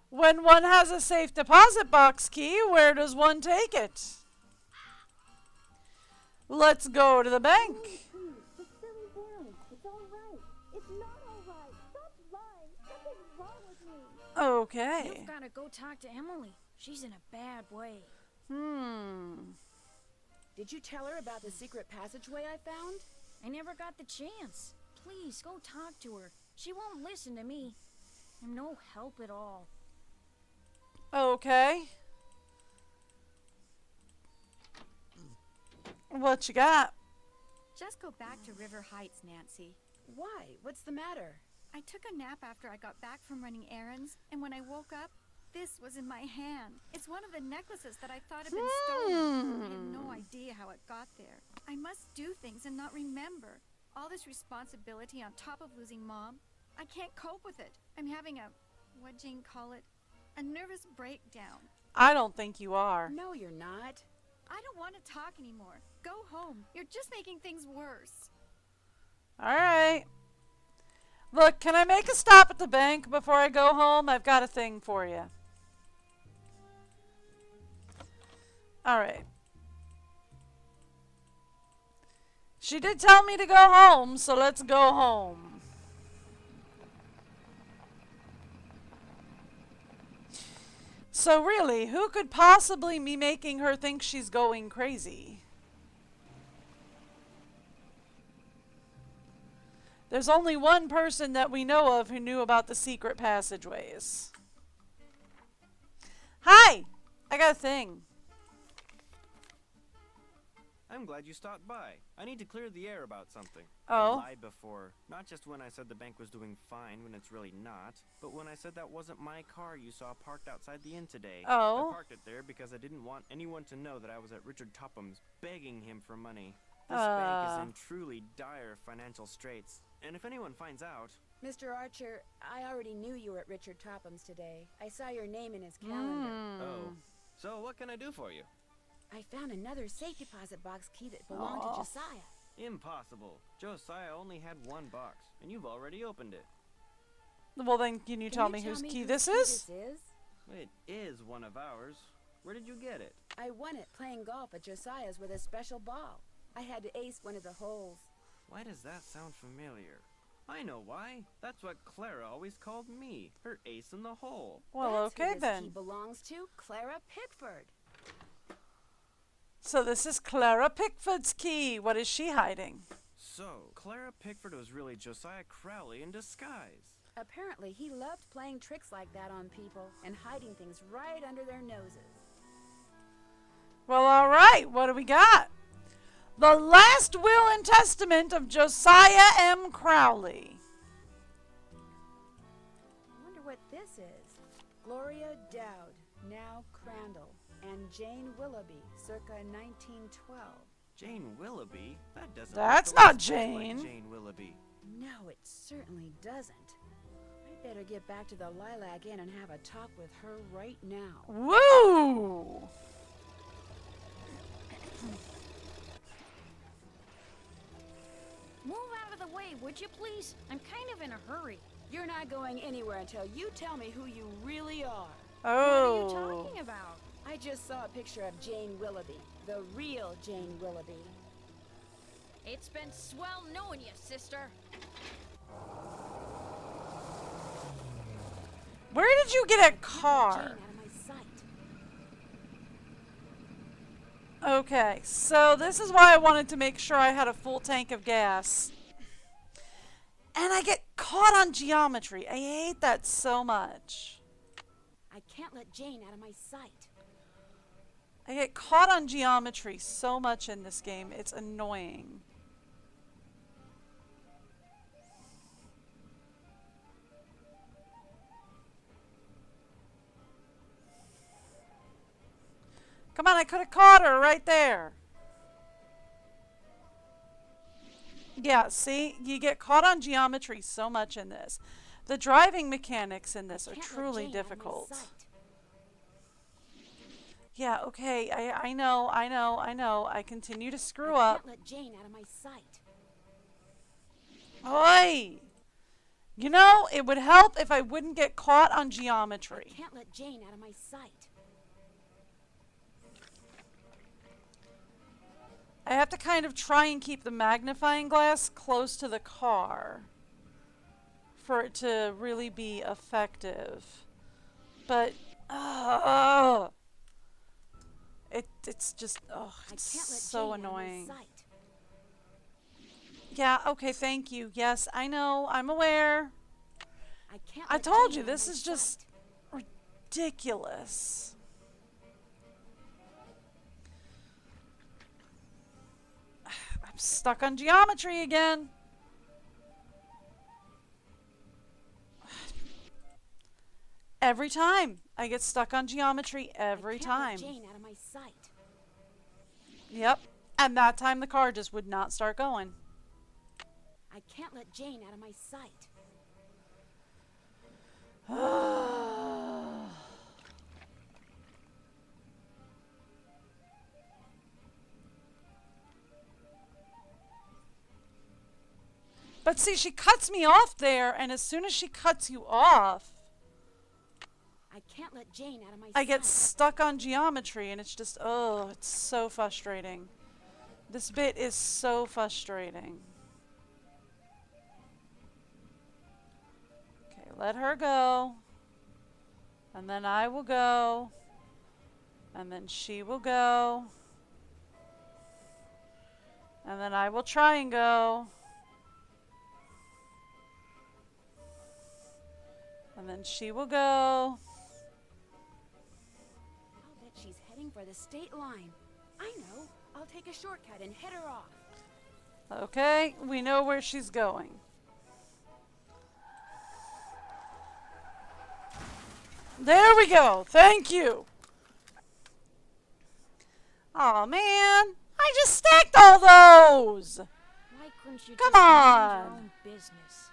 when one has a safe deposit box key, where does one take it? Let's go to the bank. Just silly down. It's all right. It's not all right. Stop lying. Something's wrong with me. Okay. You've got to go talk to Emily. She's in a bad way. Did you tell her about the secret passageway I found? I never got the chance. Please, go talk to her. She won't listen to me. I'm no help at all. Okay. What you got? Just go back to River Heights, Nancy. Why? What's the matter? I took a nap after I got back from running errands, and when I woke up, this was in my hand. It's one of the necklaces that I thought had been stolen. I had no idea how it got there. I must do things and not remember. All this responsibility on top of losing Mom. I can't cope with it. I'm having what Jane call it, a nervous breakdown. I don't think you are. No, you're not. I don't want to talk anymore. Go home. You're just making things worse. All right. Look, can I make a stop at the bank before I go home? I've got a thing for you. All right. She did tell me to go home, so let's go home. So really, who could possibly be making her think she's going crazy? There's only one person that we know of who knew about the secret passageways. Hi! I got a thing. I'm glad you stopped by. I need to clear the air about something. Oh. I lied before. Not just when I said the bank was doing fine when it's really not, but when I said that wasn't my car you saw parked outside the inn today. Oh. I parked it there because I didn't want anyone to know that I was at Richard Topham's begging him for money. This bank is in truly dire financial straits, and if anyone finds out... Mr. Archer, I already knew you were at Richard Topham's today. I saw your name in his calendar. Oh. So what can I do for you? I found another safe deposit box key that belonged to Josiah. Impossible. Josiah only had one box, and you've already opened it. Well, then, can you tell me whose key this is? It is one of ours. Where did you get it? I won it playing golf at Josiah's with a special ball. I had to ace one of the holes. Why does that sound familiar? I know why. That's what Clara always called me, her ace in the hole. Well, That's okay who this then. key belongs to, Clara Pickford. So this is Clara Pickford's key. What is she hiding? So, Clara Pickford was really Josiah Crowley in disguise. Apparently, he loved playing tricks like that on people and hiding things right under their noses. Well, all right. What do we got? The Last Will and Testament of Josiah M. Crowley. I wonder what this is. Gloria Dowd, now Crandall, and Jane Willoughby, circa 1912. Jane Willoughby? That doesn't That's look the not least bit Jane. Like Jane Willoughby. No, it certainly doesn't. I better get back to the Lilac Inn and have a talk with her right now. Woo! Move out of the way, would you please? I'm kind of in a hurry. You're not going anywhere until you tell me who you really are. Oh. What are you talking about? I just saw a picture of Jane Willoughby, the real Jane Willoughby. It's been swell knowing you, sister. Where did you get a car? Okay, so this is why I wanted to make sure I had a full tank of gas. And I get caught on geometry. I hate that so much. I can't let Jane out of my sight. I get caught on geometry so much in this game. It's annoying. Come on, I could have caught her right there. Yeah, see? You get caught on geometry so much in this. The driving mechanics in this are truly difficult. Yeah, okay, I know. I continue to screw up. I can't let Jane out of my sight. Oi! You know, it would help if I wouldn't get caught on geometry. I can't let Jane out of my sight. I have to kind of try and keep the magnifying glass close to the car for it to really be effective. But, it's just, it's so annoying. Yeah, okay, thank you. Yes, I know, I'm aware. I told you, this is just ridiculous. I'm stuck on geometry again. Every time I get stuck on geometry, every time. Jane out of my sight. Yep, and that time the car just would not start going. I can't let Jane out of my sight. But see, she cuts me off there, and as soon as she cuts you off, I can't let Jane out of my sight. I get stuck on geometry, and it's just, it's so frustrating. This bit is so frustrating. Okay, let her go. And then I will go. And then she will go. And then I will try and go. And then she will go. I'll bet she's heading for the state line. I know. I'll take a shortcut and head her off. Okay, we know where she's going. There we go. Thank you. Aw, man. I just stacked all those. Why couldn't you Come just on. mind your own business?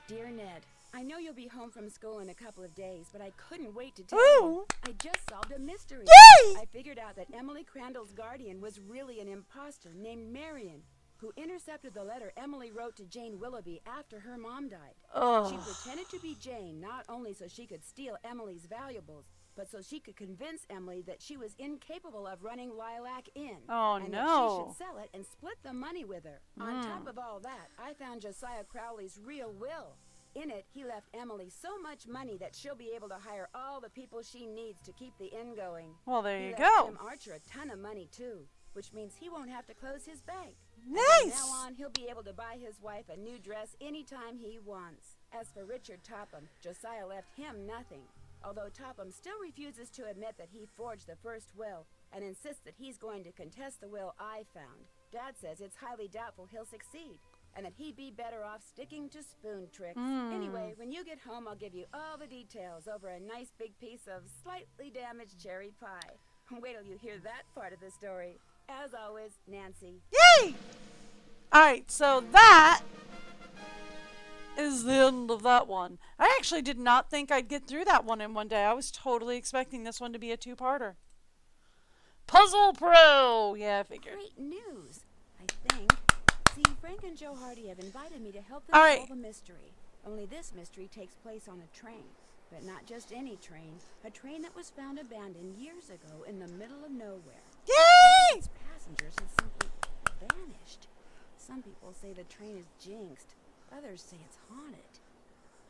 Dear Ned, I know you'll be home from school in a couple of days, but I couldn't wait to tell you. I just solved a mystery. Yay! I figured out that Emily Crandall's guardian was really an imposter named Marion, who intercepted the letter Emily wrote to Jane Willoughby after her mom died. Ugh. She pretended to be Jane not only so she could steal Emily's valuables, but so she could convince Emily that she was incapable of running Lilac Inn. Oh, and no. that she should sell it and split the money with her. On top of all that, I found Josiah Crowley's real will. In it, he left Emily so much money that she'll be able to hire all the people she needs to keep the inn going. Well, there He you left go. Jim Archer a ton of money, too, which means he won't have to close his bank. Nice! And from now on, he'll be able to buy his wife a new dress anytime he wants. As for Richard Topham, Josiah left him nothing. Although Topham still refuses to admit that he forged the first will and insists that he's going to contest the will I found. Dad says it's highly doubtful he'll succeed, and that he'd be better off sticking to spoon tricks. Anyway, when you get home, I'll give you all the details over a nice big piece of slightly damaged cherry pie. Wait till you hear that part of the story. As always, Nancy. Yay! Alright, so that is the end of that one. I actually did not think I'd get through that one in one day. I was totally expecting this one to be a two-parter. Puzzle Pro! Yeah, I figured. Great news, I think. See, Frank and Joe Hardy have invited me to help them solve a mystery. Only this mystery takes place on a train. But not just any train. A train that was found abandoned years ago in the middle of nowhere. Yay! Its passengers have simply vanished. Some people say the train is jinxed. Others say it's haunted.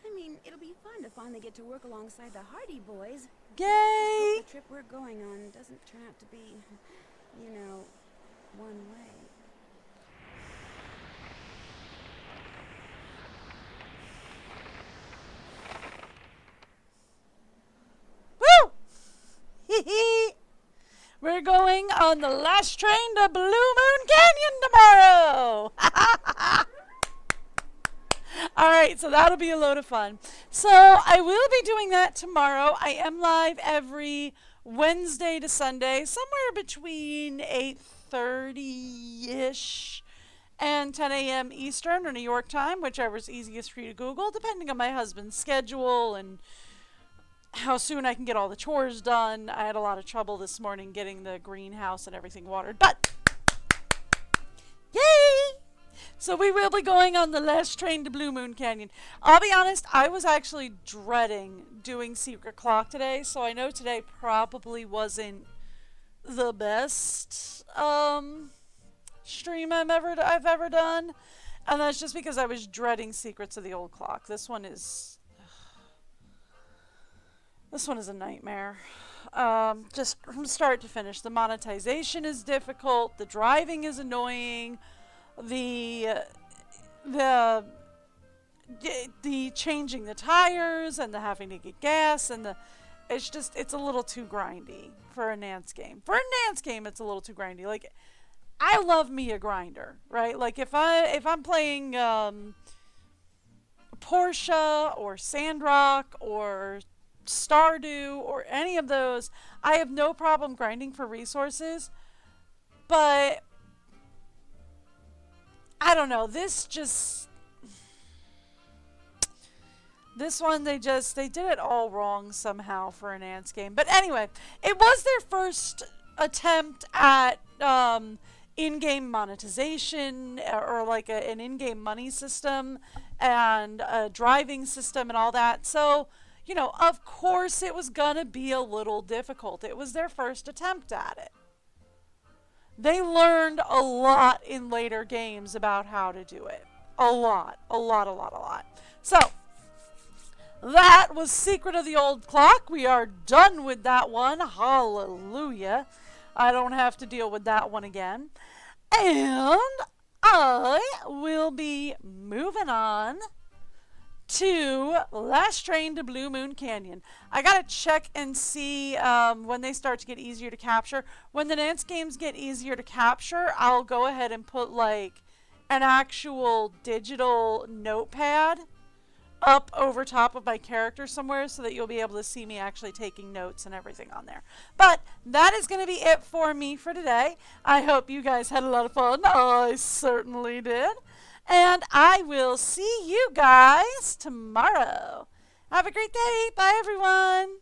I mean, it'll be fun to finally get to work alongside the Hardy boys. Yay! The trip we're going on doesn't turn out to be, you know, one way. Woo! Hee hee! We're going on the last train to Blue Moon Canyon tomorrow! Alright, so that'll be a load of fun. So I will be doing that tomorrow. I am live every Wednesday to Sunday, somewhere between 8:30-ish and 10 a.m. Eastern or New York time, whichever's easiest for you to Google, depending on my husband's schedule and how soon I can get all the chores done. I had a lot of trouble this morning getting the greenhouse and everything watered, but yay! So we will be going on the last train to Blue Moon Canyon. I'll be honest, I was actually dreading doing Secret Clock today, so I know today probably wasn't the best stream I've ever done, and that's just because I was dreading Secrets of the Old Clock. This one is a nightmare. Just from start to finish. The monetization is difficult. The driving is annoying. The changing the tires and the having to get gas and it's a little too grindy for a Nance game. For a Nance game, it's a little too grindy. Like, I love me a grinder, right? Like if I'm playing Porsche or Sandrock or Stardew or any of those, I have no problem grinding for resources. But I don't know, this one, they did it all wrong somehow for an Ants game. But anyway, it was their first attempt at in-game monetization or like an in-game money system and a driving system and all that. So, you know, of course it was gonna be a little difficult. It was their first attempt at it. They learned a lot in later games about how to do it. A lot. So, that was Secret of the Old Clock. We are done with that one. Hallelujah. I don't have to deal with that one again. And I will be moving on to Last Train to Blue Moon Canyon. I gotta check and see when they start to get easier to capture. When the Nance games get easier to capture, I'll go ahead and put like an actual digital notepad up over top of my character somewhere so that you'll be able to see me actually taking notes and everything on there. But that is going to be it for me for today. I hope you guys had a lot of fun. I certainly did. And I will see you guys tomorrow. Have a great day. Bye, everyone.